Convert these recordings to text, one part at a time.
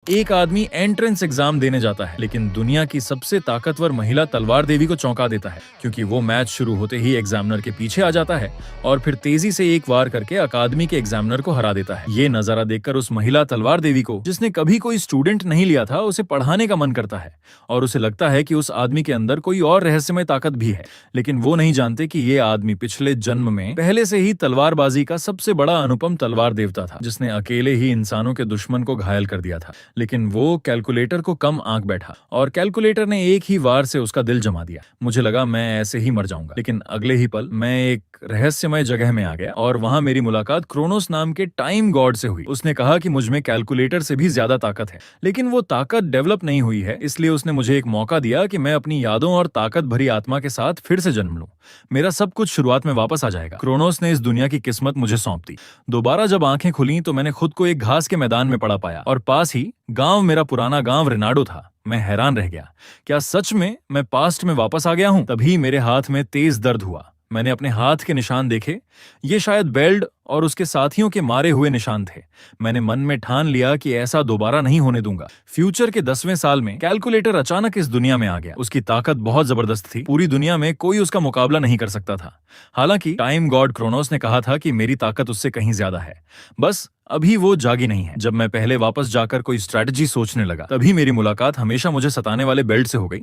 एक आदमी entrance exam देने जाता है, लेकिन दुनिया की सबसे ताकतवर महिला तलवार देवी को चौंका देता है, क्योंकि वो मैच शुरू होते ही एग्जामिनर के पीछे आ जाता है और फिर तेजी से एक वार करके अकादमी के एग्जामिनर को हरा देता है। ये नजारा देखकर उस महिला तलवार देवी को, जिसने कभी कोई स्टूडेंट नहीं लिया था, उसे पढ़ाने का मन करता है और उसे लगता है कि उस आदमी के अंदर कोई और रहस्यमय ताकत भी है। लेकिन वो नहीं जानते कि ये आदमी पिछले जन्म में पहले से ही तलवारबाजी का सबसे बड़ा अनुपम तलवार देवता था, जिसने अकेले ही इंसानों के दुश्मन को घायल कर दिया था। लेकिन वो कैलकुलेटर को कम आंक बैठा और कैलकुलेटर ने एक ही वार से उसका दिल जमा दिया। मुझे लगा मैं ऐसे ही मर जाऊंगा, लेकिन अगले ही पल मैं एक रहस्यमय जगह में आ गया और वहां मेरी मुलाकात क्रोनोस नाम के टाइम गॉड से हुई। उसने कहा कि मुझ में कैलकुलेटर से भी ज्यादा ताकत है, लेकिन वो ताकत डेवलप नहीं हुई है, इसलिए उसने मुझे एक मौका दिया कि मैं अपनी यादों और ताकत भरी आत्मा के साथ फिर से जन्म लूं। मेरा सब कुछ शुरुआत में वापस आ जाएगा। क्रोनोस ने इस दुनिया की किस्मत मुझे सौंप दी। दोबारा जब आंखें खुली तो मैंने खुद को एक घास के मैदान में पड़ा पाया और पास ही गांव, मेरा पुराना गांव रेनाडो था। मैं हैरान रह गया, क्या सच में मैं पास्ट में वापस आ गया हूं? तभी मेरे हाथ में तेज दर्द हुआ। मैंने अपने हाथ के निशान देखे, ये शायद बेल्ड और उसके साथियों के मारे हुए निशान थे। मैंने मन में ठान लिया कि ऐसा दोबारा नहीं होने दूंगा। फ्यूचर के 10वें साल में कैलकुलेटर अचानक इस दुनिया में आ गया। उसकी ताकत बहुत जबरदस्त थी, पूरी दुनिया में कोई उसका मुकाबला नहीं कर सकता था। हालांकि टाइम गॉड क्रोनोस ने कहा था कि मेरी ताकत उससे कहीं ज्यादा है, बस अभी वो जागी नहीं है। जब मैं पहले वापस जाकर कोई स्ट्रेटजी सोचने लगा, तभी मेरी मुलाकात हमेशा मुझे सताने वाले बेल्ट से हो गई।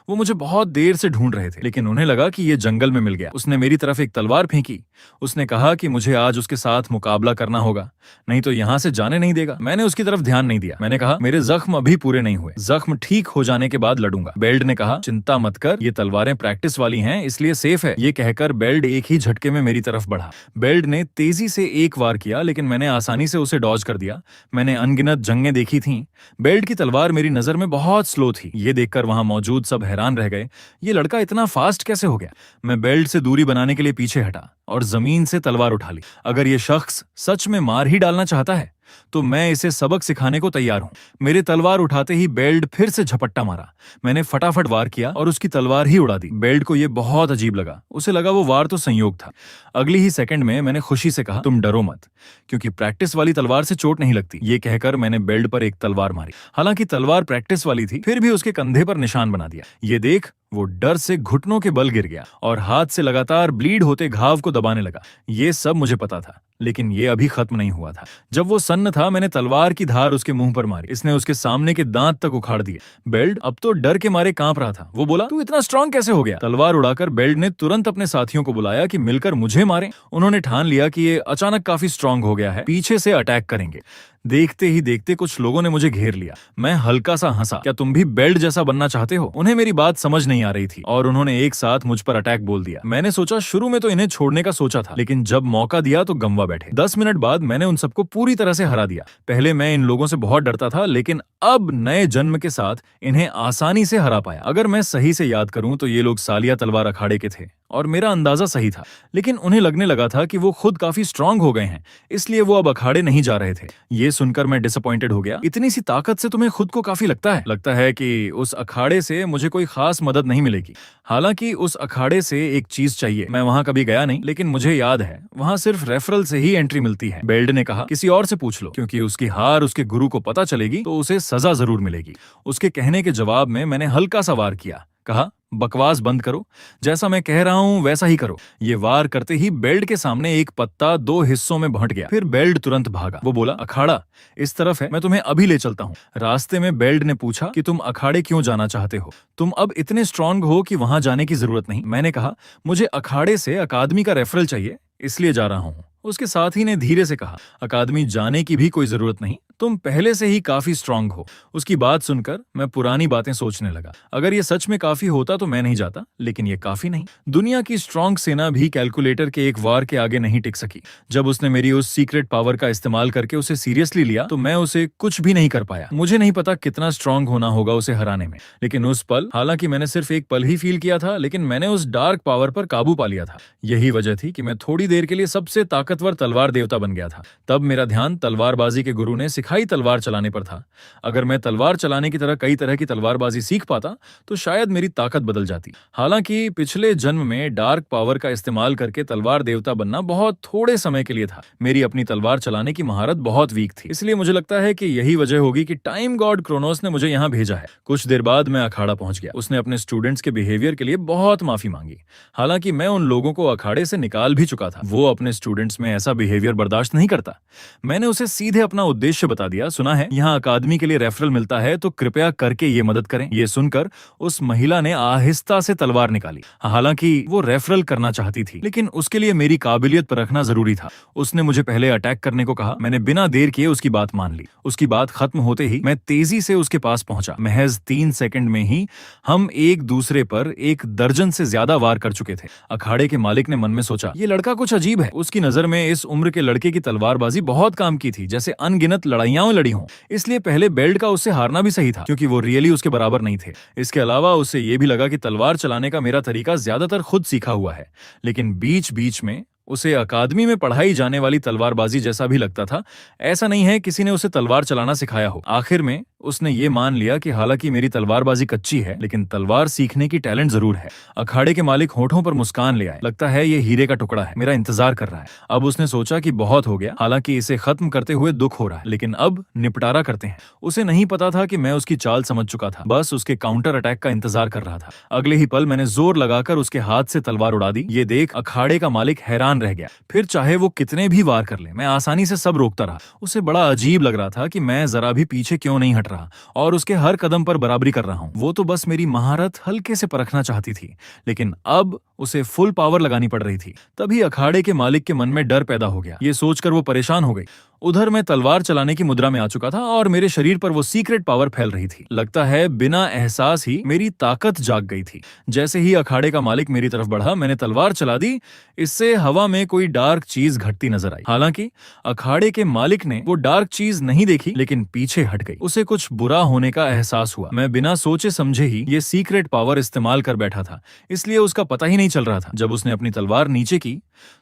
वो मुझे बहुत देर से ढूंढ रहे थे, लेकिन उन्हें लगा कि ये जंगल में मिल गया। उसने मेरी तरफ एक तलवार फेंकी। उसने कहा कि मुझे आज उसके साथ मुकाबला करना होगा, नहीं तो यहाँ से जाने नहीं देगा। मैंने उसकी तरफ ध्यान नहीं दिया। मैंने कहा, मेरे जख्म अभी पूरे नहीं हुए, जख्म ठीक हो जाने के बाद लड़ूंगा। बेल्ट ने कहा, चिंता मत कर, ये तलवारें प्रैक्टिस वाली हैं, इसलिए सेफ है। ये कहकर बेल्ट एक ही झटके में मेरी तरफ बढ़ा। बेल्ट ने तेजी से एक वार किया, लेकिन मैंने आसानी से उसे डॉज कर दिया। मैंने अनगिनत जंगें देखी थीं। बेल्ट की तलवार मेरी नजर में बहुत स्लो थी। ये देखकर वहां मौजूद सब हैरान रह गए, ये लड़का इतना फास्ट कैसे हो गया? मैं बेल्ट से दूरी बनाने के लिए पीछे हटा और जमीन से तलवार उठा ली। अगर ये शख्स सच में मार ही डालना चाहता है तो मैं इसे सबक सिखाने को तैयार हूं। मेरे तलवार उठाते ही बेल्ट फिर से झपट्टा मारा। मैंने फटाफट वार किया और उसकी तलवार ही उड़ा दी। बेल्ट को यह बहुत अजीब लगा। उसे लगा वो वार तो संयोग था। अगली ही सेकंड में मैंने खुशी से कहा, तुम डरो मत, क्योंकि प्रैक्टिस वाली तलवार से चोट नहीं लगती। ये कहकर मैंने बेल्ट पर एक तलवार मारी। हालांकि तलवार प्रैक्टिस वाली थी, फिर भी उसके कंधे पर निशान बना दिया। ये देख वो डर से घुटनों के बल गिर गया और हाथ से लगातार ब्लीड होते घाव को दबाने लगा। ये सब मुझे पता था, लेकिन ये अभी खत्म नहीं हुआ था। जब वो सन्न था, मैंने तलवार की धार उसके मुंह पर मारी। इसने उसके सामने के दांत तक उखाड़ दिए। बेल्ट अब तो डर के मारे कांप रहा था। वो बोला, तू इतना स्ट्रांग कैसे हो गया? तलवार उड़ाकर बेल्ट ने तुरंत अपने साथियों को बुलाया कि मिलकर मुझे मारें। उन्होंने ठान लिया कि ये अचानक काफी स्ट्रांग हो गया है, पीछे से अटैक करेंगे। देखते ही देखते कुछ लोगों ने मुझे घेर लिया। मैं हल्का सा हंसा, क्या तुम भी बेल्ट जैसा बनना चाहते हो? उन्हें मेरी बात समझ नहीं आ रही थी और उन्होंने एक साथ मुझ पर अटैक बोल दिया। मैंने सोचा, शुरू में तो इन्हें छोड़ने का सोचा था, लेकिन जब मौका दिया तो गंवा बैठे। 10 मिनट बाद मैंने उन सबको पूरी तरह से हरा दिया। पहले मैं इन लोगों से बहुत डरता था, लेकिन अब नए जन्म के साथ इन्हें आसानी से हरा पाया। अगर मैं सही से याद करूं तो ये लोग सालिया तलवार अखाड़े के थे और मेरा अंदाजा सही था, लेकिन उन्हें लगने लगा था कि वो खुद काफी स्ट्रांग हो गए हैं, इसलिए वो अब अखाड़े नहीं जा रहे थे। ये सुनकर मैं डिसअपॉइंटेड हो गया। इतनी सी ताकत से तुम्हें खुद को काफी लगता है कि उस अखाड़े से मुझे कोई खास मदद नहीं मिलेगी। हालांकि उस अखाड़े से एक चीज चाहिए। मैं वहां कभी गया नहीं, लेकिन मुझे याद है वहां सिर्फ रेफरल से ही एंट्री मिलती है। बेल्ट ने कहा, किसी और से पूछ लो, क्योंकि उसकी हार उसके गुरु को पता चलेगी तो उसे सजा जरूर मिलेगी। उसके कहने के जवाब में मैंने हल्का सा वार किया। कहा, बकवास बंद करो, जैसा मैं कह रहा हूं वैसा ही करो। ये वार करते ही बेल्ट के सामने एक पत्ता 2 हिस्सों में बांट गया। फिर बेल्ट तुरंत भागा। वो बोला, अखाड़ा इस तरफ है, मैं तुम्हें अभी ले चलता हूं। रास्ते में बेल्ट ने पूछा कि तुम अखाड़े क्यों जाना चाहते हो? तुम अब इतने स्ट्रांग हो कि वहां जाने की जरूरत नहीं। मैंने कहा, मुझे अखाड़े से अकादमी का रेफरल चाहिए, इसलिए जा रहा हूं। उसके साथी ने धीरे से कहा, अकादमी जाने की भी कोई जरूरत नहीं, तुम पहले से ही काफी स्ट्रांग हो। उसकी बात सुनकर मैं पुरानी बातें सोचने लगा। अगर ये सच में काफी होता तो मैं नहीं जाता, लेकिन ये काफी नहीं। दुनिया की स्ट्रांग सेना भी कैलकुलेटर के एक वार के आगे नहीं टिक सकी। जब उसने मेरी उस सीक्रेट पावर का इस्तेमाल करके उसे सीरियसली लिया तो मैं उसे कुछ भी नहीं कर पाया। मुझे नहीं पता कितना स्ट्रांग होना होगा उसे हराने में, लेकिन उस पल, हालांकि मैंने सिर्फ एक पल ही फील किया था, लेकिन मैंने उस डार्क पावर पर काबू पा लिया था। यही वजह थी कि मैं थोड़ी देर के लिए सबसे ताकतवर तलवार देवता बन गया था। तब मेरा ध्यान तलवारबाजी के गुरु ने दिखाई तलवार चलाने पर था। अगर मैं तलवार चलाने की तरह की तलवारबाजी सीख पाता तो शायद मेरी ताकत बदल जाती। हालांकि पिछले जन्म में डार्क पावर का इस्तेमाल करके तलवार देवता बनना बहुत थोड़े समय के लिए था। मेरी अपनी तलवार चलाने की महारत बहुत वीक थी, इसलिए मुझे लगता है कि यही वजह होगी कि टाइम गॉड क्रोनोस ने मुझे यहाँ भेजा है। कुछ देर बाद मैं अखाड़ा पहुंच गया। उसने अपने स्टूडेंट्स के बिहेवियर के लिए बहुत माफी मांगी। हालांकि मैं उन लोगों को अखाड़े से निकाल भी चुका था। वो अपने स्टूडेंट्स में ऐसा बिहेवियर बर्दाश्त नहीं करता। मैंने उसे सीधे अपना उद्देश्य बता दिया। सुना है यहाँ अकादमी के लिए रेफरल मिलता है, तो कृपया करके ये मदद करें। ये सुनकर उस महिला ने आहिस्ता से तलवार निकाली। हालांकि वो रेफरल करना चाहती थी, लेकिन उसके लिए मेरी काबिलियत परखना जरूरी था। उसने मुझे पहले अटैक करने को कहा। मैंने बिना देर किए उसकी बात मान ली। उसकी बात खत्म होते ही मैं तेजी से उसके पास पहुंचा। महज 3 सेकंड में ही हम एक दूसरे पर 1 दर्जन से ज्यादा वार कर चुके थे। अखाड़े के मालिक ने मन में सोचा, ये लड़का कुछ अजीब है। उसकी नजर में इस उम्र के लड़के की तलवारबाजी बहुत काम की थी, जैसे अनगिनत लड़ाइयां लड़ी हों। इसलिए पहले बेल्ट का उससे हारना भी सही था, क्योंकि वो रियली उसके बराबर नहीं थे। इसके अलावा उसे ये भी लगा कि तलवार चलाने का मेरा तरीका ज्यादातर खुद सीखा हुआ है। लेकिन बीच बीच में उसे अकादमी में पढ़ाई जाने वाली तलवारबाजी जैसा भी लगता था। ऐसा नहीं है किसी ने उसे तलवार चलाना सिखाया हो। आखिर में उसने ये मान लिया कि हालांकि मेरी तलवारबाजी कच्ची है, लेकिन तलवार सीखने की टैलेंट जरूर है। अखाड़े के मालिक होठों पर मुस्कान ले आए। लगता है ये हीरे का टुकड़ा है, मेरा इंतजार कर रहा है। अब उसने सोचा कि बहुत हो गया। हालांकि इसे खत्म करते हुए दुख हो रहा है, लेकिन अब निपटारा करते हैं। उसे नहीं पता था कि मैं उसकी चाल समझ चुका था, बस उसके काउंटर अटैक का इंतजार कर रहा था। अगले ही पल मैंने जोर लगाकर उसके हाथ से तलवार उड़ा दी। ये देख अखाड़े का मालिक हैरान रह गया। फिर चाहे वो कितने भी वार कर ले, मैं आसानी से सब रोकता रहा। उसे बड़ा अजीब लग रहा था कि मैं जरा भी पीछे क्यों नहीं हट रहा और उसके हर कदम पर बराबरी कर रहा हूं। वो तो बस मेरी महारत हल्के से परखना चाहती थी, लेकिन अब उसे फुल पावर लगानी पड़ रही थी। तभी अखाड़े के मालिक के मन में डर पैदा हो गया। ये सोचकर वो परेशान हो गई। उधर मैं तलवार चलाने की मुद्रा में आ चुका था और मेरे शरीर पर वो सीक्रेट पावर फैल रही थी। लगता है बिना एहसास ही मेरी ताकत जाग गई थी। जैसे ही अखाड़े का मालिक मेरी तरफ बढ़ा, मैंने तलवार चला दी। इससे हवा में कोई डार्क चीज घटती नजर आई। हालांकि अखाड़े के मालिक ने वो डार्क चीज नहीं देखी, लेकिन पीछे हट गई। उसे कुछ बुरा होने का एहसास हुआ। मैं बिना सोचे समझे ही ये सीक्रेट पावर इस्तेमाल कर बैठा था, इसलिए उसका पता ही नहीं चल रहा था। जब उसने अपनी तलवार नीचे की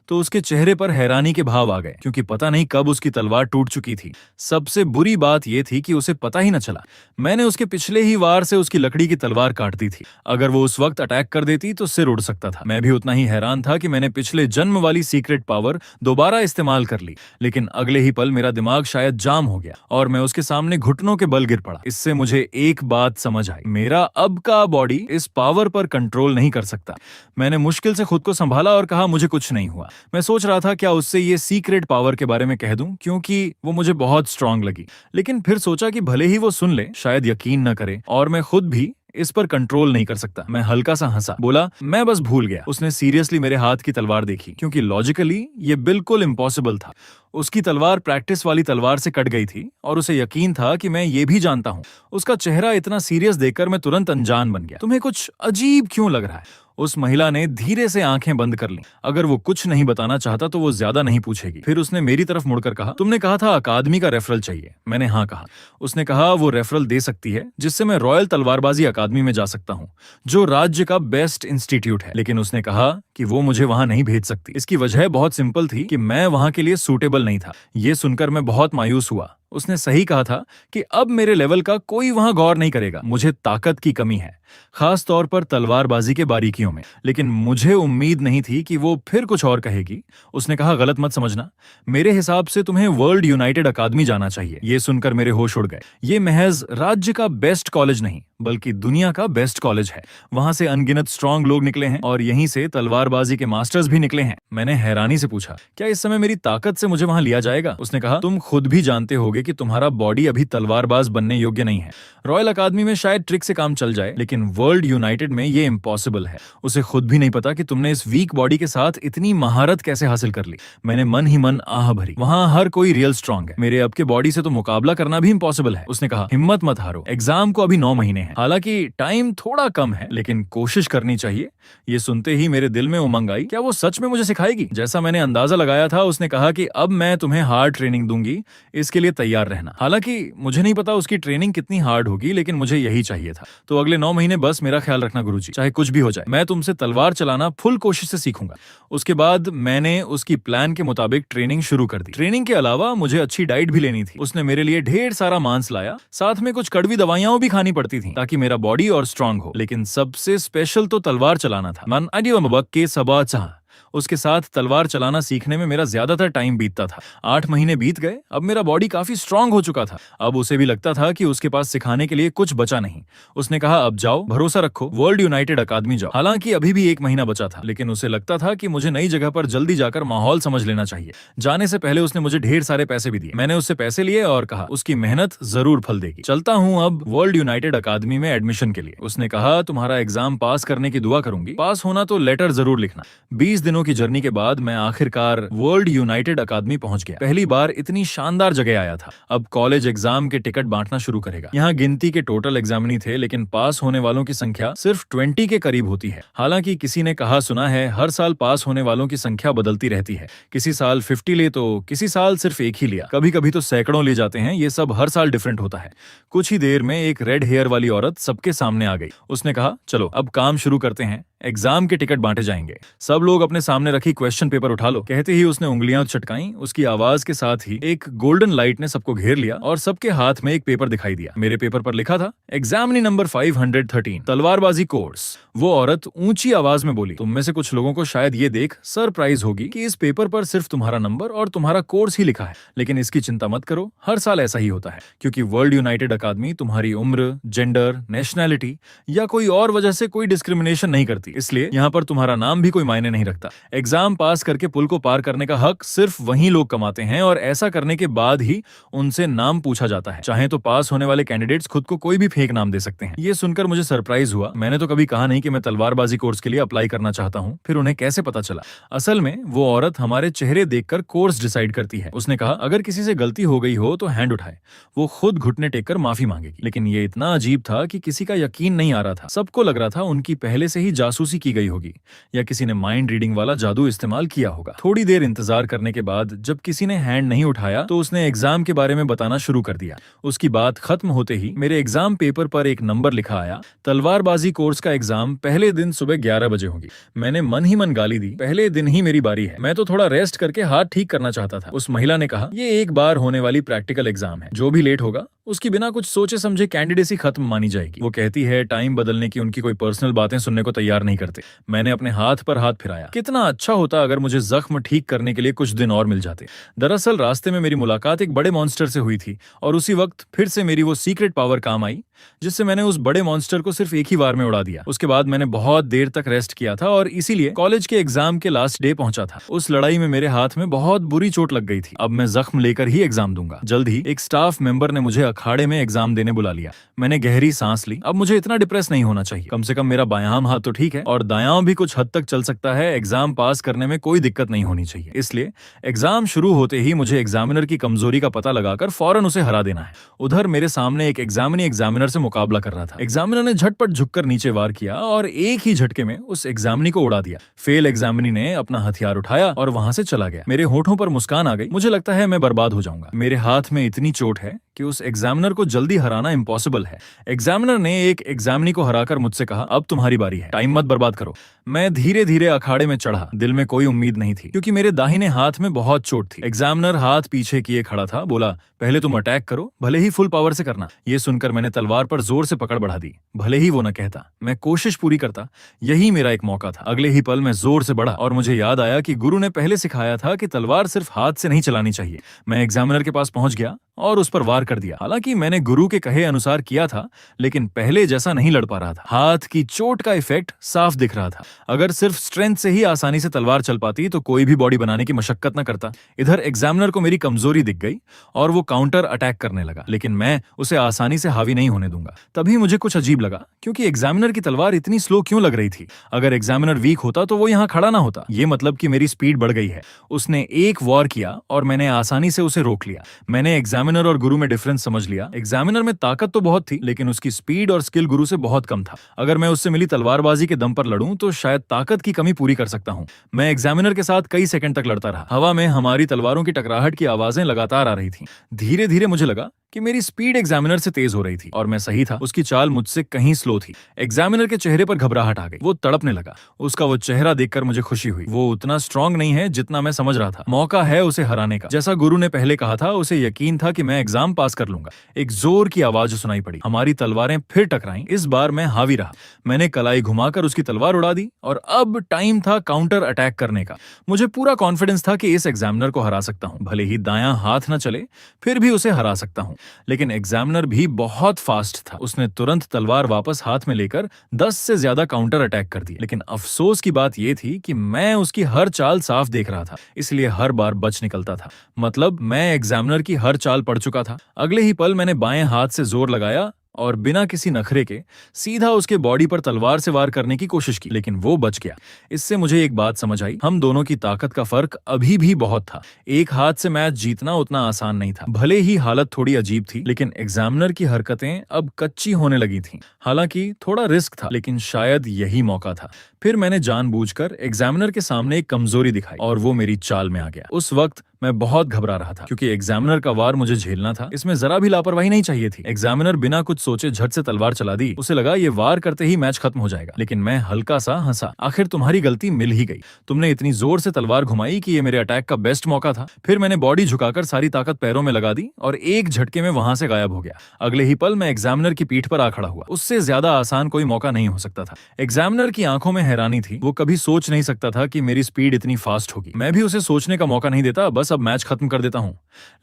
तो उसके चेहरे पर हैरानी के भाव आ गए, क्योंकि पता नहीं कब उसकी तलवार टूट चुकी थी। सबसे बुरी बात यह थी कि उसे पता ही न चला। मैंने उसके पिछले ही वार से उसकी लकड़ी की तलवार काट दी थी। अगर वो उस वक्त अटैक कर देती तो सिर उड़ सकता था। मैं भी उतना ही हैरान था कि मैंने पिछले जन्म वाली सीक्रेट पावर दोबारा इस्तेमाल कर ली। लेकिन अगले ही पल मेरा दिमाग शायद जाम हो गया और मैं उसके सामने घुटनों के बल गिर पड़ा। इससे मुझे एक बात समझ आई, मेरा अब का बॉडी इस पावर पर कंट्रोल नहीं कर सकता। मैंने मुश्किल से खुद को संभाला और कहा, मुझे कुछ नहीं हुआ। मैं सोच रहा था क्या उससे ये सीक्रेट पावर के बारे में कह दूं, क्योंकि वो मुझे बहुत स्ट्रांग लगी। लेकिन फिर सोचा कि भले ही वो सुन ले, शायद यकीन न करे और मैं खुद भी इस पर कंट्रोल नहीं कर सकता। मैं हल्का सा हंसा, बोला, मैं बस भूल गया। उसने सीरियसली मेरे हाथ की तलवार देखी, क्योंकि लॉजिकली ये बिल्कुल इम्पॉसिबल था। उसकी तलवार प्रैक्टिस वाली तलवार से कट गई थी और उसे यकीन था कि मैं ये भी जानता हूँ। उसका चेहरा इतना सीरियस देखकर मैं तुरंत अनजान बन गया। तुम्हें कुछ अजीब क्यों लग रहा है? उस महिला ने धीरे से आंखें बंद कर लीं। अगर वो कुछ नहीं बताना चाहता तो वो ज्यादा नहीं पूछेगी। फिर उसने मेरी तरफ मुड़कर कहा, तुमने कहा था अकादमी का रेफरल चाहिए। मैंने हाँ कहा। उसने कहा वो रेफरल दे सकती है, जिससे मैं रॉयल तलवारबाजी अकादमी में जा सकता हूँ, जो राज्य का बेस्ट इंस्टीट्यूट है। लेकिन उसने कहा कि वो मुझे वहां नहीं भेज सकती। इसकी वजह बहुत सिंपल थी कि मैं वहां के लिए सूटेबल नहीं था। ये सुनकर मैं बहुत मायूस हुआ। उसने सही कहा था कि अब मेरे लेवल का कोई वहां गौर नहीं करेगा। मुझे ताकत की कमी है, खास तौर पर तलवारबाजी के बारीकियों में। लेकिन मुझे उम्मीद नहीं थी कि वो फिर कुछ और कहेगी। उसने कहा, गलत मत समझना, मेरे हिसाब से तुम्हें वर्ल्ड यूनाइटेड अकादमी जाना चाहिए। ये सुनकर मेरे होश उड़ गए। ये महज राज्य का बेस्ट कॉलेज नहीं, बल्कि दुनिया का बेस्ट कॉलेज है। वहां से अनगिनत स्ट्रांग लोग निकले हैं और यहीं से तलवारबाजी के मास्टर्स भी निकले हैं। मैंने हैरानी से पूछा, क्या इस समय मेरी ताकत से मुझे वहां लिया जाएगा? उसने कहा, तुम खुद भी जानते होगे कि तुम्हारा बॉडी अभी तलवारबाज बनने योग्य नहीं है। रॉयल अकादमी में शायद ट्रिक से काम चल जाए, लेकिन वर्ल्ड यूनाइटेड में ये इम्पॉसिबल है। उसे खुद भी नहीं पता कि तुमने इस वीक बॉडी के साथ इतनी महारत कैसे हासिल कर ली। मैंने मन ही मन आह भरी। वहां हर कोई रियल स्ट्रांग है। मेरे अब के बॉडी से तो मुकाबला करना भी इम्पॉसिबल है। उसने कहा, हिम्मत मत हारो, एग्जाम को अभी 9 महीने हैं। हैं। हालांकि टाइम थोड़ा कम है, लेकिन कोशिश करनी चाहिए। ये सुनते ही मेरे दिल में उमंग आई, क्या वो सच में मुझे सिखाएगी? जैसा मैंने अंदाजा लगाया था, उसने कहा कि अब मैं तुम्हें हार्ड ट्रेनिंग दूंगी, इसके लिए तैयार रहना। हालांकि मुझे नहीं पता उसकी ट्रेनिंग कितनी हार्ड होगी, लेकिन मुझे यही चाहिए था। तो अगले 9 महीने बस मेरा ख्याल रखना गुरुजी, चाहे कुछ भी हो जाए। मैं तुमसे तलवार चलाना फुल कोशिश से सीखूंगा। उसके बाद मैंने उसकी प्लान के मुताबिक ट्रेनिंग शुरू कर दी। ट्रेनिंग के अलावा मुझे अच्छी डाइट भी लेनी थी। उसने मेरे लिए ढेर सारा मांस लाया, साथ में कुछ कड़वी दवाइयां भी खानी पड़ती थी ताकि मेरा बॉडी और स्ट्रांग हो। लेकिन सबसे स्पेशल तो तलवार चलाना था। मन अडियो मबक के सबा चाह। उसके साथ तलवार चलाना सीखने में मेरा ज्यादातर टाइम बीतता था। 8 महीने बीत गए। अब मेरा बॉडी काफी स्ट्रांग हो चुका था। अब उसे भी लगता था कि उसके पास सिखाने के लिए कुछ बचा नहीं। उसने कहा, अब जाओ, भरोसा रखो, वर्ल्ड यूनाइटेड अकादमी जाओ। हालांकि अभी भी 1 महीना बचा था, लेकिन उसे लगता था कि मुझे नई जगह पर जल्दी जाकर माहौल समझ लेना चाहिए। जाने से पहले उसने मुझे ढेर सारे पैसे भी दिए। मैंने उससे पैसे लिए और कहा, उसकी मेहनत जरूर फल देगी। चलता हूँ अब वर्ल्ड यूनाइटेड अकादमी में एडमिशन के लिए। उसने कहा, तुम्हारा एग्जाम पास करने की दुआ करूंगी। पास होना तो लेटर जरूर लिखना। 20 दिनों की जर्नी के बाद मैं आखिरकार वर्ल्ड यूनाइटेड अकादमी पहुंच गया। पहली बार इतनी शानदार जगह आया था। अब कॉलेज एग्जाम के टिकट बांटना शुरू करेगा। यहाँ गिनती के टोटल एग्जामिनी थे, लेकिन पास होने वालों की संख्या सिर्फ 20 के करीब होती है। हालांकि किसी ने कहा सुना है, हर साल पास होने वालों की संख्या बदलती रहती है। किसी साल 50 ले तो किसी साल सिर्फ 1 ही लिया, कभी कभी तो सैकड़ों ले जाते हैं। ये सब हर साल डिफरेंट होता है। कुछ ही देर में एक रेड हेयर वाली औरत सबके सामने आ गई। उसने कहा, चलो अब काम शुरू करते हैं, एग्जाम के टिकट बांटे जाएंगे। सब लोग अपने सामने रखी क्वेश्चन पेपर उठा लो। कहते ही उसने उंगलियां चटकाई। उसकी आवाज के साथ ही एक गोल्डन लाइट ने सबको घेर लिया और सबके हाथ में एक पेपर दिखाई दिया। मेरे पेपर पर लिखा था, एग्जामिनी नंबर 513, तलवारबाजी कोर्स। वो औरत ऊंची आवाज में बोली, तुम में से कुछ लोगों को शायद ये देख सरप्राइज होगी कि इस पेपर पर सिर्फ तुम्हारा नंबर और तुम्हारा कोर्स ही लिखा है, लेकिन इसकी चिंता मत करो, हर साल ऐसा ही होता है। क्योंकि वर्ल्ड यूनाइटेड अकादमी तुम्हारी उम्र, जेंडर, नेशनैलिटी या कोई और वजह से कोई डिस्क्रिमिनेशन नहीं करती, इसलिए यहाँ पर तुम्हारा नाम भी कोई मायने नहीं रखता। एग्जाम पास करके पुल को पार करने का हक सिर्फ वही लोग कमाते हैं और ऐसा करने के बाद ही उनसे नाम पूछा जाता है। चाहे तो पास होने वाले कैंडिडेट्स खुद को कोई भी फेक नाम दे सकते हैं। ये सुनकर मुझे सरप्राइज हुआ। मैंने तो कभी कहा नहीं कि मैं तलवारबाजी कोर्स के लिए अप्लाई करना चाहता हूँ। फिर उन्हें कैसे पता चला? असल में वो औरत हमारे चेहरे देखकर कोर्स डिसाइड करती है। उसने कहा, अगर किसी से गलती हो गई हो तो हैंड उठाए। वो खुद घुटने टेककर माफी मांगेगी। लेकिन ये इतना अजीब था कि किसी का यकीन नहीं आ रहा था। सबको लग रहा था उनकी पहले से ही जासूसी की गई होगी या किसी ने माइंड रीडिंग वाला जादू इस्तेमाल किया होगा। थोड़ी देर इंतजार करने के बाद जब किसी ने हैंड नहीं उठाया तो उसने एग्जाम के बारे में बताना शुरू कर दिया। उसकी बात खत्म होते ही मेरे एग्जाम पेपर पर एक नंबर लिखा आया, तलवारबाजी कोर्स का एग्जाम पहले दिन सुबह 11 बजे होगी। मैंने मन ही मन गाली दी, पहले दिन ही मेरी बारी है, मैं तो थोड़ा रेस्ट करके हाथ ठीक करना चाहता था। उस महिला ने कहा, ये एक बार होने वाली प्रैक्टिकल एग्जाम है, जो भी लेट होगा उसकी बिना कुछ सोचे समझे कैंडिडेसी खत्म मानी जाएगी। वो कहती है टाइम बदलने की उनकी कोई पर्सनल बातें सुनने को तैयार नहीं करते। मैंने अपने हाथ पर हाथ फिराया। कितना अच्छा होता अगर मुझे जख्म ठीक करने के लिए कुछ दिन और मिल जाते। दरअसल रास्ते में मेरी मुलाकात एक बड़े मॉन्स्टर से हुई थी और उसी वक्त फिर से मेरी वो सीक्रेट पावर काम आई, जिससे मैंने उस बड़े मॉन्स्टर को सिर्फ एक ही बार में उड़ा दिया। उसके बाद मैंने बहुत देर तक रेस्ट किया था और इसीलिए कॉलेज के एग्जाम के लास्ट डे पहुंचा था। उस लड़ाई में मेरे हाथ में बहुत बुरी चोट लग गई थी। अब मैं जख्म लेकर ही एग्जाम दूंगा। जल्द ही एक स्टाफ मेंबर ने मुझे अखाड़े में एग्जाम देने बुला लिया। मैंने गहरी सांस ली। अब मुझे इतना डिप्रेस नहीं होना चाहिए। कम से कम मेरा बायां हाथ तो ठीक है और दायां भी कुछ हद तक चल सकता है। एग्जाम पास करने में कोई दिक्कत नहीं होनी चाहिए। इसलिए एग्जाम शुरू होते ही मुझे एग्जामिनर की कमजोरी का पता लगाकर फौरन उसे हरा देना है। उधर मेरे सामने एक एग्जामिनर से मुकाबला कर रहा था। एग्जामिनर ने झटपट झुककर नीचे वार किया और एक ही झटके में उस एग्जामिनी को उड़ा दिया। फेल एग्जामिनी ने अपना हथियार उठाया और वहां से चला गया। मेरे होठों पर मुस्कान आ गई। मुझे लगता है मैं बर्बाद हो जाऊंगा। मेरे हाथ में इतनी चोट है कि उस एग्जामिनर को जल्दी हराना इम्पॉसिबल है। एग्जामिनर ने एक एग्जामिनी को हराकर मुझसे कहा, अब तुम्हारी बारी है, टाइम मत बर्बाद करो। मैं धीरे धीरे अखाड़े में चढ़ा। दिल में कोई उम्मीद नहीं थी क्योंकि मेरे दाहिने हाथ में बहुत चोट थी। एग्जामिनर हाथ पीछे किए खड़ा था। बोला, पहले तुम अटैक करो, भले ही फुल पावर से करना। ये सुनकर मैंने तलवार पर जोर से पकड़ बढ़ा दी। भले ही वो न कहता, मैं कोशिश पूरी करता। यही मेरा एक मौका था। अगले ही पल मैं जोर से बढ़ा और मुझे याद आया कि गुरु ने पहले सिखाया था कि तलवार सिर्फ हाथ से नहीं चलानी चाहिए। मैं एग्जामिनर के पास पहुंच गया और उस पर वार कर दिया। हालांकि मैंने गुरु के कहे अनुसार किया था, लेकिन पहले जैसा नहीं लड़ पा रहा था। हाथ की चोट का इफेक्ट साफ दिख रहा था। अगर सिर्फ स्ट्रेंथ से ही आसानी से तलवार चल पाती तो कोई भी बॉडी बनाने की मशक्कत न करता। इधर एग्जामिनर को मेरी कमजोरी दिख गई और वो काउंटर अटैक करने लगा, लेकिन मैं उसे आसानी से हावी नहीं होने दूंगा। तभी मुझे कुछ अजीब लगा, क्योंकि एग्जामिनर की तलवार इतनी स्लो क्यों लग रही थी। अगर एग्जामिनर वीक होता तो वो यहाँ खड़ा ना होता। ये मतलब कि मेरी स्पीड बढ़ गई है। उसने एक वॉर किया और मैंने आसानी से उसे रोक लिया। मैंने एग्जामिनर और गुरु में डिफरेंस समझ लिया। एग्जामिनर में ताकत तो बहुत थी, लेकिन उसकी स्पीड और स्किल गुरु से बहुत कम था। अगर मैं उससे मिली तलवारबाजी के दम पर लड़ूं तो शायद ताकत की कमी पूरी कर सकता हूं। मैं एग्जामिनर के साथ कई सेकंड तक लड़ता रहा। हवा में हमारी तलवारों की टकराहट की आवाजें लगातार आ रही थीं। धीरे धीरे मुझे लगा कि मेरी स्पीड एग्जामिनर से तेज हो रही थी, और मैं सही था। उसकी चाल मुझसे कहीं स्लो थी। एग्जामिनर के चेहरे पर घबराहट आ गई। वो तड़पने लगा। उसका वो चेहरा देखकर मुझे खुशी हुई। वो उतना स्ट्रांग नहीं है जितना मैं समझ रहा था। मौका है उसे हराने का। जैसा गुरु ने पहले कहा था, उसे यकीन था कि मैं एग्जाम पास कर लूंगा। एक जोर की आवाज सुनाई पड़ी। हमारी तलवारें फिर टकराईं। इस बार मैं हावी रहा। मैंने कलाई घुमाकर उसकी तलवार उड़ा दी और अब टाइम था काउंटर अटैक करने का। मुझे पूरा कॉन्फिडेंस था कि इस एग्जामिनर को हरा सकता हूं। भले ही दायां हाथ न चले, फिर भी उसे हरा सकता हूं। लेकिन एग्जामिनर भी बहुत फास्ट था। उसने तुरंत तलवार वापस हाथ में लेकर 10 से ज्यादा काउंटर अटैक कर दिए। लेकिन अफसोस की बात यह थी कि मैं उसकी हर चाल साफ देख रहा था, इसलिए हर बार बच निकलता था। मतलब मैं एग्जामिनर की हर चाल पढ़ चुका था। अगले ही पल मैंने बाएं हाथ से जोर लगाया और बिना किसी नखरे के सीधा उसके बॉडी पर तलवार से वार करने की कोशिश की, लेकिन वो बच गया। इससे मुझे एक बात समझ आई, हम दोनों की ताकत का फर्क अभी भी बहुत था। एक हाथ से मैच जीतना उतना आसान नहीं था। भले ही हालत थोड़ी अजीब थी, लेकिन एग्जामिनर की हरकतें अब कच्ची होने लगी थीं। हालांकि थोड़ा रिस्क था, लेकिन शायद यही मौका था। फिर मैंने जानबूझकर एग्जामिनर के सामने एक कमजोरी दिखाई और वो मेरी चाल में आ गया। उस वक्त मैं बहुत घबरा रहा था, क्योंकि एग्जामिनर का वार मुझे झेलना था। इसमें जरा भी लापरवाही नहीं चाहिए थी। एग्जामिनर बिना कुछ सोचे झट से तलवार चला दी। उसे लगा ये वार करते ही मैच खत्म हो जाएगा, लेकिन मैं हल्का सा हंसा। आखिर तुम्हारी गलती मिल ही गई। तुमने इतनी जोर से तलवार घुमाई कि ये मेरे अटैक का बेस्ट मौका था। फिर मैंने बॉडी झुकाकर सारी ताकत पैरों में लगा दी और एक झटके में वहां से गायब हो गया। अगले ही पल मैं एग्जामिनर की पीठ पर आ खड़ा हुआ। उससे ज्यादा आसान कोई मौका नहीं हो सकता था। एग्जामिनर की आंखों में हैरानी थी। वो कभी सोच नहीं सकता था कि मेरी स्पीड इतनी फास्ट होगी। मैं भी उसे सोचने का मौका नहीं देता, बस अब मैच खत्म कर देता हूं।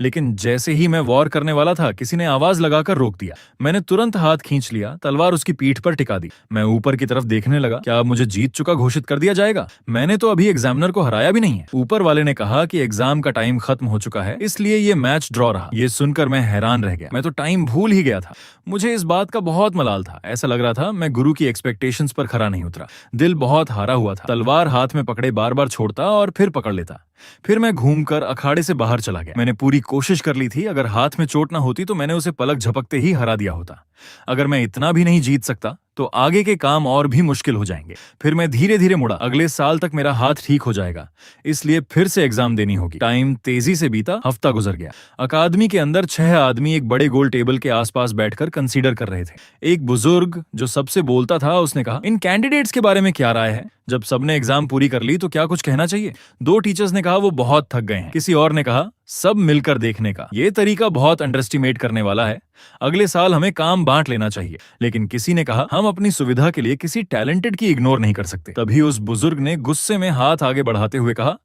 लेकिन जैसे ही मैं वॉर करने वाला था, किसी ने आवाज लगाकर रोक दिया। मैंने तुरंत हाथ खींच लिया, तलवार उसकी पीठ पर टिका दी। मैं ऊपर की तरफ देखने लगा। क्या अब मुझे जीत चुका घोषित कर दिया जाएगा? मैंने तो अभी एग्जामिनर को हराया भी नहीं है। ऊपर वाले ने कहा कि एग्जाम का टाइम खत्म हो चुका है, इसलिए ये मैच ड्रॉ रहा। ये सुनकर मैं हैरान रह गया। मैं तो टाइम भूल ही गया था। मुझे इस बात का बहुत मलाल था। ऐसा लग रहा था मैं गुरु की एक्सपेक्टेशंस पर खरा नहीं उतरा। दिल बहुत हारा हुआ था। तलवार हाथ में पकड़े बार बार छोड़ता और फिर पकड़ लेता। फिर मैं घूमकर अखाड़े से बाहर चला गया। मैंने पूरी कोशिश कर ली थी। अगर हाथ में चोट ना होती तो मैंने उसे पलक झपकते ही हरा दिया होता। अगर मैं इतना भी नहीं जीत सकता तो आगे के काम और भी मुश्किल हो जाएंगे। फिर मैं धीरे धीरे मुड़ा। अगले साल तक मेरा हाथ ठीक हो जाएगा, इसलिए फिर से एग्जाम देनी होगी। टाइम तेजी से बीता। हफ्ता गुजर गया। अकादमी के अंदर 6 आदमी एक बड़े गोल टेबल के आसपास बैठकर कंसीडर कर रहे थे। एक बुजुर्ग जो सबसे बोलता था, उसने कहा, इन कैंडिडेट्स के बारे में क्या राय है? जब सबने एग्जाम पूरी कर ली तो क्या कुछ कहना चाहिए? 2 टीचर्स ने कहा वो बहुत थक गए हैं। किसी और ने कहा सब मिलकर देखने का। ये तरीका बहुत अंडरएस्टिमेट करने वाला है। अगले साल हमें काम बांट लेना चाहिए। लेकिन किसी ने कहा हम अपनी सुविधा के लिए किसी टैलेंटेड की इग्नोर नहीं कर सकते। तभी उस बुजुर्ग ने गुस्से में हाथ आगे बढ़ाते हुए कहा,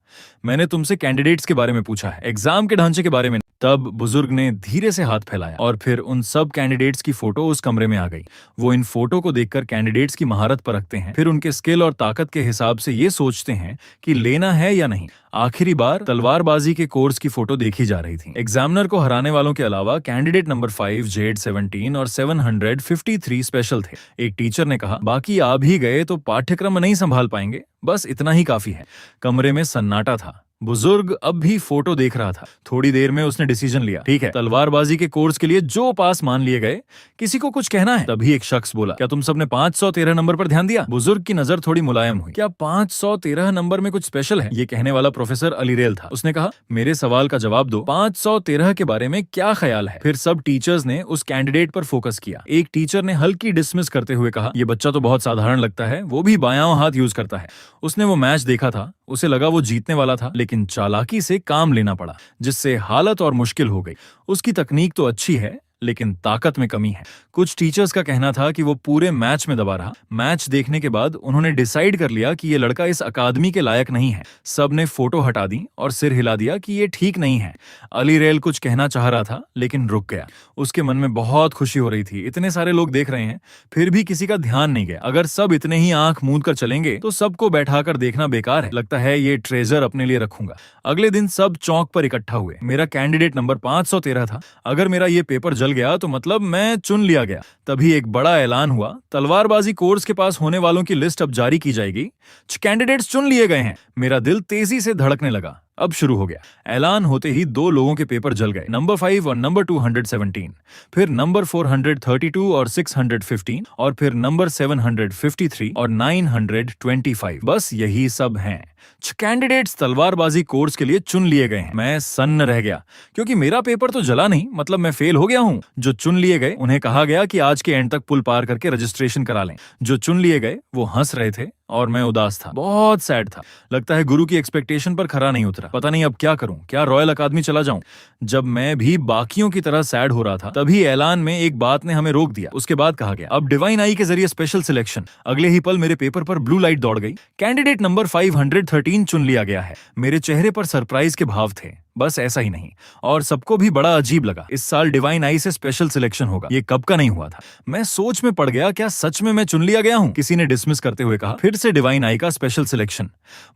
मैंने तुमसे कैंडिडेट्स के बारे में पूछा है, एग्जाम के ढांचे के बारे में। तब बुजुर्ग ने धीरे से हाथ फैलाया और फिर उन सब कैंडिडेट्स की फोटो उस कमरे में आ गई। वो इन फोटो को देखकर कैंडिडेट्स की महारत परखते हैं, फिर उनके स्किल और ताकत के हिसाब से ये सोचते हैं कि लेना है या नहीं। आखिरी बार तलवारबाजी के कोर्स की फोटो देखी जा रही थी। एग्जामिनर को हराने वालों के अलावा कैंडिडेट नंबर 5, जेड 17 और 753 स्पेशल थे। एक टीचर ने कहा, बाकी आ भी गए तो पाठ्यक्रम नहीं संभाल पाएंगे, बस इतना ही काफी है। कमरे में सन्नाटा था। बुजुर्ग अब भी फोटो देख रहा था। थोड़ी देर में उसने डिसीजन लिया, ठीक है, तलवारबाजी के कोर्स के लिए जो पास मान लिए गए, किसी को कुछ कहना है? तभी एक शख्स बोला, क्या तुम सबने 513 नंबर पर ध्यान दिया? बुजुर्ग की नजर थोड़ी मुलायम हुई। क्या 513 नंबर में कुछ स्पेशल है? ये कहने वाला प्रोफेसर अलीरेल था। उसने कहा, मेरे सवाल का जवाब दो, 513 के बारे में क्या ख्याल है? फिर सब टीचर्स ने उस कैंडिडेट पर फोकस किया। एक टीचर ने हल्की डिसमिस करते हुए कहा, ये बच्चा तो बहुत साधारण लगता है, वो भी बायां हाथ यूज करता है। उसने वो मैच देखा था, उसे लगा वो जीतने वाला था, लेकिन चालाकी से काम लेना पड़ा, जिससे हालत और मुश्किल हो गई। उसकी तकनीक तो अच्छी है, लेकिन ताकत में कमी है। कुछ टीचर्स का कहना था कि वो पूरे मैच में दबा रहा। मैच देखने के बाद उन्होंने डिसाइड कर लिया कि ये लड़का इस अकादमी के लायक नहीं है। सब ने फोटो हटा दी और सिर हिला दिया कि ये ठीक नहीं है। अली रेल कुछ कहना चाह रहा था लेकिन रुक गया। उसके मन में बहुत खुशी हो रही थी, इतने सारे लोग देख रहे हैं, फिर भी किसी का ध्यान नहीं गया। अगर सब इतने ही आंख मूंद कर चलेंगे तो सबको बैठाकर देखना बेकार है। लगता है ये ट्रेजर अपने लिए रखूंगा। अगले दिन सब चौक पर इकट्ठा हुए। मेरा कैंडिडेट नंबर 513 था। अगर मेरा ये पेपर जल गया तो मतलब मैं चुन लिया गया। तभी एक बड़ा ऐलान हुआ, तलवारबाजी कोर्स के पास होने वालों की लिस्ट अब जारी की जाएगी। कैंडिडेट्स चुन लिए गए हैं। मेरा दिल तेजी से धड़कने लगा। अब शुरू हो गया। ऐलान होते ही 2 लोगों के पेपर जल गए, नंबर 5 और नंबर 217। फिर नंबर 432 और 615 और फिर नंबर 753 और 925। बस यही सब हैं। कैंडिडेट्स तलवारबाजी कोर्स के लिए चुन लिए गए हैं। मैं सन्न रह गया क्योंकि मेरा पेपर तो जला नहीं, मतलब मैं फेल हो गया हूं। जो चुन लिए गए उन्हें कहा गया कि आज के एंड तक पुल पार करके रजिस्ट्रेशन करा लें। जो चुन लिए गए वो हंस रहे थे और मैं उदास था, बहुत सैड था। लगता है गुरु की एक्सपेक्टेशन पर खरा नहीं उतरा। पता नहीं अब क्या करूं, क्या रॉयल अकादमी चला जाऊं। जब मैं भी बाकियों की तरह सैड हो रहा था तभी ऐलान में एक बात ने हमें रोक दिया। उसके बाद कहा गया, अब डिवाइन आई के जरिए स्पेशल सिलेक्शन। अगले ही पल मेरे पेपर पर ब्लू लाइट दौड़ गई। कैंडिडेट नंबर 513 चुन लिया गया है। मेरे चेहरे पर सरप्राइज के भाव थे। बस ऐसा ही नहीं, और सबको भी बड़ा अजीब लगा। इस साल डिवाइन आई से स्पेशल सिलेक्शन होगा। ये कब का नहीं हुआ था। मैं सोच में पड़ गया, क्या सच में मैं चुन लिया गया हूं? किसी ने डिसमिस करते हुए कहा, फिर से डिवाइन आई का स्पेशल सिलेक्शन।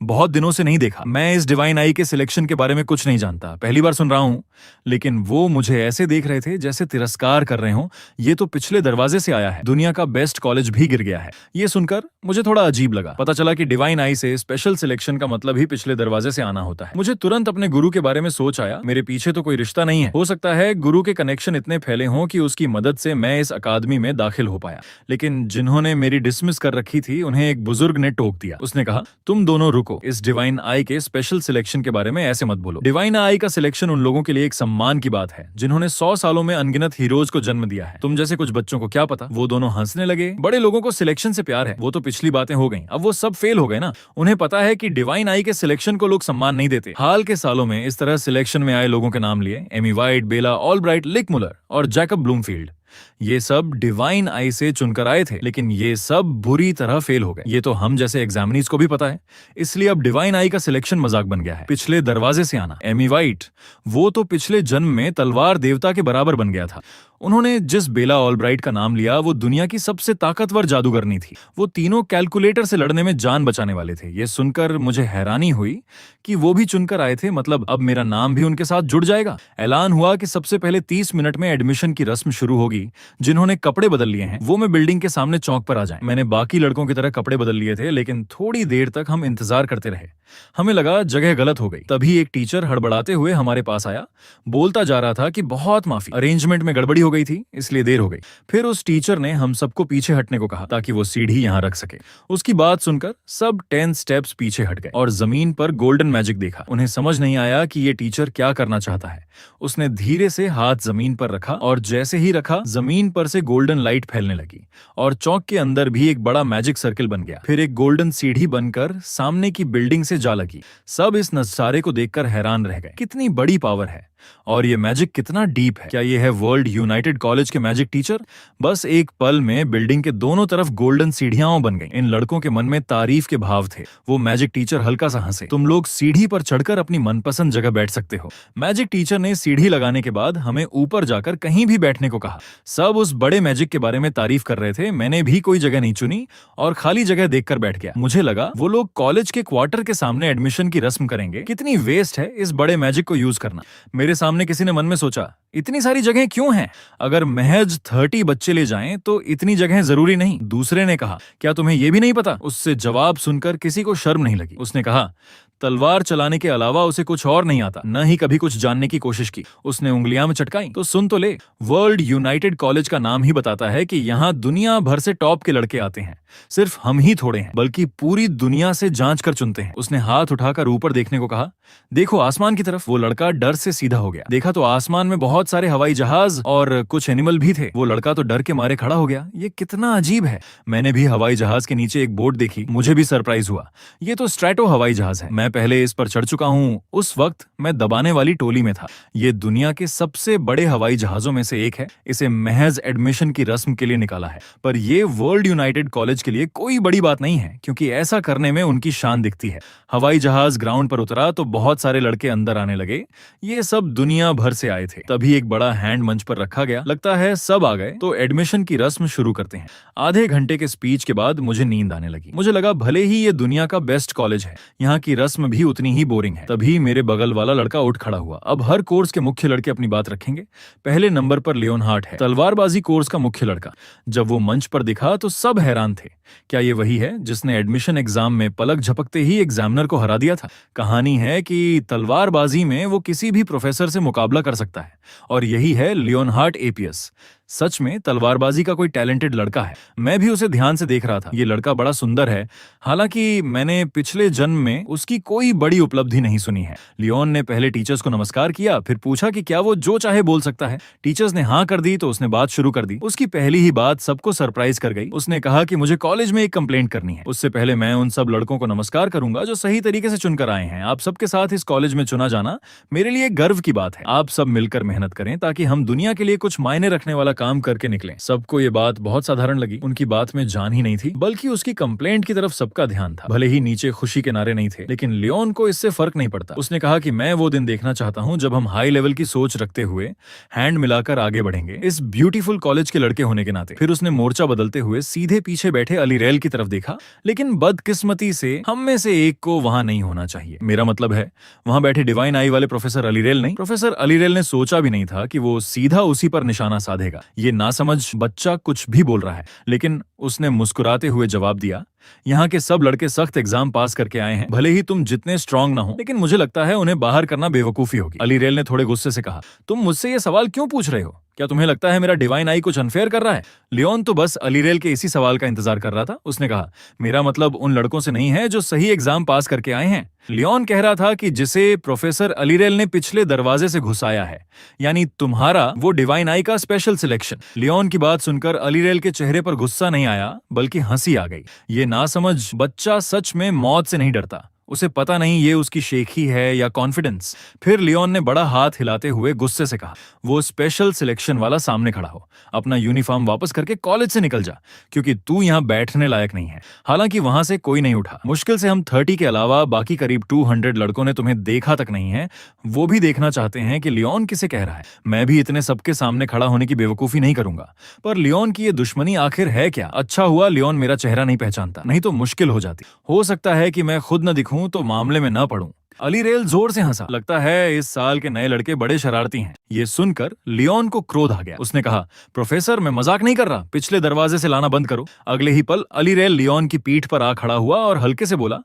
बहुत दिनों से नहीं देखा। मैं इस डिवाइन आई के सिलेक्शन के बारे में कुछ नहीं जानता, पहली बार सुन रहा हूं। लेकिन वो मुझे ऐसे देख रहे थे जैसे तिरस्कार कर रहे हों। ये तो पिछले दरवाजे से आया है, दुनिया का बेस्ट कॉलेज भी गिर गया है। ये सुनकर मुझे थोड़ा अजीब लगा। पता चला कि डिवाइन आई से स्पेशल सिलेक्शन का मतलब ही पिछले दरवाजे से आना होता है। मुझे तुरंत अपने गुरु के बारे में सोच आया। मेरे पीछे तो कोई रिश्ता नहीं है। हो सकता है गुरु के कनेक्शन इतने फैले हों कि उसकी मदद से मैं इस अकादमी में दाखिल हो पाया। लेकिन जिन्होंने मेरी डिसमिस कर रखी थी उन्हें एक बुजुर्ग ने टोक दिया। उसने कहा, तुम दोनों रुको, इस डिवाइन आई के स्पेशल सिलेक्शन के बारे में ऐसे मत बोलो। डिवाइन आई का सिलेक्शन उन लोगों के लिए एक सम्मान की बात है जिन्होंने 100 सालों में अनगिनत हीरोज को जन्म दिया है। तुम जैसे कुछ बच्चों को क्या पता। वो दोनों हंसने लगे। बड़े लोगों को सिलेक्शन से प्यार है, वो तो पिछली बातें हो गई। अब वो सब फेल हो गए ना। उन्हें पता है कि डिवाइन आई के सिलेक्शन को लोग सम्मान नहीं देते। हाल के सालों में इस तरह सिलेक्शन में आए लोगों के नाम लिए, एमी वाइट, बेला ऑलब्राइट, लिक मुलर और जैकब ब्लूमफील्ड। ये सब डिवाइन आई से चुनकर आए थे, लेकिन ये सब बुरी तरह फेल हो गए। ये तो हम जैसे एग्जामिनीज को भी पता है। इसलिए अब डिवाइन आई का सिलेक्शन मजाक बन गया है। पिछले दरवाजे से आना। एमी वाइट, वो तो पिछले जन्म में तलवार देवता के बराबर बन गया था। उन्होंने जिस बेला ऑलब्राइट का नाम लिया वो दुनिया की सबसे ताकतवर जादूगरनी थी। वो तीनों कैलकुलेटर से लड़ने में जान बचाने वाले थे। ये सुनकर मुझे हैरानी हुई कि वो भी चुनकर आए थे, मतलब अब मेरा नाम भी उनके साथ जुड़ जाएगा। ऐलान हुआ कि सबसे पहले 30 मिनट में एडमिशन की रस्म शुरू होगी। जिन्होंने कपड़े बदल लिए हैं वो मैं बिल्डिंग के सामने चौक पर आ जाएं। मैंने बाकी लड़कों की तरह कपड़े बदल लिए थे, लेकिन थोड़ी देर तक हम इंतजार करते रहे। हमें लगा जगह गलत हो गई। तभी एक टीचर हड़बड़ाते हुए हमारे पास आया। बोलता जा रहा था कि बहुत माफी, अरेंजमेंट में गड़बड़ी हो गई थी इसलिए देर हो गई। फिर उस टीचर ने हम सबको पीछे हटने को कहा ताकि वो सीढ़ी यहाँ रख सके। उसकी बात सुनकर सब 10 स्टेप्स पीछे हट गए और जमीन पर गोल्डन मैजिक देखा। उन्हें समझ नहीं आया कि ये टीचर क्या करना चाहता है। उसने धीरे से हाथ जमीन पर रखा और जैसे ही रखा जमीन पर से गोल्डन लाइट फैलने लगी और चौक के अंदर भी एक बड़ा मैजिक सर्किल बन गया। फिर एक गोल्डन सीढ़ी बनकर सामने की बिल्डिंग से जा लगी। सब इस नजारे को देखकर हैरान रह गए। कितनी बड़ी पावर है और ये मैजिक कितना डीप है। क्या ये है वर्ल्ड यूनाइटेड कॉलेज के मैजिक टीचर? बस एक पल में बिल्डिंग के दोनों तरफ गोल्डन सीढ़ियां बन गईं। इन लड़कों के मन में तारीफ के भाव थे। वो मैजिक टीचर हल्का सा हंसे। तुम लोग सीढ़ी पर चढ़कर अपनी मनपसंद जगह बैठ सकते हो। मैजिक टीचर ने सीढ़ी लगाने के बाद हमें ऊपर जाकर कहीं भी बैठने को कहा। सब उस बड़े मैजिक के बारे में तारीफ कर रहे थे। मैंने भी कोई जगह नहीं चुनी और खाली जगह देखकर बैठ गया। मुझे लगा वो लोग कॉलेज के क्वार्टर के सामने एडमिशन की रस्म करेंगे। कितनी वेस्ट है इस बड़े मैजिक को यूज करना। मेरे सामने किसी ने मन में सोचा, इतनी सारी जगह क्यों हैं? अगर महज 30 बच्चे ले जाएं तो इतनी जगह जरूरी नहीं। दूसरे ने कहा, क्या तुम्हें यह भी नहीं पता? उससे जवाब सुनकर किसी को शर्म नहीं लगी। उसने कहा, तलवार चलाने के अलावा उसे कुछ और नहीं आता, न ही कभी कुछ जानने की कोशिश की। उसने उंगलियां में चटकाई। तो सुन तो ले, वर्ल्ड यूनाइटेड कॉलेज का नाम ही बताता है कि यहाँ दुनिया भर से टॉप के लड़के आते हैं। सिर्फ हम ही थोड़े हैं, बल्कि पूरी दुनिया से जांच कर चुनते हैं। उसने हाथ उठाकर ऊपर देखने को कहा। देखो आसमान की तरफ। वो लड़का डर से सीधा हो गया। देखा तो आसमान में बहुत सारे हवाई जहाज और कुछ एनिमल भी थे। वो लड़का तो डर के मारे खड़ा हो गया। ये कितना अजीब है। मैंने भी हवाई जहाज के नीचे एक बोर्ड देखी। मुझे भी सरप्राइज हुआ। ये तो स्ट्रैटो हवाई जहाज है। मैं पहले इस पर चढ़ चुका हूँ। उस वक्त मैं दबाने वाली टोली में था। ये दुनिया के सबसे बड़े हवाई जहाजों में से एक है। इसे महज एडमिशन की रस्म के लिए निकाला है, पर ये वर्ल्ड यूनाइटेड कॉलेज के लिए कोई बड़ी बात नहीं है, क्योंकि ऐसा करने में उनकी शान दिखती है। हवाई जहाज ग्राउंड पर उतरा तो बहुत सारे लड़के अंदर आने लगे। ये सब दुनिया भर से आए थे। तभी एक बड़ा हैंड मंच पर रखा गया। लगता है सब आ गए, तो एडमिशन की रस्म शुरू करते हैं। आधे घंटे के स्पीच के बाद मुझे नींद आने लगी। मुझे लगा भले ही ये दुनिया का बेस्ट कॉलेज है, यहाँ की रस्म भी उतनी ही बोरिंग है। तभी मेरे बगल वाला लड़का उठ खड़ा हुआ। अब हर कोर्स के मुख्य लड़के अपनी बात रखेंगे। पहले नंबर पर लियोनहार्ट है, तलवारबाजी कोर्स का मुख्य लड़का। जब वो मंच पर दिखा तो सब हैरान थे। क्या ये वही है जिसने एडमिशन एग्जाम में पलक झपकते ही एग्जामिनर को हरा दिया था? कहानी है कि तलवारबाजी में वो किसी भी प्रोफेसर से मुकाबला कर सकता है, और यही है लियोनहार्ट एपीएस। सच में तलवारबाजी का कोई टैलेंटेड लड़का है। मैं भी उसे ध्यान से देख रहा था। ये लड़का बड़ा सुंदर है, हालांकि मैंने पिछले जन्म में उसकी कोई बड़ी उपलब्धि नहीं सुनी है। लियोन ने पहले टीचर्स को नमस्कार किया, फिर पूछा कि क्या वो जो चाहे बोल सकता है। टीचर्स ने हाँ कर दी तो उसने बात शुरू कर दी। उसकी पहली ही बात सबको सरप्राइज कर गई। उसने कहा कि मुझे कॉलेज में एक कंप्लेंट करनी है। उससे पहले मैं उन सब लड़कों को नमस्कार करूंगा जो सही तरीके से चुनकर आए हैं। आप सबके साथ इस कॉलेज में चुना जाना मेरे लिए गर्व की बात है। आप सब मिलकर मेहनत करें ताकि हम दुनिया के लिए कुछ मायने रखने वाला काम करके निकलें। सबको ये बात बहुत साधारण लगी। उनकी बात में जान ही नहीं थी, बल्कि उसकी कंप्लेंट की तरफ सबका ध्यान था। भले ही नीचे खुशी के नारे नहीं थे, लेकिन लियोन को इससे फर्क नहीं पड़ता। उसने कहा कि मैं वो दिन देखना चाहता हूं जब हम हाई लेवल की सोच रखते हुए हैंड मिलाकर आगे बढ़ेंगे, इस ब्यूटीफुल कॉलेज के लड़के होने के नाते। फिर उसने मोर्चा बदलते हुए सीधे पीछे बैठे अलीरेल की तरफ देखा, लेकिन बदकिस्मती से हम में से एक को वहां नहीं होना चाहिए। मेरा मतलब है वहां बैठे डिवाइन आई वाले प्रोफेसर अलीरेल नहीं। प्रोफेसर अलीरेल ने सोचा भी नहीं था कि वो सीधा उसी पर निशाना साधेगा। ये नासमझ बच्चा कुछ भी बोल रहा है, लेकिन उसने मुस्कुराते हुए जवाब दिया, यहाँ के सब लड़के सख्त एग्जाम पास करके आए हैं। भले ही तुम जितने स्ट्रांग ना हो, लेकिन मुझे लगता है उन्हें बाहर करना बेवकूफी होगी। अलीरेल ने थोड़े गुस्से से कहा, तुम मुझसे ये सवाल क्यों पूछ रहे हो? क्या तुम्हें लगता है मेरा डिवाइन आई कुछ अनफेयर कर रहा है? लियोन तो बस अलीरेल के इसी सवाल का इंतजार कर रहा था। उसने कहा, मेरा मतलब उन लड़कों से नहीं है जो सही एग्जाम पास करके आए हैं। लियोन कह रहा था कि जिसे प्रोफेसर अलीरेल ने पिछले दरवाजे से घुसाया है, यानी तुम्हारा वो डिवाइन आई का स्पेशल सिलेक्शन। लियोन की बात सुनकर अलीरेल के चेहरे पर गुस्सा नहीं आया, बल्कि हंसी आ गई। ये नासमझ बच्चा सच में मौत से नहीं डरता। उसे पता नहीं ये उसकी शेखी है या कॉन्फिडेंस। फिर लियोन ने बड़ा हाथ हिलाते हुए गुस्से से कहा, वो स्पेशल सिलेक्शन वाला सामने खड़ा हो। अपना यूनिफॉर्म वापस करके कॉलेज से निकल जा, क्योंकि तू यहाँ बैठने लायक नहीं है। हालांकि वहां से कोई नहीं उठा। मुश्किल से हम 30 के अलावा बाकी करीब 200 लड़कों ने तुम्हें देखा तक नहीं है। वो भी देखना चाहते हैं कि लियोन किसे कह रहा है। मैं भी इतने सबके सामने खड़ा होने की बेवकूफी नहीं करूंगा। पर लियोन की ये दुश्मनी आखिर है क्या? अच्छा हुआ लियोन मेरा चेहरा नहीं पहचानता, नहीं तो मुश्किल हो जाती। हो सकता है कि मैं खुद न दिखूं तो मामले में न पड़ूं। अलीरेल जोर से हंसा। लगता है इस साल के नए लड़के बड़े शरारती हैं। ये सुनकर लियोन को क्रोध आ गया। उसने कहा, प्रोफेसर मैं मजाक नहीं कर रहा, पिछले दरवाजे से लाना बंद करो। अगले ही पल अलीरेल लियोन की पीठ पर आ खड़ा हुआ और हल्के से बोला,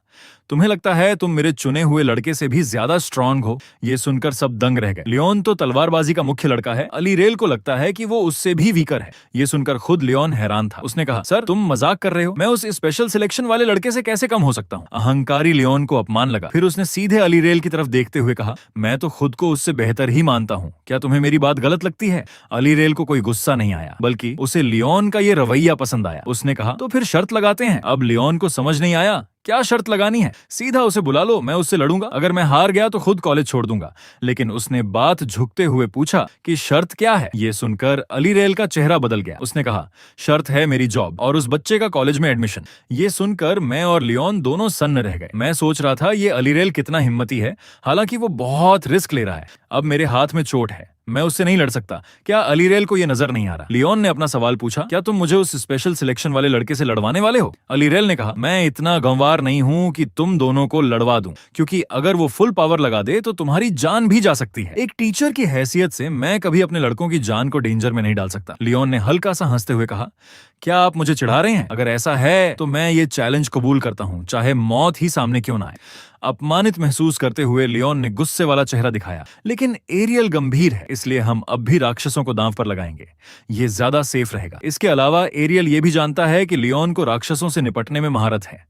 तुम्हें लगता है तुम मेरे चुने हुए लड़के से भी ज्यादा स्ट्रांग हो? ये सुनकर सब दंग रह गए। लियोन तो तलवारबाजी का मुख्य लड़का है। अलीरेल को लगता है कि वो उससे भी वीकर है। ये सुनकर खुद लियोन हैरान था। उसने कहा, सर तुम मजाक कर रहे हो? मैं उस स्पेशल सिलेक्शन वाले लड़के से कैसे कम हो सकता हूँ? अहंकारी लियोन को अपमान लगा। फिर उसने सीधे अलीरेल की तरफ देखते हुए कहा, मैं तो खुद को उससे बेहतर ही मानता हूँ। क्या तुम्हें मेरी बात गलत लगती है? अलीरेल को कोई गुस्सा नहीं आया, बल्कि उसे लियोन का ये रवैया पसंद आया। उसने कहा, तो फिर शर्त लगाते हैं। अब लियोन को समझ नहीं आया क्या शर्त लगानी है। सीधा उसे बुला लो, मैं उससे लड़ूंगा। अगर मैं हार गया तो खुद कॉलेज छोड़ दूंगा। लेकिन उसने बात झुकते हुए पूछा कि शर्त क्या है? ये सुनकर अलीरेल का चेहरा बदल गया। उसने कहा, शर्त है मेरी जॉब और उस बच्चे का कॉलेज में एडमिशन। ये सुनकर मैं और लियोन दोनों सन्न रह गए। मैं सोच रहा था ये अलीरेल कितना हिम्मती है, हालांकि वो बहुत रिस्क ले रहा है। अब मेरे हाथ में चोट है, मैं उससे नहीं लड़ सकता। क्या अलीरेल को यह नजर नहीं आ रहा? लियोन ने अपना सवाल पूछा, क्या तुम मुझे उस स्पेशल सिलेक्शन वाले लड़के से लड़वाने वाले हो? अलीरेल ने कहा, मैं इतना गंवार नहीं हूं कि तुम दोनों को लड़वा दूं, क्योंकि अगर वो फुल पावर लगा दे तो तुम्हारी जान भी जा सकती है। एक टीचर की हैसियत से मैं कभी अपने लड़कों की जान को डेंजर में नहीं डाल सकता। लियोन ने हल्का सा हंसते हुए कहा, क्या आप मुझे चिढ़ा रहे हैं? अगर ऐसा है तो मैं ये चैलेंज कबूल करता हूं, चाहे मौत ही सामने क्यों ना आए। अपमानित महसूस करते हुए लियोन ने गुस्से वाला चेहरा दिखाया। लेकिन एरियल गंभीर है, इसलिए हम अब भी राक्षसों को दांव पर लगाएंगे। ये ज्यादा सेफ रहेगा। इसके अलावा एरियल ये भी जानता है कि लियोन को राक्षसों से निपटने में महारत है।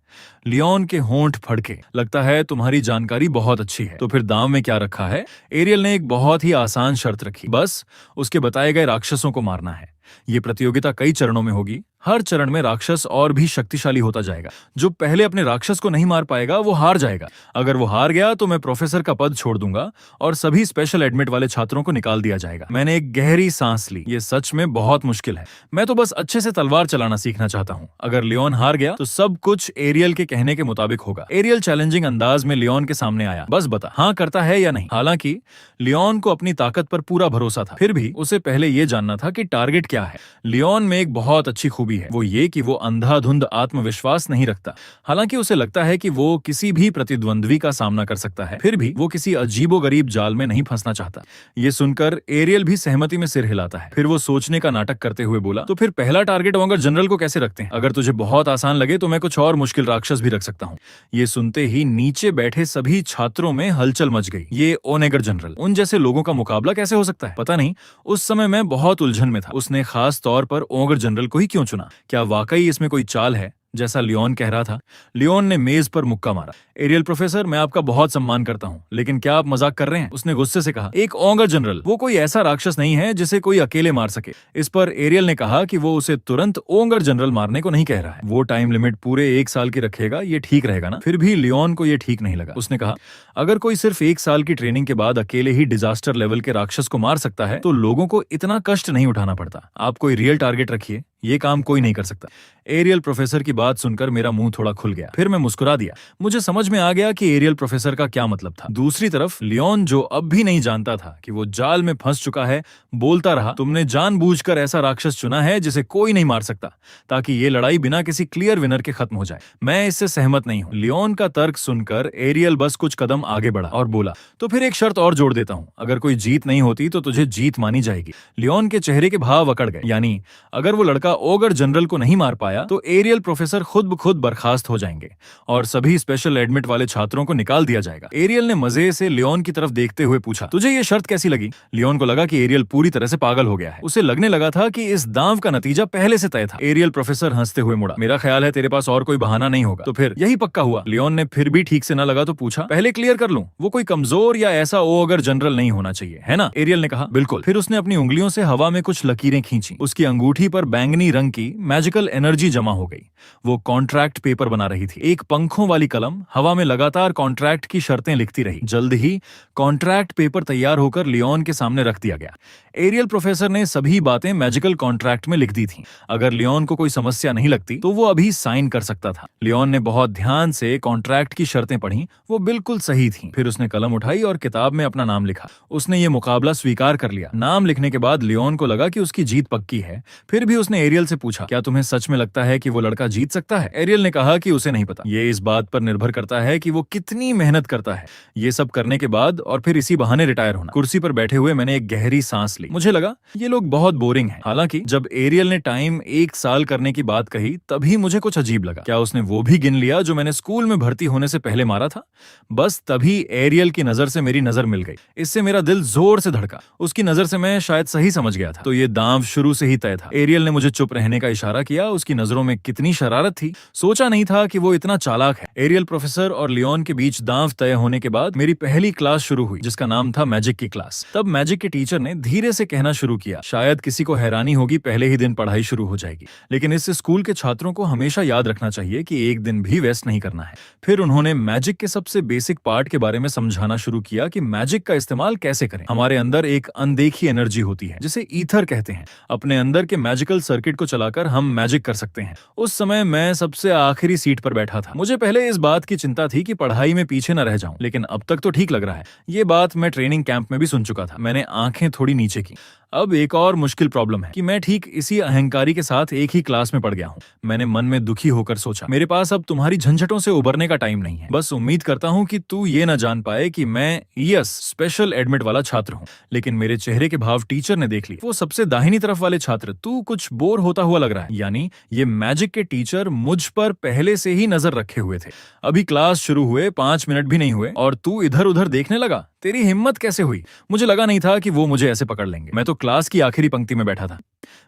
लियोन के होंठ फड़के। लगता है तुम्हारी जानकारी बहुत अच्छी है। तो फिर दांव में क्या रखा है? एरियल ने एक बहुत ही आसान शर्त रखी, बस उसके बताए गए राक्षसों को मारना है। ये प्रतियोगिता कई चरणों में होगी। हर चरण में राक्षस और भी शक्तिशाली होता जाएगा। जो पहले अपने राक्षस को नहीं मार पाएगा वो हार जाएगा। अगर वो हार गया तो मैं प्रोफेसर का पद छोड़ दूंगा और सभी स्पेशल एडमिट वाले छात्रों को निकाल दिया जाएगा। मैंने एक गहरी सांस ली। ये सच में बहुत मुश्किल है। मैं तो बस अच्छे से तलवार चलाना सीखना चाहता हूँ। अगर लियोन हार गया तो सब कुछ एरियल के कहने के मुताबिक होगा। एरियल चैलेंजिंग अंदाज में लियोन के सामने आया। बस बता, हाँ करता है या नहीं? हालांकि लियोन को अपनी ताकत पर पूरा भरोसा था, फिर भी उसे पहले ये जानना था कि टारगेट क्या है। लियोन में एक बहुत अच्छी खूबी है, वो ये कि वो अंधाधुंध आत्मविश्वास नहीं रखता। हालांकि उसे लगता है कि वो किसी भी प्रतिद्वंद्वी का सामना कर सकता है, फिर भी वो किसी अजीबोगरीब जाल में नहीं फंसना चाहता। ये सुनकर एरियल भी सहमति में सिर हिलाता है। फिर वो सोचने का नाटक करते हुए बोला, तो फिर पहला टारगेट ओंगर जनरल को कैसे रखते हैं? अगर तुझे बहुत आसान लगे तो मैं कुछ और मुश्किल राक्षस भी रख सकता हूँ। ये सुनते ही नीचे बैठे सभी छात्रों में हलचल मच गई। ये ओनेगर जनरल, उन जैसे लोगों का मुकाबला कैसे हो सकता है? पता नहीं, उस समय मैं बहुत उलझन में था। उसने खास तौर पर ओंगर जनरल को ही क्यों चुना? क्या वाकई इसमें कोई चाल है जैसा लियोन कह रहा था? लियोन ने मेज पर मुक्का मारा। एरियल प्रोफेसर, मैं आपका बहुत सम्मान करता हूँ, लेकिन क्या आप मजाक कर रहे हैं? उसने गुस्से से कहा। एक ओंगर जनरल, वो कोई ऐसा राक्षस नहीं है जिसे कोई अकेले मार सके। इस पर एरियल ने कहा कि वो उसे तुरंत ओंगर जनरल मारने को नहीं कह रहा है। वो टाइम लिमिट पूरे 1 साल की रखेगा, ये ठीक रहेगा ना? फिर भी लियोन को ये ठीक नहीं लगा। उसने कहा, अगर कोई सिर्फ 1 साल की ट्रेनिंग के बाद अकेले ही डिजास्टर लेवल के राक्षस को मार सकता है तो लोगों को इतना कष्ट नहीं उठाना पड़ता। आप कोई रियल टारगेट रखिए, ये काम कोई नहीं कर सकता। एरियल प्रोफेसर की बात सुनकर मेरा मुंह थोड़ा खुल गया। फिर मैं मुस्कुरा दिया। मुझे समझ में आ गया कि एरियल प्रोफेसर का क्या मतलब था। दूसरी तरफ लियोन, जो अब भी नहीं जानता था कि वो जाल में फंस चुका है, बोलता रहा, तुमने जानबूझकर ऐसा राक्षस चुना है जिसे कोई नहीं मार सकता, ताकि ये लड़ाई बिना किसी क्लियर विनर के खत्म हो जाए। मैं इससे सहमत नहीं हूँ। लियोन का तर्क सुनकर एरियल बस कुछ कदम आगे बढ़ा और बोला, तो फिर एक शर्त और जोड़ देता हूँ। अगर कोई जीत नहीं होती तो तुझे जीत मानी जाएगी। लियोन के चेहरे के भाव अकड़ गए। यानी अगर वो लड़का ओगर जनरल को नहीं मार पाया तो एरियल प्रोफेसर खुद ब खुद बर्खास्त हो जाएंगे और सभी स्पेशल एडमिट वाले छात्रों को निकाल दिया जाएगा। एरियल ने मजे से लियोन की तरफ देखते हुए पूछा, तुझे ये शर्त कैसी लगी? लियोन को लगा कि एरियल पूरी तरह से पागल हो गया है। उसे लगने लगा था कि इस दांव का नतीजा पहले से तय था। एरियल प्रोफेसर हंसते हुए मुड़ा, मेरा ख्याल है तेरे पास और कोई बहाना नहीं होगा। तो फिर यही पक्का हुआ? लियोन ने फिर भी ठीक से न लगा तो पूछा, पहले क्लियर कर लूं, वो कोई कमजोर या ऐसा ओगर जनरल नहीं होना चाहिए, है ना? एरियल ने कहा, बिल्कुल। फिर उसने अपनी उंगलियों से हवा में कुछ लकीरें खींची। उसकी अंगूठी पर बैंगनी रंग की मैजिकल एनर्जी जमा हो गई। वो कॉन्ट्रैक्ट पेपर बना रही थी। एक पंखों वाली कलम हवा में लगातार कॉन्ट्रैक्ट की शर्तें लिखती रही। जल्द ही कॉन्ट्रैक्ट पेपर तैयार होकर लियोन के सामने रख दिया गया। एरियल प्रोफेसर ने सभी बातें मैजिकल कॉन्ट्रैक्ट में लिख दी थीं। अगर लियोन को कोई समस्या नहीं लगती तो वो अभी साइन कर सकता था। लियोन ने बहुत ध्यान से कॉन्ट्रैक्ट की शर्तें पढ़ी। वो बिल्कुल सही थीं। फिर उसने कलम उठाई और किताब में अपना नाम लिखा। उसने ये मुकाबला स्वीकार कर लिया। नाम लिखने के बाद लियोन को लगा कि उसकी जीत पक्की है। फिर भी उसने एरियल से पूछा, क्या तुम्हें सच में लगता है कि वो लड़का जीत सकता है? एरियल ने कहा कि उसे नहीं पता। ये इस बात पर निर्भर करता है कि वो कितनी मेहनत करता है। ये सब करने के बाद और फिर इसी बहाने रिटायर होना। कुर्सी पर बैठे हुए मैंने एक गहरी सांस ली। मुझे लगा ये लोग बहुत बोरिंग हैं। हालांकि जब एरियल ने टाइम 1 साल करने की बात कही तभी मुझे कुछ अजीब लगा। क्या उसने वो भी गिन लिया जो मैंने स्कूल में भर्ती होने से पहले मारा था? बस तभी एरियल की नजर से मेरी नजर मिल गई। इससे मेरा दिल जोर से धड़का। उसकी नजर से मैं शायद सही समझ गया था। तो ये दांव शुरू से ही तय था। एरियल ने मुझे चुप रहने का इशारा किया। उसकी नजरों में कितनी शरारत थी। सोचा नहीं था कि वो इतना चालाक है। एरियल प्रोफेसर और लियोन के बीच दांव तय होने के बाद मेरी पहली क्लास शुरू हुई, जिसका नाम था मैजिक की क्लास। तब मैजिक के टीचर ने धीरे से कहना शुरू किया। शायद किसी को हैरानी होगी, पहले ही दिन पढ़ाई शुरू हो जाएगी, लेकिन इस स्कूल के छात्रों को हमेशा याद रखना चाहिए कि एक दिन भी वेस्ट नहीं करना है। फिर उन्होंने मैजिक के सबसे बेसिक पार्ट के बारे में समझाना शुरू किया कि मैजिक का इस्तेमाल कैसे करें। हमारे अंदर एक अनदेखी एनर्जी होती है जिसे ईथर कहते हैं। अपने अंदर के मैजिकल सर्किट को चलाकर हम मैजिक कर सकते हैं। उस समय मैं सबसे आखिरी सीट पर बैठा था। मुझे पहले इस बात की चिंता थी कि पढ़ाई में पीछे न रह जाऊं, लेकिन अब तक तो ठीक लग रहा है। ये बात मैं ट्रेनिंग कैंप में भी सुन चुका था। मैंने आंखें थोड़ी नीचे की। अब एक और मुश्किल प्रॉब्लम है कि मैं ठीक इसी अहंकारी के साथ एक ही क्लास में पढ़ गया हूँ। मैंने मन में दुखी होकर सोचा, मेरे पास अब तुम्हारी झंझटों से उबरने का टाइम नहीं है। बस उम्मीद करता हूँ कि तू ये न जान पाए कि मैं स्पेशल एडमिट वाला छात्र हूँ। लेकिन मेरे चेहरे के भाव टीचर ने देख लिए। वो सबसे दाहिनी तरफ वाले छात्र, तू कुछ बोर होता हुआ लग रहा है। यानी ये मैजिक के टीचर मुझ पर पहले से ही नजर रखे हुए थे। अभी क्लास शुरू हुए 5 मिनट भी नहीं हुए और तू इधर उधर देखने लगा। तेरी हिम्मत कैसे हुई? मुझे लगा नहीं था कि वो मुझे ऐसे पकड़ लेंगे। मैं तो क्लास की आखिरी पंक्ति में बैठा था।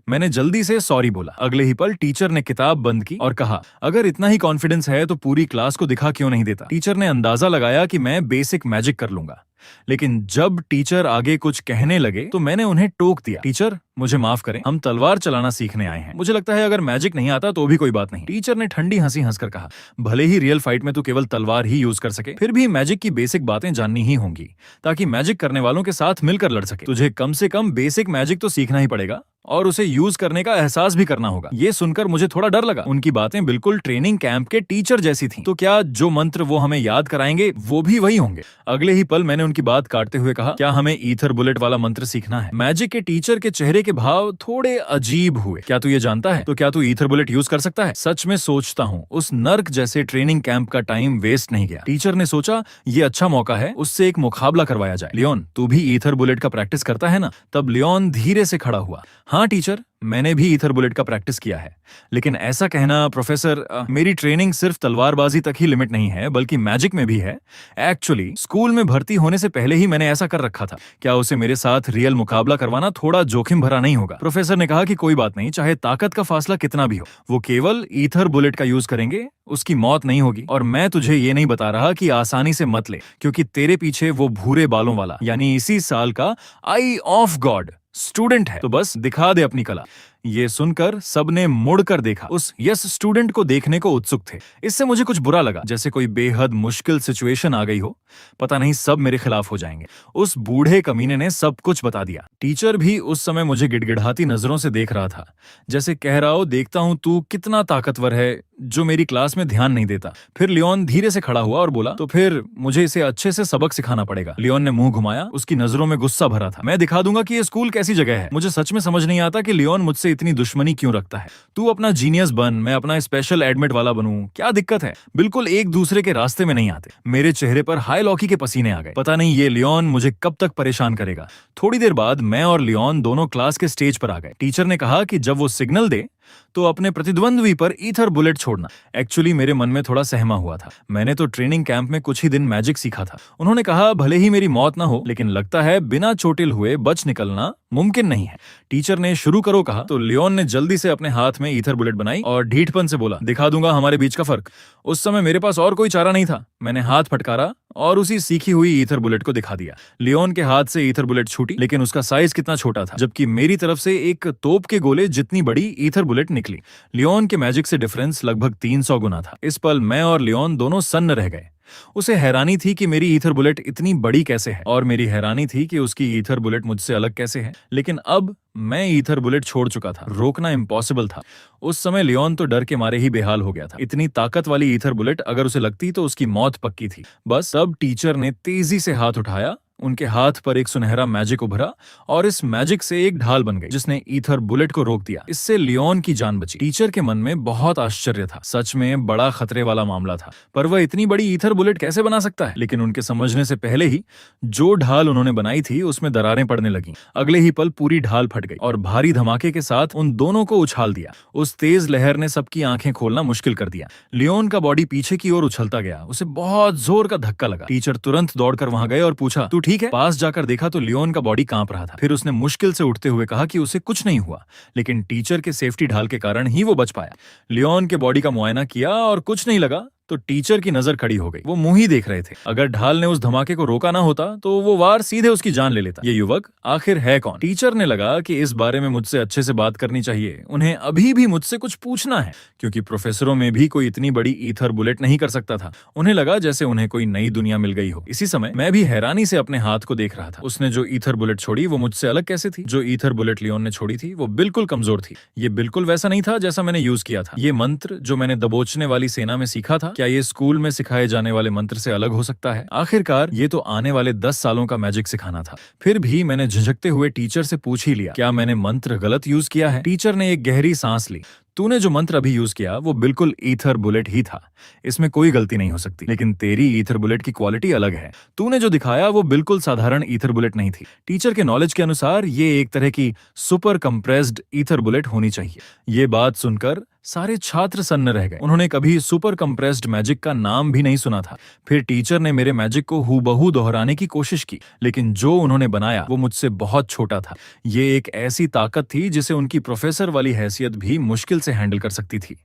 मैंने जल्दी से सॉरी बोला। अगले ही पल टीचर ने किताब बंद की और कहा, अगर इतना ही कॉन्फिडेंस है तो पूरी क्लास को दिखा क्यों नहीं देता? टीचर ने अंदाजा लगाया कि मैं बेसिक मैजिक कर लूंगा। लेकिन जब टीचर आगे कुछ कहने लगे तो मैंने उन्हें टोक दिया, टीचर मुझे माफ करें, हम तलवार चलाना सीखने आए हैं। मुझे लगता है अगर मैजिक नहीं आता तो भी कोई बात नहीं। टीचर ने ठंडी हंसी हंसकर कहा, भले ही रियल फाइट में तू केवल तलवार ही यूज कर सके, फिर भी मैजिक की बेसिक बातें जाननी ही होंगी ताकि मैजिक करने वालों के साथ मिलकर लड़ सके। तुझे कम से कम बेसिक मैजिक तो सीखना ही पड़ेगा और उसे यूज करने का एहसास भी करना होगा। ये सुनकर मुझे थोड़ा डर लगा। उनकी बातें बिल्कुल ट्रेनिंग कैंप के टीचर जैसी थीं। तो क्या जो मंत्र वो हमें याद कराएंगे वो भी वही होंगे? अगले ही पल मैंने उनकी बात काटते हुए कहा, क्या हमें ईथर बुलेट वाला मंत्र सीखना है? मैजिक के टीचर के चेहरे के भाव थोड़े अजीब हुए। क्या तू ये जानता है? तो क्या तू ईथर बुलेट यूज कर सकता है? सच में सोचता हूँ उस नर्क जैसे ट्रेनिंग कैंप का टाइम वेस्ट नहीं गया। टीचर ने सोचा ये अच्छा मौका है, उससे एक मुकाबला करवाया जाए। लियोन, तू भी ईथर बुलेट का प्रैक्टिस करता है ना? तब लियोन धीरे से खड़ा हुआ। हाँ टीचर, मैंने भी ईथर बुलेट का प्रैक्टिस किया है। लेकिन ऐसा कहना प्रोफेसर, मेरी ट्रेनिंग सिर्फ तलवारबाजी तक ही लिमिट नहीं है बल्कि मैजिक में भी है। एक्चुअली स्कूल में भर्ती होने से पहले ही मैंने ऐसा कर रखा था। क्या उसे मेरे साथ रियल मुकाबला करवाना थोड़ा जोखिम भरा नहीं होगा? प्रोफेसर ने कहा कि कोई बात नहीं, चाहे ताकत का फासला कितना भी हो, वो केवल ईथर बुलेट का यूज करेंगे, उसकी मौत नहीं होगी। और मैं तुझे ये नहीं बता रहा कि आसानी से मत ले, क्योंकि तेरे पीछे वो भूरे बालों वाला यानी इसी साल का आई ऑफ गॉड स्टूडेंट है। तो बस दिखा दे अपनी कला। ये सुनकर सबने मुड़कर देखा। उस यस स्टूडेंट को देखने को उत्सुक थे। इससे मुझे कुछ बुरा लगा, जैसे कोई बेहद मुश्किल सिचुएशन आ गई हो। पता नहीं सब मेरे खिलाफ हो जाएंगे। उस बूढ़े कमीने ने सब कुछ बता दिया। टीचर भी उस समय मुझे गिड़गिड़ाती नजरों से देख रहा था, जैसे कह रहा हो, देखता हूं तू कितना ताकतवर है जो मेरी क्लास में ध्यान नहीं देता। फिर लियोन धीरे से खड़ा हुआ और बोला, तो फिर मुझे इसे अच्छे से सबक सिखाना पड़ेगा। लियोन ने मुंह घुमाया, उसकी नजरों में गुस्सा भरा था। मैं दिखा दूंगा कि ये स्कूल कैसी जगह है। मुझे सच में समझ नहीं आता कि लियोन मुझसे इतनी दुश्मनी क्यों रखता है। तू अपना जीनियस बन, मैं अपना स्पेशल एडमिट वाला बनूं, क्या दिक्कत है? बिल्कुल एक दूसरे के रास्ते में नहीं आते। मेरे चेहरे पर हाई लॉकी के पसीने आ गए। पता नहीं ये लियोन मुझे कब तक परेशान करेगा। थोड़ी देर बाद मैं और लियोन दोनों क्लास के स्टेज पर आ गए। टीचर ने कहा कि जब वो सिग्नल दे तो अपने प्रतिद्वंद्वी पर ईथर बुलेट छोड़ना। एक्चुअली मेरे मन में थोड़ा सहमा हुआ था। मैंने तो ट्रेनिंग कैंप में कुछ ही दिन मैजिक सीखा था। उन्होंने कहा भले ही मेरी मौत ना हो, लेकिन लगता है बिना चोटिल हुए बच निकलना मुमकिन नहीं है। टीचर ने शुरू करो कहा तो लियोन ने जल्दी से अपने हाथ में ईथर बुलेट बनाई और ढीठपन से बोला, दिखा दूंगा हमारे बीच का फर्क। उस समय मेरे पास और कोई चारा नहीं था। मैंने हाथ फटकारा और उसी सीखी हुई ईथर बुलेट को दिखा दिया। लियोन के हाथ से ईथर बुलेट छूटी, लेकिन उसका साइज कितना छोटा था, जबकि मेरी तरफ से एक तोप के गोले जितनी बड़ी ईथर बुलेट निकली। लियोन के मैजिक से डिफरेंस लगभग 300 गुना था। इस पल मैं और लियोन दोनों सन्न रह गए। उसे हैरानी थी कि मेरी ईथर बुलेट इतनी बड़ी कैसे है, और मेरी हैरानी थी कि उसकी ईथर बुलेट मुझसे अलग कैसे है। लेकिन अब मैं ईथर बुलेट छोड़ चुका था। रोकना इम्पॉसिबल था। उस समय लियोन तो डर के मारे ही बेहाल हो गया था। इतनी ताकत वाली ईथर बुलेट अगर उसे लगती तो उसकी मौत पक्की थी। बस अब टीचर ने तेजी से हाथ उठाया। उनके हाथ पर एक सुनहरा मैजिक उभरा और इस मैजिक से एक ढाल बन गई जिसने ईथर बुलेट को रोक दिया। इससे लियोन की जान बची। टीचर के मन में बहुत आश्चर्य था। सच में बड़ा खतरे वाला मामला था, पर वह इतनी बड़ी ईथर बुलेट कैसे बना सकता है? लेकिन उनके समझने से पहले ही जो ढाल उन्होंने बनाई थी उसमें दरारें पड़ने लगी। अगले ही पल पूरी ढाल फट गई और भारी धमाके के साथ उन दोनों को उछाल दिया। उस तेज लहर ने सबकी आंखें खोलना मुश्किल कर दिया। लियोन का बॉडी पीछे की ओर उछलता गया। उसे बहुत जोर का धक्का लगा। टीचर तुरंत दौड़कर वहां गए और पूछा, तू ठीक है? पास जाकर देखा तो लियोन का बॉडी कांप रहा था। फिर उसने मुश्किल से उठते हुए कहा कि उसे कुछ नहीं हुआ, लेकिन टीचर के सेफ्टी ढाल के कारण ही वो बच पाया। लियोन के बॉडी का मुआयना किया और कुछ नहीं लगा तो टीचर की नजर खड़ी हो गई। वो मुंह ही देख रहे थे। अगर ढाल ने उस धमाके को रोका ना होता तो वो वार सीधे उसकी जान ले लेता। ये युवक आखिर है कौन? टीचर ने लगा कि इस बारे में मुझसे अच्छे से बात करनी चाहिए। उन्हें अभी भी मुझसे कुछ पूछना है, क्योंकि प्रोफेसरों में भी कोई इतनी बड़ी ईथर बुलेट नहीं कर सकता था। उन्हें लगा जैसे उन्हें कोई नई दुनिया मिल गई हो। इसी समय मैं भी हैरानी से अपने हाथ को देख रहा था। उसने जो ईथर बुलेट छोड़ी वो मुझसे अलग कैसे थी? जो ईथर बुलेट लियोन ने छोड़ी थी वो बिल्कुल कमजोर थी। ये बिल्कुल वैसा नहीं था जैसा मैंने यूज किया था। ये मंत्र जो मैंने दबोचने वाली सेना में सीखा था, क्या ये स्कूल में सिखाए जाने वाले मंत्र से अलग हो सकता है? आखिरकार ये तो आने वाले 10 सालों का मैजिक सिखाना था। फिर भी मैंने झिझकते हुए टीचर से पूछ ही लिया, क्या मैंने मंत्र गलत यूज किया है? टीचर ने एक गहरी सांस ली। तूने जो मंत्र अभी यूज किया वो बिल्कुल ईथर बुलेट ही था। इसमें कोई गलती नहीं हो सकती। लेकिन तेरी ईथर बुलेट की क्वालिटी अलग है। तूने जो दिखाया वो बिल्कुल साधारण ईथर बुलेट नहीं थी। टीचर के नॉलेज के अनुसार ये एक तरह की सुपर कंप्रेस्ड ईथर बुलेट होनी चाहिए। ये बात सुनकर सारे छात्र सन्न रह गए। उन्होंने कभी सुपर कंप्रेस्ड मैजिक का नाम भी नहीं सुना था। फिर टीचर ने मेरे मैजिक को हूबहू दोहराने की कोशिश की, लेकिन जो उन्होंने बनाया वो मुझसे बहुत छोटा था। ये एक ऐसी ताकत थी जिसे उनकी प्रोफेसर वाली हैसियत भी मुश्किल से से हैंडल कर सकती थी।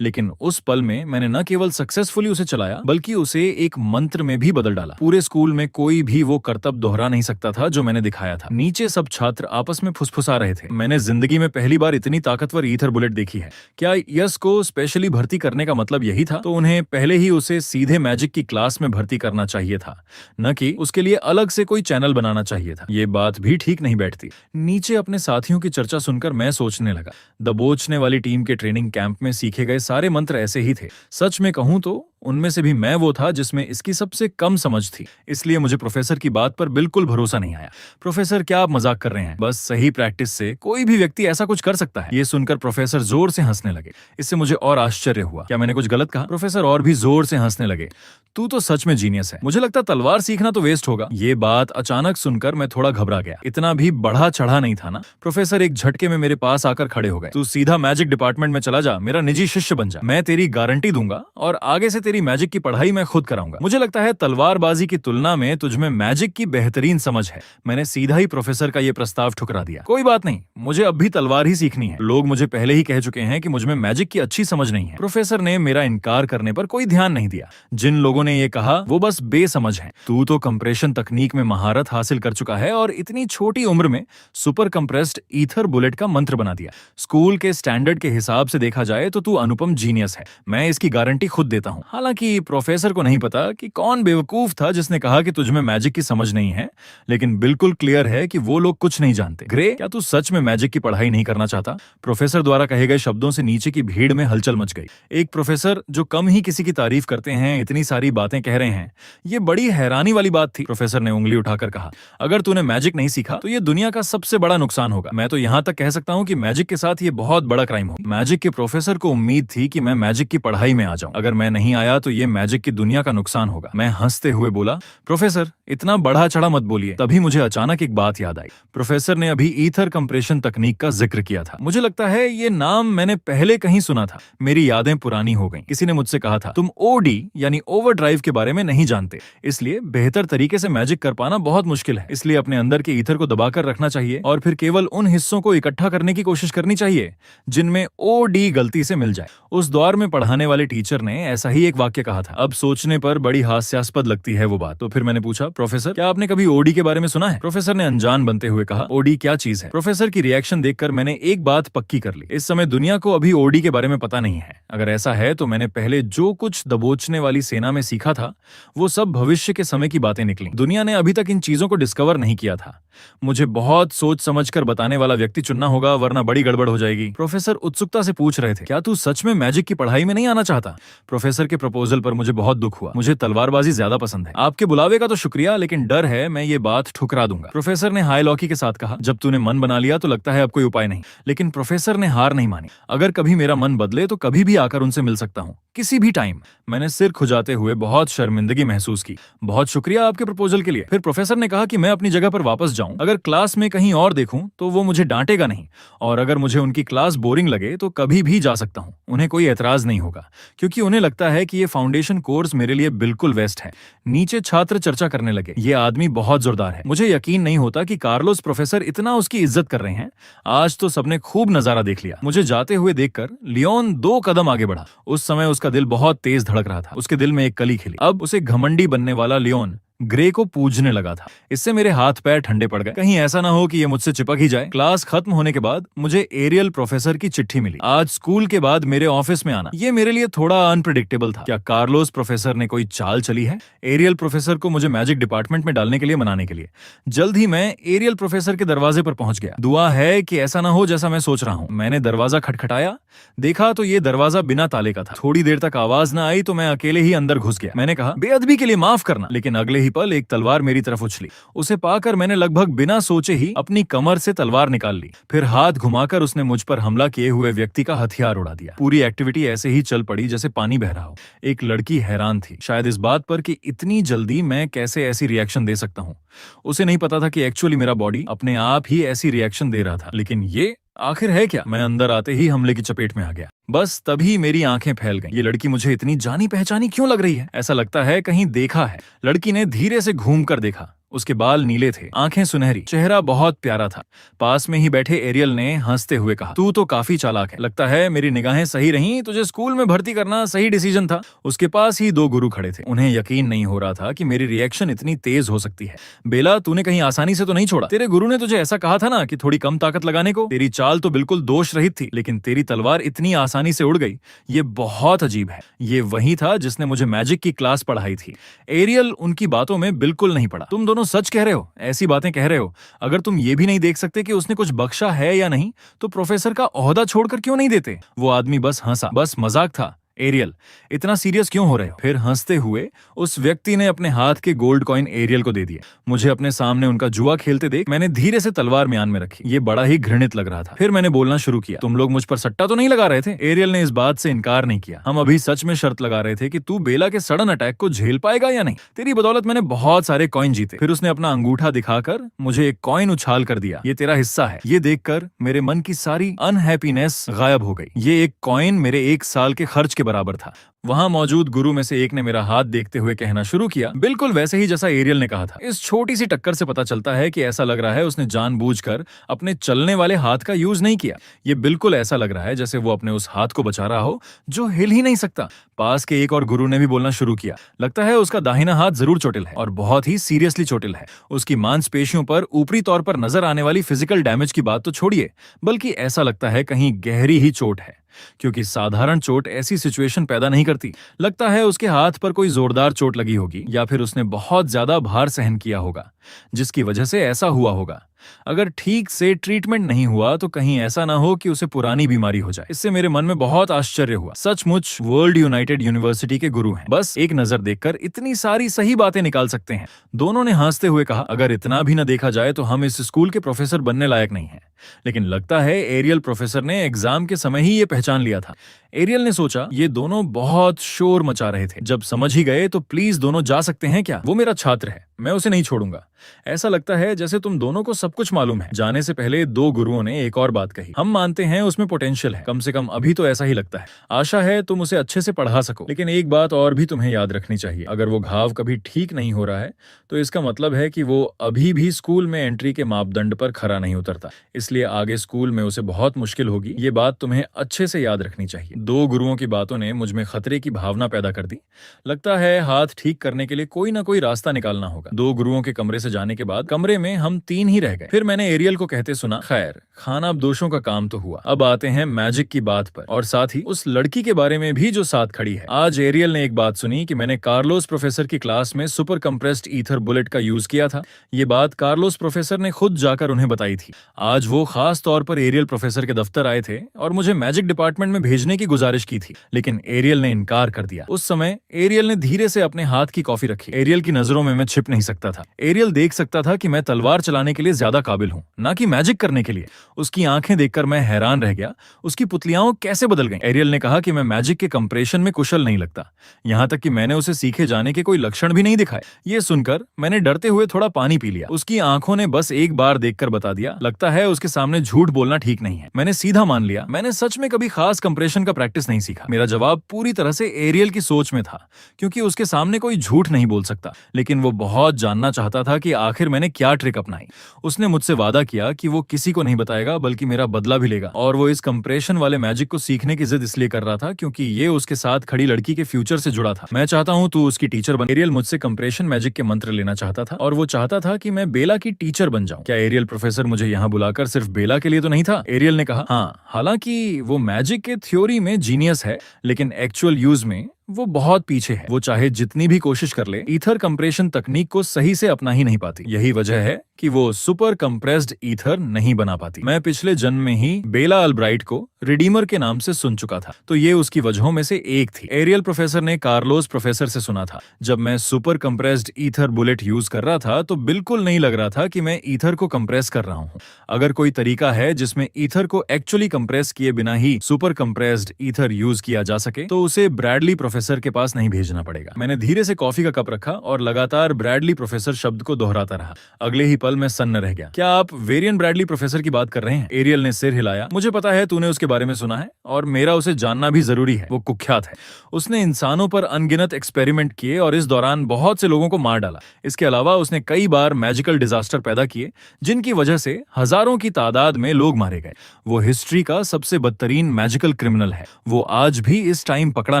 लेकिन उस पल में मैंने न केवल सक्सेसफुली उसे चलाया बल्कि उसे एक मंत्र में भी बदल डाला। पूरे स्कूल में कोई भी वो करतब दोहरा नहीं सकता था जो मैंने दिखाया था। नीचे सब छात्र आपस में फुसफुसा रहे थे। मैंने जिंदगी में पहली बार इतनी ताकतवर ईथर बुलेट देखी है। क्या यस को स्पेशली भर्ती करने का मतलब यही था? तो उन्हें पहले ही उसे सीधे मैजिक की क्लास में भर्ती करना चाहिए था, न कि उसके लिए अलग से कोई चैनल बनाना चाहिए था। ये बात भी ठीक नहीं बैठती। नीचे अपने साथियों की चर्चा सुनकर मैं सोचने लगा, दबोचने वाली टीम के ट्रेनिंग कैंप में सीखे गए सारे मंत्र ऐसे ही थे। सच में कहूं तो उनमें से भी मैं वो था जिसमें इसकी सबसे कम समझ थी। इसलिए मुझे प्रोफेसर की बात पर बिल्कुल भरोसा नहीं आया। प्रोफेसर, क्या आप मजाक कर रहे हैं? बस सही प्रैक्टिस से कोई भी व्यक्ति ऐसा कुछ कर सकता है। ये सुनकर प्रोफेसर जोर से हंसने लगे। इससे मुझे और आश्चर्य हुआ। क्या मैंने कुछ गलत कहा? प्रोफेसर और भी जोर से हंसने लगे। तू तो सच में जीनियस है। मुझे लगता तलवार सीखना तो वेस्ट होगा। ये बात अचानक सुनकर मैं थोड़ा घबरा गया। इतना भी बढ़ा चढ़ा नहीं था ना। प्रोफेसर एक झटके में मेरे पास आकर खड़े हो गए। तू सीधा मैजिक डिपार्टमेंट में चला जा, मेरा निजी शिष्य बन जा। मैं तेरी गारंटी दूंगा और आगे से तेरी मैजिक की पढ़ाई मैं खुद कराऊंगा। मुझे लगता है तलवारबाजी की तुलना में तुझमें मैजिक की बेहतरीन समझ है। मैंने सीधा ही प्रोफेसर का ये प्रस्ताव ठुकरा दिया। कोई बात नहीं, मुझे अब भी तलवार ही सीखनी है। लोग मुझे पहले ही कह चुके हैं कि मुझमें मैजिक की अच्छी समझ नहीं है। प्रोफेसर ने मेरा इनकार करने पर कोई ध्यान नहीं दिया। जिन लोगों ने ये कहा वो बस बेसमझ हैं। तू तो कंप्रेशन तकनीक में महारत हासिल कर चुका है और इतनी छोटी उम्र में सुपर कंप्रेस्ड ईथर बुलेट का मंत्र बना दिया। स्कूल के स्टैंडर्ड के हिसाब से देखा जाए तो तू अनुपम जीनियस है। मैं इसकी गारंटी खुद देता हूँ। हालांकि प्रोफेसर को नहीं पता कि कौन बेवकूफ था जिसने कहा कि तुझमें मैजिक की समझ नहीं है, लेकिन बिल्कुल क्लियर है कि वो लोग कुछ नहीं जानते। ग्रे, क्या तू सच में मैजिक की पढ़ाई नहीं करना चाहता? प्रोफेसर द्वारा कहे गए शब्दों से नीचे की भीड़ में हलचल मच गई। एक प्रोफेसर जो कम ही किसी की तारीफ करते हैं इतनी सारी बातें कह रहे हैं, ये बड़ी हैरानी वाली बात थी। प्रोफेसर ने उंगली उठाकर कहा, अगर तूने मैजिक नहीं सीखा तो ये दुनिया का सबसे बड़ा नुकसान होगा। मैं तो यहाँ तक कह सकता हूँ कि मैजिक के साथ ये बहुत बड़ा क्राइम हो। मैजिक के प्रोफेसर को उम्मीद थी कि मैं मैजिक की पढ़ाई में आ जाऊं। अगर मैं नहीं आया तो ये मैजिक की दुनिया का नुकसान होगा। मैं हंसते हुए बोला, प्रोफेसर इतना बढ़ा चढ़ा मत बोलिए। तभी मुझे अचानक एक बात याद आई। प्रोफेसर ने अभी ईथर कंप्रेशन तकनीक का जिक्र किया था। मुझे लगता है ये नाम मैंने पहले कहीं सुना था। मेरी यादें पुरानी हो गईं। किसी ने मुझसे कहा था, तुम ओडी यानी ओवरड्राइव के बारे में नहीं जानते, इसलिए बेहतर तरीके से मैजिक कर पाना बहुत मुश्किल है। इसलिए अपने अंदर के ईथर को दबाकर रखना चाहिए और फिर केवल उन हिस्सों को इकट्ठा करने की कोशिश करनी चाहिए जिनमें ओडी गलती से मिल जाए। उस दौर में पढ़ाने वाले टीचर ने ऐसा ही एक वाक्य कहा था। अब सोचने पर बड़ी हास्यास्पद लगती है वो बात। तो फिर मैंने पूछा, प्रोफेसर क्या आपने कभी ओडी के बारे में सुना है? प्रोफेसर ने अनजान बनते हुए कहा, ओडी क्या चीज है? प्रोफेसर की रिएक्शन देखकर मैंने एक बात पक्की कर ली, इस समय दुनिया को अभी ओडी के बारे में पता नहीं है। अगर ऐसा है तो मैंने पहले जो कुछ दबोचने वाली सेना में सीखा था वो सब भविष्य के समय की बातें निकली। दुनिया ने अभी तक इन चीजों को डिस्कवर नहीं किया था। मुझे बहुत सोच समझकर बताने वाला व्यक्ति चुनना होगा, वरना बड़ी गड़बड़ हो जाएगी। प्रोफेसर उत्सुकता से पूछ रहे थे, क्या तू सच में मैजिक की पढ़ाई में नहीं आना चाहता? प्रोफेसर के प्रपोजल पर मुझे बहुत दुख हुआ। मुझे तलवारबाजी ज्यादा पसंद है। आपके बुलावे का तो शुक्रिया, लेकिन डर है मैं ये बात ठुकरा दूंगा। प्रोफेसर ने हाई लॉकी के साथ कहा, जब तूने मन बना लिया तो लगता है अब कोई उपाय नहीं। लेकिन प्रोफेसर ने हार नहीं मानी। अगर कभी मेरा मन बदले तो कभी भी आकर उनसे मिल सकता हूँ, किसी भी टाइम। मैंने सिर खुजाते हुए बहुत शर्मिंदगी महसूस की। बहुत शुक्रिया आपके प्रपोजल के लिए। फिर प्रोफेसर ने कहा कि मैं अपनी जगह पर वापस जाऊं। अगर क्लास में कहीं और देखूं तो वो मुझे डांटेगा नहीं, और अगर मुझे उनकी क्लास बोरिंग लगे तो कभी भी जा सकता हूं। उन्हें कोई एतराज नहीं होगा, क्योंकि उन्हें लगता है कि ये फाउंडेशन कोर्स मेरे लिए बिल्कुल वेस्ट है। नीचे छात्र चर्चा करने लगे, ये आदमी बहुत जोरदार है। मुझे यकीन नहीं होता कि कार्लोस प्रोफेसर इतना उसकी इज्जत कर रहे हैं। आज तो सबने खूब नजारा देख लिया। मुझे जाते हुए देखकर लियोन 2 कदम आगे बढ़ा। उस समय उसका दिल बहुत तेज धड़क रहा था। उसके दिल में एक कली खिली। अब उसे घमंडी बनने वाला लियोन ग्रे को पूजने लगा था। इससे मेरे हाथ पैर ठंडे पड़ गए। कहीं ऐसा ना हो कि ये मुझसे चिपक ही जाए। क्लास खत्म होने के बाद मुझे एरियल प्रोफेसर की चिट्ठी मिली, आज स्कूल के बाद मेरे ऑफिस में आना। ये मेरे लिए थोड़ा अनप्रेडिक्टेबल था। क्या कार्लोस प्रोफेसर ने कोई चाल चली है एरियल प्रोफेसर को मुझे मैजिक डिपार्टमेंट में डालने के लिए मनाने के लिए? जल्द ही मैं एरियल प्रोफेसर के दरवाजे पर पहुंच गया। दुआ है कि ऐसा ना हो जैसा मैं सोच रहा हूँ। मैंने दरवाजा खटखटाया, देखा तो ये दरवाजा बिना ताले का था। थोड़ी देर तक आवाज ना आई तो मैं अकेले ही अंदर घुस गया। मैंने कहा, बेअदबी के लिए माफ करना। लेकिन अगले ही पल एक तलवार मेरी तरफ उछली। उसे पाकर मैंने लगभग बिना सोचे ही अपनी कमर से तलवार निकाल ली। फिर हाथ घुमाकर उसने मुझ पर हमला किए हुए व्यक्ति का हथियार उड़ा दिया। पूरी एक्टिविटी ऐसे ही चल पड़ी जैसे पानी बह रहा हो। एक लड़की हैरान थी, शायद इस बात पर कि इतनी जल्दी मैं कैसे ऐसी रिएक्शन दे सकता हूँ। उसे नहीं पता था कि एक्चुअली मेरा बॉडी अपने आप ही ऐसी रिएक्शन दे रहा था। लेकिन ये आखिर है क्या? मैं अंदर आते ही हमले की चपेट में आ गया। बस तभी मेरी आंखें फैल गईं। ये लड़की मुझे इतनी जानी पहचानी क्यों लग रही है? ऐसा लगता है कहीं देखा है। लड़की ने धीरे से घूमकर देखा। उसके बाल नीले थे, आंखें सुनहरी, चेहरा बहुत प्यारा था। पास में ही बैठे एरियल ने हंसते हुए कहा, तू तो काफी चालाक है, लगता है मेरी निगाहें सही रहीं, तुझे स्कूल में भर्ती करना सही डिसीजन था। उसके पास ही दो गुरु खड़े थे, उन्हें यकीन नहीं हो रहा था कि मेरी रिएक्शन इतनी तेज हो सकती है। बेला, तूने कहीं आसानी से तो नहीं छोड़ा? तेरे गुरु ने तुझे ऐसा कहा था ना कि थोड़ी कम ताकत लगाने को। तेरी चाल तो बिल्कुल दोष रहित थी, लेकिन तेरी तलवार इतनी आसानी से उड़ गई, ये बहुत अजीब है। ये वही था जिसने मुझे मैजिक की क्लास पढ़ाई थी। एरियल उनकी बातों में बिल्कुल नहीं पड़ा। तुम दोनों सच कह रहे हो, ऐसी बातें कह रहे हो। अगर तुम ये भी नहीं देख सकते कि उसने कुछ बख्शा है या नहीं, तो प्रोफेसर का ओहदा छोड़कर क्यों नहीं देते? वो आदमी बस हंसा, बस मजाक था। एरियल, इतना सीरियस क्यों हो रहे हो? फिर हंसते हुए उस व्यक्ति ने अपने हाथ के गोल्ड कॉइन एरियल को दे दिए। मुझे अपने सामने उनका जुआ खेलते देख मैंने धीरे से तलवार म्यान में रखी। ये बड़ा ही घृणित लग रहा था। फिर मैंने बोलना शुरू किया, तुम लोग मुझ पर सट्टा तो नहीं लगा रहे थे? एरियल ने इस बात से इनकार नहीं किया। हम अभी सच में शर्त लगा रहे थे कि तू बेला के सडन अटैक को झेल पाएगा या नहीं। तेरी बदौलत मैंने बहुत सारे कॉइन जीते। फिर उसने अपना अंगूठा दिखाकर मुझे एक कॉइन उछाल कर दिया। ये तेरा हिस्सा है। ये देखकर मेरे मन की सारी अनहैप्पीनेस गायब हो गई। ये एक कॉइन मेरे 1 साल के खर्च के बराबर था। वहां मौजूद गुरु में से एक ने मेरा हाथ देखते हुए कहना शुरू किया, बिल्कुल वैसे ही जैसा एरियल ने कहा था। इस छोटी सी टक्कर से पता चलता है कि ऐसा लग रहा है उसने जानबूझकर अपने चलने वाले हाथ का यूज नहीं किया। ये बिल्कुल ऐसा लग रहा है जैसे वो अपने उस हाथ को बचा रहा हो जो हिल ही नहीं सकता। पास के एक और गुरु ने भी बोलना शुरू किया, लगता है उसका दाहिना हाथ जरूर चोटिल है और बहुत ही सीरियसली चोटिल है। उसकी मांसपेशियों पर ऊपरी तौर पर नजर आने वाली फिजिकल डैमेज की बात तो छोड़िए, बल्कि ऐसा लगता है कहीं गहरी ही चोट है, क्योंकि साधारण चोट ऐसी सिचुएशन पैदा नहीं करती। लगता है उसके हाथ पर कोई जोरदार चोट लगी होगी या फिर उसने बहुत ज्यादा भार सहन किया होगा, जिसकी वजह से ऐसा हुआ होगा। अगर ठीक से ट्रीटमेंट नहीं हुआ तो कहीं ऐसा ना हो कि उसे पुरानी बीमारी हो जाए। इससे मेरे मन में बहुत आश्चर्य हुआ। सचमुच वर्ल्ड यूनाइटेड यूनिवर्सिटी के गुरु हैं, बस एक नजर देखकर इतनी सारी सही बातें निकाल सकते हैं। दोनों ने हंसते हुए कहा, अगर इतना भी न देखा जाए तो हम इस स्कूल के प्रोफेसर बनने लायक नहीं हैं। लेकिन लगता है एरियल प्रोफेसर ने एग्जाम के समय ही ये पहचान लिया था। एरियल ने सोचा ये दोनों बहुत शोर मचा रहे थे, जब समझ ही गए तो प्लीज दोनों जा सकते हैं क्या? वो मेरा छात्र है, मैं उसे नहीं छोड़ूंगा। ऐसा लगता है जैसे तुम दोनों को सब कुछ मालूम है। जाने से पहले दो गुरुओं ने एक और बात कही, हम मानते हैं उसमें पोटेंशियल है, कम से कम अभी तो ऐसा ही लगता है। आशा है तुम उसे अच्छे से पढ़ा सको, लेकिन एक बात और भी तुम्हें याद रखनी चाहिए, अगर वो घाव कभी ठीक नहीं हो रहा है तो इसका मतलब है कि वो अभी भी स्कूल में एंट्री के मापदंड पर खरा नहीं उतरता। इसलिए आगे स्कूल में उसे बहुत मुश्किल होगी। ये बात तुम्हें अच्छे से याद रखनी चाहिए। दो गुरुओं की बातों ने मुझ में खतरे की भावना पैदा कर दी। लगता है हाथ ठीक करने के लिए कोई ना कोई रास्ता निकालना होगा। दो गुरुओं के कमरे से जाने के बाद कमरे में हम 3 ही रह गए। फिर मैंने एरियल को कहते सुना, खैर खाना दोषों का काम तो हुआ, अब आते हैं मैजिक की बात पर, और साथ ही उस लड़की के बारे में भी जो साथ खड़ी है। आज एरियल ने एक बात सुनी कि मैंने कार्लोस प्रोफेसर की क्लास में सुपर कंप्रेस्ड ईथर बुलेट का यूज किया था। ये बात कार्लोस प्रोफेसर ने खुद जाकर उन्हें बताई थी। आज वो खास तौर पर एरियल प्रोफेसर के दफ्तर आए थे और मुझे मैजिक डिपार्टमेंट में भेजने की गुजारिश की थी, लेकिन एरियल ने इनकार कर दिया। उस समय एरियल ने धीरे से अपने हाथ की कॉफी रखी। एरियल की नजरों में मैं छिप नहीं सकता था। एरियल देख सकता था कि मैं तलवार चलाने के लिए ज्यादा काबिल हूँ, ना कि मैजिक करने के लिए। उसकी आंखें देखकर मैं हैरान रह गया, उसकी पुतलियां कैसे बदल गईं। एरियल ने कहा कि मैं मैजिक के कंप्रेशन में कुशल नहीं लगता, यहाँ तक कि मैंने उसे सीखे जाने के कोई लक्षण भी नहीं दिखाए। ये सुनकर मैंने डरते हुए थोड़ा पानी पी लिया। उसकी आंखों ने बस एक बार देखकर बता दिया, लगता है उसके सामने झूठ बोलना ठीक नहीं है। मैंने सीधा मान लिया, मैंने सच में कभी खास कंप्रेशन का प्रैक्टिस नहीं सीखा। मेरा जवाब पूरी तरह से एरियल की सोच में था, क्योंकि उसके सामने कोई झूठ नहीं बोल सकता। लेकिन वो बहुत जानना चाहता था कि आखिर मैंने क्या ट्रिक अपनाई। उसने मुझसे वादा किया कि वो किसी को नहीं बताएगा, बल्कि मेरा बदला भी लेगा। और वो इस कंप्रेशन वाले मैजिक को सीखने की जिद इसलिए कर रहा था क्योंकि ये उसके साथ खड़ी लड़की के फ्यूचर से जुड़ा था। मैं चाहता हूँ तू उसकी टीचर बन। एरियल मुझसे कंप्रेशन मैजिक के मंत्र लेना चाहता था और वो चाहता था कि मैं बेला की टीचर बन जाऊं। क्या एरियल प्रोफेसर मुझे यहाँ बुलाकर सिर्फ बेला के लिए तो नहीं था? एरियल ने कहा, हाँ, हालांकि वो मैजिक के थ्योरी में जीनियस है, लेकिन एक्चुअल यूज में वो बहुत पीछे है। वो चाहे जितनी भी कोशिश कर ले, ईथर कंप्रेशन तकनीक को सही से अपना ही नहीं पाती। यही वजह है कि वो सुपर कंप्रेस्ड ईथर नहीं बना पाती। मैं पिछले जन्म में ही बेला अल्ब्राइट को रिडीमर के नाम से सुन चुका था, तो ये उसकी वजहों में से एक थी। एरियल प्रोफेसर ने कार्लोस प्रोफेसर से सुना था, जब मैं super compressed ether bullet use कर रहा था तो बिल्कुल नहीं लग रहा था कि मैं ईथर को कंप्रेस कर रहा हूँ। अगर कोई तरीका है जिसमें ईथर को एक्चुअली कंप्रेस किए बिना ही सुपर कंप्रेस्ड ईथर यूज किया जा सके तो उसे ब्रैडली प्रोफेसर के पास नहीं भेजना पड़ेगा। मैंने धीरे से कॉफी का कप रखा और लगातार ब्रैडली प्रोफेसर शब्द को दोहराता रहा। अगले ही पल मैं सन्न रह गया। क्या आप वेरियन ब्रैडली प्रोफेसर की बात कर रहे हैं? एरियल ने सिर हिलाया। मुझे पता है तूने उसके बारे में सुना है और मेरा उसे जानना भी जरूरी है। वो कुख्यात है। उसने इंसानों पर अनगिनत एक्सपेरिमेंट किए और इस दौरान बहुत से लोगों को मार डाला। इसके अलावा उसने कई बार मैजिकल डिजास्टर पैदा किए जिनकी वजह से हजारों की तादाद में लोग मारे गए। वो हिस्ट्री का सबसे बदतरीन मैजिकल क्रिमिनल है। वो आज भी इस टाइम पकड़ा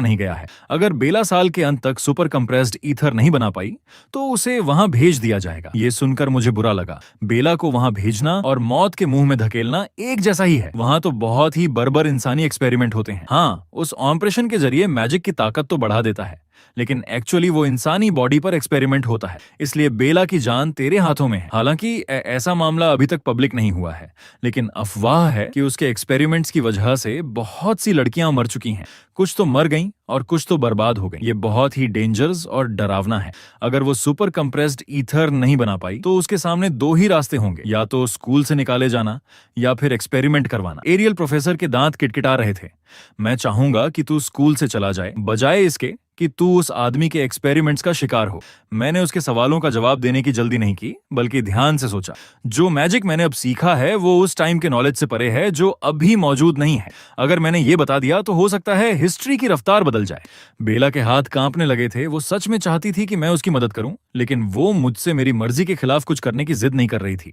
नहीं गया है। अगर बेला साल के अंत तक सुपर कंप्रेस्ड ईथर नहीं बना पाई तो उसे वहां भेज दिया जाएगा। ये सुनकर मुझे बुरा लगा। बेला को वहां भेजना और मौत के मुंह में धकेलना एक जैसा ही है। वहां तो बहुत ही बर्बर इंसानी एक्सपेरिमेंट होते हैं। हाँ, उस ऑपरेशन के जरिए मैजिक की ताकत तो बढ़ा देता है, लेकिन एक्चुअली वो इंसानी बॉडी पर एक्सपेरिमेंट होता है। इसलिए बेला की जान तेरे हाथों में है। हालांकि ऐसा मामला अभी तक पब्लिक नहीं हुआ है, लेकिन अफवाह है कि उसके एक्सपेरिमेंट्स की वजह से बहुत सी लड़कियां मर चुकी हैं। कुछ तो मर गईं और कुछ तो बर्बाद हो गई। ये बहुत ही डेंजरस और डरावना है। अगर वो सुपर कंप्रेस्ड ईथर नहीं बना पाई तो उसके सामने दो ही रास्ते होंगे, या तो स्कूल से निकाले जाना या फिर एक्सपेरिमेंट करवाना। एरियल प्रोफेसर के दांत किटकिटा रहे थे। मैं चाहूंगा कि तू स्कूल से चला जाए, बजाय इसके कि तू उस आदमी के एक्सपेरिमेंट्स का शिकार हो। मैंने उसके सवालों का जवाब देने की जल्दी नहीं की, बल्कि ध्यान से सोचा। जो मैजिक मैंने अब सीखा है वो उस टाइम के नॉलेज से परे है जो अभी मौजूद नहीं है। अगर मैंने ये बता दिया तो हो सकता है हिस्ट्री की रफ्तार बदल जाए। बेला के हाथ कांपने लगे थे। वो सच में चाहती थी कि मैं उसकी मदद करूं, लेकिन वो मुझसे मेरी मर्जी के खिलाफ कुछ करने की जिद नहीं कर रही थी।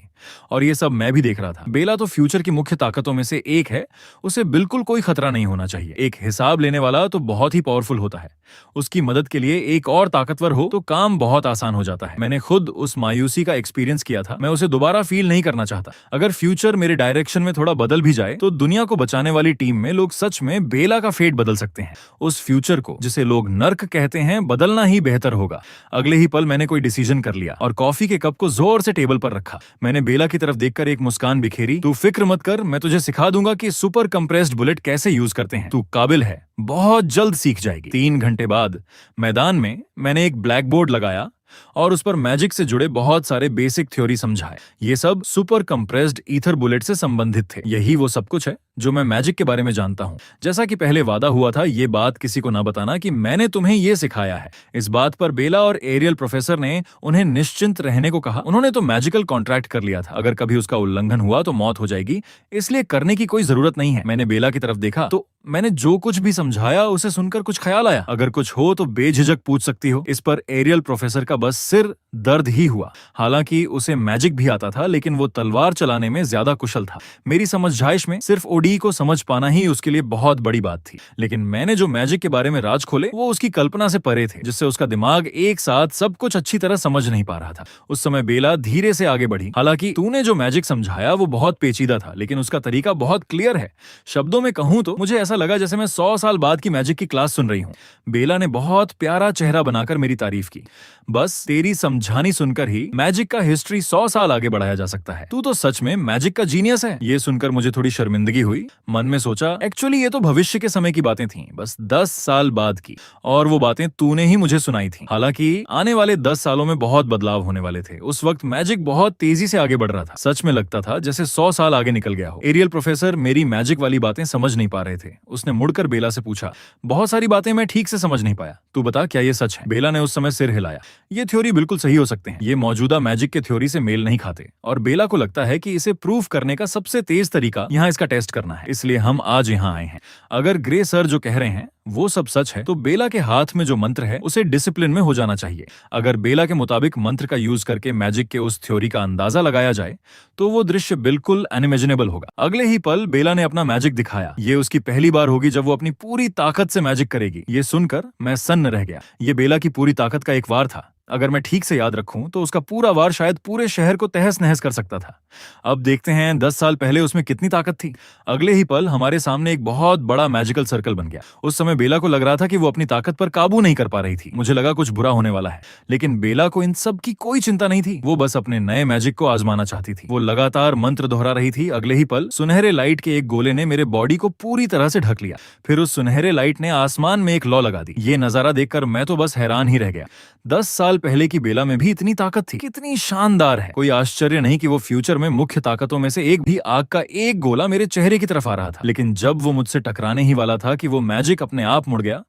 और ये सब मैं भी देख रहा था। बेला तो फ्यूचर की मुख्य ताकतों में से एक है। उसे बिल्कुल कोई खतरा नहीं होना चाहिए। एक हिसाब लेने वाला तो बहुत ही पावरफुल होता है। उसकी मदद के लिए एक और ताकतवर हो तो काम बहुत आसान हो जाता है। मैंने खुद उस मायूसी का एक्सपीरियंस किया था। मैं उसे दोबारा फील नहीं करना चाहता। अगर फ्यूचर मेरे डायरेक्शन में थोड़ा बदल भी जाए तो दुनिया को बचाने वाली टीम में लोग सच में बेला का फेट बदल सकते हैं। उस फ्यूचर को, जिसे लोग नर्क कहते हैं, बदलना ही बेहतर होगा। अगले ही पल मैंने कोई डिसीजन कर लिया और कॉफी के कप को जोर से टेबल पर रखा। मैंने बेला की तरफ देखकर एक मुस्कान बिखेरी। तू फिक्र मत कर, मैं तुझे सिखा दूंगा कि सुपर कंप्रेस्ड बुलेट कैसे यूज करते हैं। तू काबिल है, बहुत जल्द सीख जाएगी। 3 घंटे बाद मैदान में मैंने एक ब्लैक बोर्ड लगाया और उस पर मैजिक से जुड़े बहुत सारे बेसिक थ्योरी समझाए। ये सब सुपर कंप्रेस्ड ईथर बुलेट से संबंधित थे। यही वो सब कुछ है जो मैं मैजिक के बारे में जानता हूँ। जैसा कि पहले वादा हुआ था, ये बात किसी को ना बताना कि मैंने तुम्हें ये सिखाया है। इस बात पर बेला और एरियल प्रोफेसर ने उन्हें निश्चिंत रहने को कहा। उन्होंने तो मैजिकल कॉन्ट्रैक्ट कर लिया था। अगर कभी उसका उल्लंघन हुआ तो मौत हो जाएगी, इसलिए करने की कोई जरूरत नहीं है। मैंने बेला की तरफ देखा तो मैंने जो कुछ भी समझाया उसे सुनकर कुछ ख्याल आया। अगर कुछ हो तो बेझिझक पूछ सकती हो। इस पर एरियल प्रोफेसर का बस सिर दर्द ही हुआ। हालांकि उसे मैजिक भी आता था, लेकिन वो तलवार चलाने में ज्यादा कुशल था। मेरी समझाइश में सिर्फ ओडी को समझ पाना ही उसके लिए बहुत बड़ी बात थी। लेकिन मैंने जो मैजिक के बारे में राज खोले वो उसकी कल्पना से परे थे, जिससे उसका दिमाग एक साथ सब कुछ अच्छी तरह समझ नहीं पा रहा था। उस समय बेला धीरे से आगे बढ़ी। हालांकि तूने जो मैजिक समझाया वो बहुत पेचीदा था, लेकिन उसका तरीका बहुत क्लियर है। शब्दों में कहूं तो मुझे ऐसा लगा जैसे मैं 100 साल बाद की मैजिक की क्लास सुन रही हूँ। बेला ने बहुत प्यारा चेहरा बनाकर मेरी तारीफ की। बस तेरी समझानी सुनकर ही मैजिक का हिस्ट्री 100 साल आगे बढ़ाया जा सकता है। तू तो सच में मैजिक का जीनियस है। ये सुनकर मुझे थोड़ी शर्मिंदगी हुई। मन में सोचा, एक्चुअली ये तो भविष्य के समय की बातें थीं, बस 10 साल बाद की, और वो बातें तूने ही मुझे सुनाई थी। हालांकि आने वाले 10 सालों में बहुत बदलाव होने वाले थे। उस वक्त मैजिक बहुत तेजी से आगे बढ़ रहा था। सच में लगता था जैसे 100 साल आगे निकल गया हो। एरियल प्रोफेसर मेरी मैजिक वाली बातें समझ नहीं पा रहे थे। उसने मुड़कर बेला से पूछा, बहुत सारी बातें मैं ठीक से समझ नहीं पाया, तू बता क्या ये सच है? बेला ने उस समय सिर हिलाया। ये थ्योरी बिल्कुल सही हो सकते हैं। ये मौजूदा मैजिक के थ्योरी से मेल नहीं खाते, और बेला को लगता है कि इसे प्रूव करने का सबसे तेज तरीका यहाँ इसका टेस्ट करना है। इसलिए हम आज यहाँ आए हैं। अगर ग्रे सर जो कह रहे हैं वो सब सच है तो बेला के हाथ में जो मंत्र है उसे डिसिप्लिन में हो जाना चाहिए। अगर बेला के मुताबिक मंत्र का यूज करके मैजिक के उस थ्योरी का अंदाजा लगाया जाए तो वो दृश्य बिल्कुल अनइमेजिनेबल होगा। अगले ही पल बेला ने अपना मैजिक दिखाया। ये उसकी पहली बार होगी जब वो अपनी पूरी ताकत से मैजिक करेगी। ये सुनकर मैं सन्न रह गया। ये बेला की पूरी ताकत का एक वार था। अगर मैं ठीक से याद रखूं तो उसका पूरा वार शायद पूरे शहर को तहस नहस कर सकता था। अब देखते हैं 10 साल पहले उसमें कितनी ताकत थी। अगले ही पल हमारे सामने एक बहुत बड़ा मैजिकल सर्कल बन गया। उस समय बेला को लग रहा था कि वो अपनी ताकत पर काबू नहीं कर पा रही थी। मुझे लगा कुछ बुरा होने वाला है, लेकिन बेला को इन सब की कोई चिंता नहीं थी। वो बस अपने नए मैजिक को आजमाना चाहती थी। वो लगातार मंत्र दोहरा रही थी। अगले ही पल सुनहरे लाइट के एक गोले ने मेरे बॉडी को पूरी तरह से ढक लिया। फिर उस सुनहरे लाइट ने आसमान में एक लौ लगा दी। ये नजारा देखकर मैं तो बस हैरान ही रह गया। 10 साल पहले की बेला में भी इतनी ताकत थी। कितनी शानदार है। कोई आश्चर्य नहीं कि वो फ्यूचर में मुख्य ताकतों में से एक भी आग का एक गोला मेरे चेहरे की तरफ आ रहा था। लेकिन जब वो मुझसे टकराने ही वाला था कि वो मैजिक अपने आप मुड़ गया।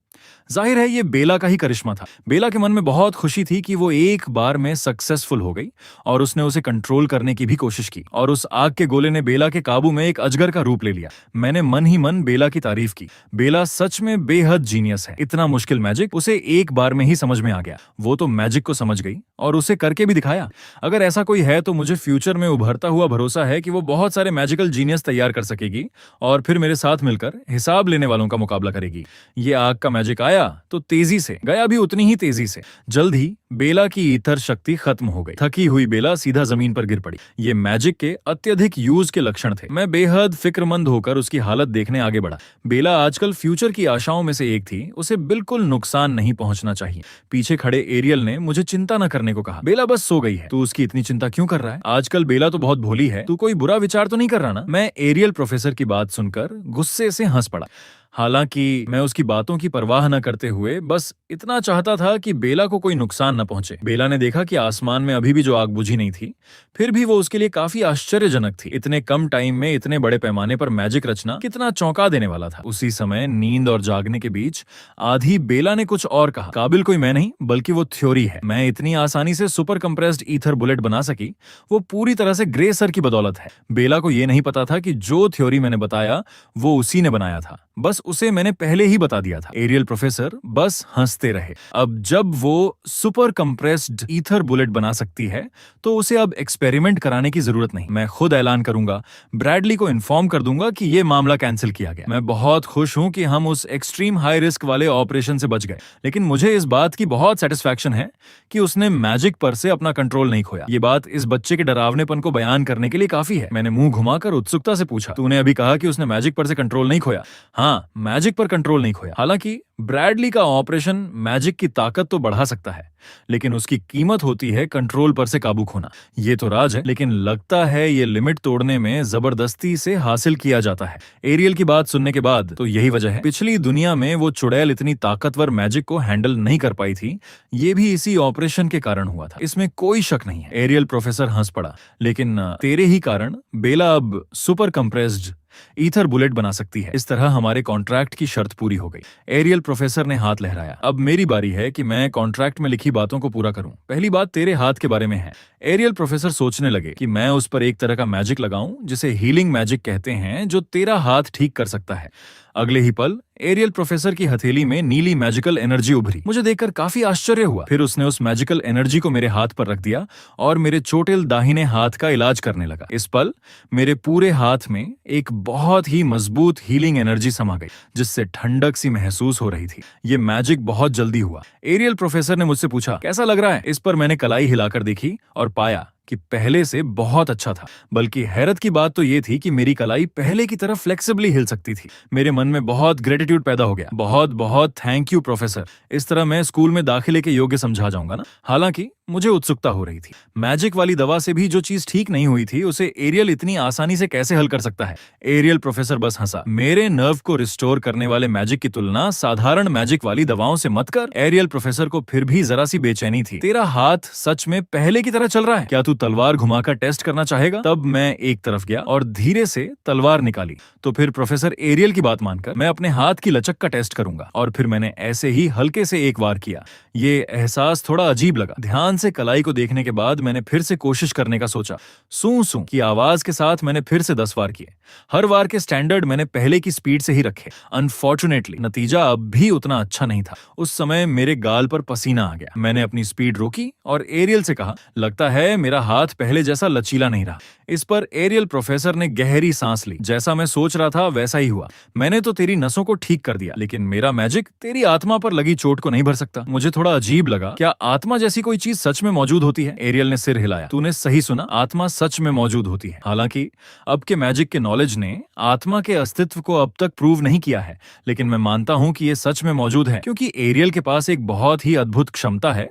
जाहिर है ये बेला का ही करिश्मा था। बेला के मन में बहुत खुशी थी कि वो एक बार में सक्सेसफुल हो गई और उसने उसे कंट्रोल करने की भी कोशिश की और उस आग के गोले ने बेला के काबू में एक अजगर का रूप ले लिया। मैंने मन ही मन बेला की तारीफ की। बेला सच में बेहद जीनियस है। इतना मुश्किल मैजिक उसे एक बार में ही समझ में आ गया। वो तो मैजिक को समझ गई और उसे करके भी दिखाया। अगर ऐसा कोई है तो मुझे फ्यूचर में उभरता हुआ भरोसा है कि वो बहुत सारे मैजिकल जीनियस तैयार कर सकेगी और फिर मेरे साथ मिलकर हिसाब लेने वालों का मुकाबला करेगी। ये आग का मैजिक आया तो तेजी से गया भी उतनी ही तेजी से। जल्द ही बेला की ईथर शक्ति खत्म हो गई। थकी हुई बेला सीधा जमीन पर गिर पड़ी। ये मैजिक के अत्यधिक यूज के लक्षण थे। मैं बेहद फिक्रमंद होकर उसकी हालत देखने आगे बढ़ा। बेला आजकल फ्यूचर की आशाओं में से एक थी। उसे बिल्कुल नुकसान नहीं पहुंचना चाहिए। पीछे खड़े एरियल ने मुझे चिंता न करने को कहा। बेला बस सो गई है, तू उसकी इतनी चिंता क्यों कर रहा है? आजकल बेला तो बहुत भोली है, तू कोई बुरा विचार तो नहीं कर रहा ना? मैं एरियल प्रोफेसर की बात सुनकर गुस्से से हंस पड़ा। हालांकि मैं उसकी बातों की परवाह न करते हुए बस इतना चाहता था कि बेला को कोई नुकसान न पहुंचे। बेला ने देखा कि आसमान में अभी भी जो आग बुझी नहीं थी, फिर भी वो उसके लिए काफी आश्चर्यजनक थी। इतने कम टाइम में इतने बड़े पैमाने पर मैजिक रचना कितना चौंका देने वाला था। उसी समय नींद और जागने के बीच आधी बेला ने कुछ और कहा। काबिल कोई मैं नहीं बल्कि वो थ्योरी है। मैं इतनी आसानी से सुपर कंप्रेस्ड ईथर बुलेट बना सकी, वो पूरी तरह से ग्रे सर की बदौलत है। बेला को यह नहीं पता था कि जो थ्योरी मैंने बताया वो उसी ने बनाया था। बस उसे मैंने पहले ही बता दिया था। एरियल प्रोफेसर बस हंसते रहे। अब जब वो सुपर कंप्रेस्ड ईथर बुलेट बना सकती है तो उसे अब एक्सपेरिमेंट कराने की जरूरत नहीं। मैं खुद ऐलान करूंगा, ब्रैडली को इन्फॉर्म कर दूंगा कि ये मामला कैंसिल किया गया। मैं बहुत खुश हूं कि हम उस एक्सट्रीम हाई रिस्क वाले ऑपरेशन से बच गए, लेकिन मुझे इस बात की बहुत सेटिस्फैक्शन है कि उसने मैजिक पर से अपना कंट्रोल नहीं खोया। ये बात इस बच्चे के डरावनेपन को बयान करने के लिए काफी है। मैंने मुंह घुमाकर उत्सुकता से पूछा, तूने अभी कहा कि उसने मैजिक पर से कंट्रोल नहीं खोया? हाँ, मैजिक पर कंट्रोल नहीं खोया। हालांकि ब्रैडली का ऑपरेशन मैजिक की ताकत तो बढ़ा सकता है, लेकिन उसकी कीमत होती है कंट्रोल पर से काबू खोना। ये तो राज है, लेकिन लगता है ये लिमिट तोड़ने में जबरदस्ती से हासिल किया जाता है। एरियल की बात सुनने के बाद तो यही वजह है। पिछली दुनिया में वो चुड़ैल इतनी ताकतवर मैजिक को हैंडल नहीं कर पाई थी। ये भी इसी ऑपरेशन के कारण हुआ था, इसमें कोई शक नहीं है। एरियल प्रोफेसर हंस पड़ा। लेकिन तेरे ही कारण बेला अब सुपर कंप्रेस्ड ईथर बुलेट बना सकती है। इस तरह हमारे कॉन्ट्रैक्ट की शर्त पूरी हो गई। एरियल प्रोफेसर ने हाथ लहराया। अब मेरी बारी है कि मैं कॉन्ट्रैक्ट में लिखी बातों को पूरा करूं। पहली बात तेरे हाथ के बारे में है। एरियल प्रोफेसर सोचने लगे कि मैं उस पर एक तरह का मैजिक लगाऊं जिसे हीलिंग मैजिक कहते हैं, जो तेरा हाथ ठीक कर सकता है। अगले ही पल एरियल प्रोफेसर की हथेली में नीली मैजिकल एनर्जी उभरी। मुझे देखकर काफी आश्चर्य हुआ। फिर उसने उस मैजिकल एनर्जी को मेरे हाथ पर रख दिया और मेरे चोटिल दाहिने हाथ का इलाज करने लगा। इस पल मेरे पूरे हाथ में एक बहुत ही मजबूत हीलिंग एनर्जी समा गई, जिससे ठंडक सी महसूस हो रही थी। ये मैजिक बहुत जल्दी हुआ। एरियल प्रोफेसर ने मुझसे पूछा, कैसा लग रहा है? इस पर मैंने कलाई हिलाकर देखी और पाया कि पहले से बहुत अच्छा था। बल्कि हैरत की बात तो ये थी कि मेरी कलाई पहले की तरह फ्लेक्सिबली हिल सकती थी। मेरे मन में बहुत ग्रेटिट्यूड पैदा हो गया। बहुत बहुत थैंक यू प्रोफेसर। इस तरह मैं स्कूल में दाखिले के योग्य समझा जाऊंगा ना? हालांकि मुझे उत्सुकता हो रही थी। मैजिक वाली दवा से भी जो चीज ठीक नहीं हुई थी, उसे एरियल इतनी आसानी से कैसे हल कर सकता है? एरियल प्रोफेसर बस हंसा। मेरे नर्व को रिस्टोर करने वाले मैजिक की तुलना साधारण मैजिक वाली दवाओं से मत कर। एरियल प्रोफेसर को फिर भी जरा सी बेचैनी थी। तेरा हाथ सच में पहले की तरह चल रहा है क्या? तू तलवार घुमाकर टेस्ट करना चाहेगा? तब मैं एक तरफ गया और धीरे से तलवार निकाली। तो फिर प्रोफेसर एरियल की बात मानकर मैं अपने हाथ की लचक का टेस्ट करूंगा। और फिर मैंने ऐसे ही हल्के से एक वार किया। ये एहसास थोड़ा अजीब लगा। ध्यान से कलाई को देखने के बाद मैंने फिर से कोशिश करने का सोचा। सूं सूं की आवाज के साथ मैंने फिर से 10 वार किए। हर वार के स्टैंडर्ड मैंने पहले की स्पीड से ही रखे। अनफॉर्चुनेटली नतीजा अब भी उतना अच्छा नहीं था। उस समय मेरे गाल पर पसीना आ गया। मैंने अपनी स्पीड रोकी और एरियल से कहा, लगता है मेरा हाथ पहले जैसा लचीला नहीं रहा। इस पर एरियल प्रोफेसर ने गहरी सांस ली। जैसा मैं सोच रहा था वैसा ही हुआ। मैंने तो तेरी नसों को ठीक कर दिया, लेकिन मेरा मैजिक तेरी आत्मा पर लगी चोट को नहीं भर सकता। मुझे थोड़ा अजीब लगा। क्या आत्मा जैसी कोई चीज सच में मौजूद होती है? एरियल ने सिर हिलाया। तूने सही सुना, आत्मा सच में मौजूद होती है। हालांकि अब के मैजिक के नॉलेज ने आत्मा के अस्तित्व को अब तक प्रूव नहीं किया है, लेकिन मैं मानता हूं कि ये सच में मौजूद है, क्योंकि एरियल के पास एक बहुत ही अद्भुत क्षमता है।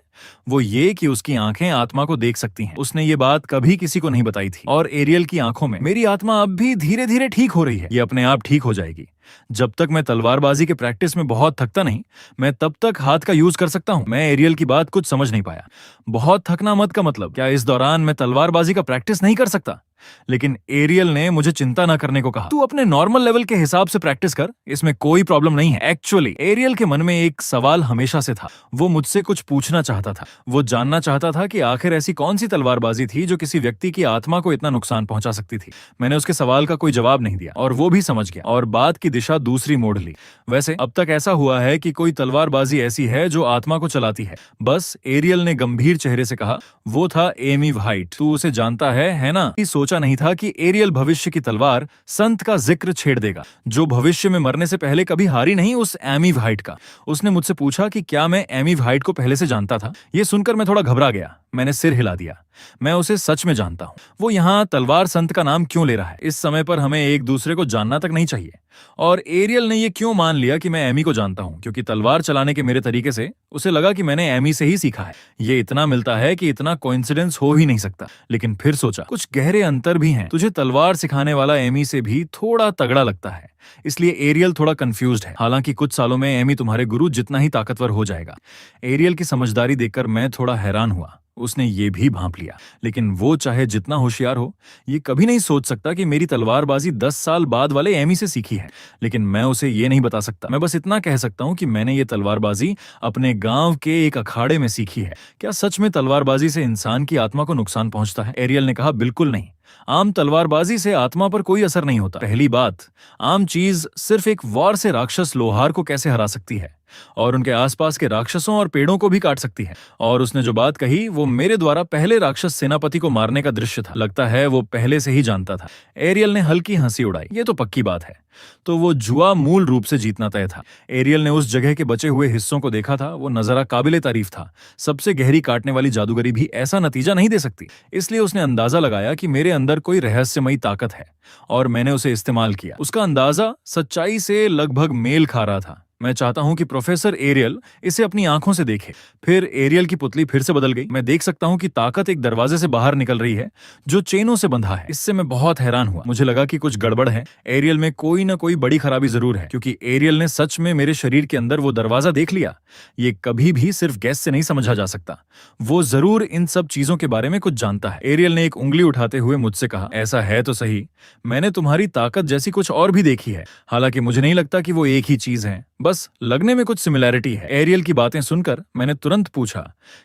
वो ये कि उसकी आंखें आत्मा को देख सकती हैं। उसने ये बात कभी किसी को नहीं बताई थी। और एरियल की आंखों में मेरी आत्मा अब भी धीरे धीरे ठीक हो रही है। ये अपने आप ठीक हो जाएगी। जब तक मैं तलवारबाजी के प्रैक्टिस में बहुत थकता नहीं, मैं तब तक हाथ का यूज कर सकता हूं। मैं एरियल की बात कुछ समझ नहीं पाया। बहुत थकना मत का मतलब क्या इस दौरान मैं तलवारबाजी का प्रैक्टिस नहीं कर सकता? लेकिन एरियल ने मुझे चिंता न करने को कहा। तू अपने नॉर्मल लेवल के हिसाब से प्रैक्टिस कर, इसमें कोई प्रॉब्लम नहीं है। एक्चुअली एरियल के मन में एक सवाल हमेशा से था। वो मुझसे कुछ पूछना चाहता था। वो जानना चाहता था कि आखिर ऐसी कौन सी तलवारबाजी थी जो किसी व्यक्ति की आत्मा को इतना नुकसान पहुंचा सकती थी। मैंने उसके सवाल का कोई जवाब नहीं दिया और वो भी समझ गया और बात की दिशा दूसरी मोड़ ली। वैसे अब तक ऐसा हुआ है कि कोई तलवारबाजी ऐसी है जो आत्मा को चलाती है? बस, एरियल ने गंभीर चेहरे से कहा। वो था एमी व्हाइट। तू उसे जानता है ना? सोचा नहीं था कि एरियल भविष्य की तलवार संत का जिक्र छेड़ देगा, जो भविष्य में मरने से पहले कभी हारी नहीं, उस एमी व्हाइट का। उसने मुझसे पूछा कि क्या मैं एमी व्हाइट को पहले से जानता था। यह सुनकर मैं थोड़ा घबरा गया। मैंने सिर हिला दिया। मैं उसे सच में जानता हूं। वो यहाँ तलवार संत का नाम क्यों ले रहा है? इस समय पर हमें एक दूसरे को जानना तक नहीं चाहिए। और एरियल ने ये क्यों मान लिया कि मैं एमी को जानता हूं? क्योंकि तलवार चलाने के मेरे तरीके से उसे लगा कि मैंने एमी से ही सीखा है। ये इतना मिलता है कि इतना कोइंसिडेंस हो ही नहीं सकता। लेकिन फिर सोचा, कुछ गहरे अंतर भी हैं। तुझे तलवार सिखाने वाला एमी से भी थोड़ा तगड़ा लगता है, इसलिए एरियल थोड़ा कंफ्यूज्ड है। हालांकि कुछ सालों में एमी तुम्हारे गुरु जितना ही ताकतवर हो जाएगा। एरियल की समझदारी देखकर मैं थोड़ा हैरान हुआ। उसने ये भी भांप लिया, लेकिन वो चाहे जितना होशियार हो, ये कभी नहीं सोच सकता कि मेरी तलवारबाजी 10 साल बाद वाले एमी से सीखी है। लेकिन मैं उसे ये नहीं बता सकता। मैं बस इतना कह सकता हूँ कि मैंने ये तलवारबाजी अपने गांव के एक अखाड़े में सीखी है। क्या सच में तलवारबाजी से इंसान की आत्मा को नुकसान पहुंचता है? एरियल ने कहा, बिल्कुल नहीं। आम तलवारबाजी से आत्मा पर कोई असर नहीं होता। पहली बात, आम चीज सिर्फ एक वार से राक्षस लोहार को कैसे हरा सकती है और उनके आसपास के राक्षसों और पेड़ों को भी काट सकती है। और उसने जो बात कही वो मेरे द्वारा पहले राक्षस सेनापति को मारने का दृश्य था। लगता है वो पहले से ही जानता था। एरियल ने हल्की हंसी उड़ाई। ये तो पक्की बात है। तो वो जुआ मूल रूप से जीतना तय था। एरियल ने उस जगह के बचे हुए हिस्सों को देखा था। वो नजारा काबिले तारीफ था। सबसे गहरी काटने वाली जादूगरी भी ऐसा नतीजा नहीं दे सकती। इसलिए उसने अंदाजा लगाया कि मेरे अंदर कोई रहस्यमयी ताकत है और मैंने उसे इस्तेमाल किया। उसका अंदाजा सच्चाई से लगभग मेल खा रहा था। मैं चाहता हूं कि प्रोफेसर एरियल इसे अपनी आंखों से देखे। फिर एरियल की पुतली फिर से बदल गई। मैं देख सकता हूं कि ताकत एक दरवाजे से बाहर निकल रही है जो चेनों से बंधा है। इससे मैं बहुत हैरान हुआ। मुझे लगा कि कुछ गड़बड़ है। एरियल में कोई ना कोई बड़ी खराबी जरूर है, क्योंकि एरियल ने सच में मेरे शरीर के अंदर वो दरवाजा देख लिया। ये कभी भी सिर्फ गैस से नहीं समझा जा सकता। वो जरूर इन सब चीजों के बारे में कुछ जानता है। एरियल ने एक उंगली उठाते हुए मुझसे कहा, ऐसा है तो सही, मैंने तुम्हारी ताकत जैसी कुछ और भी देखी है। हालांकि मुझे नहीं लगता कि वो एक ही चीज है, बस लगने में कुछ सिमिलैरिटी है। एरियल की बातें सुनकर मैंने तुरंत पूछा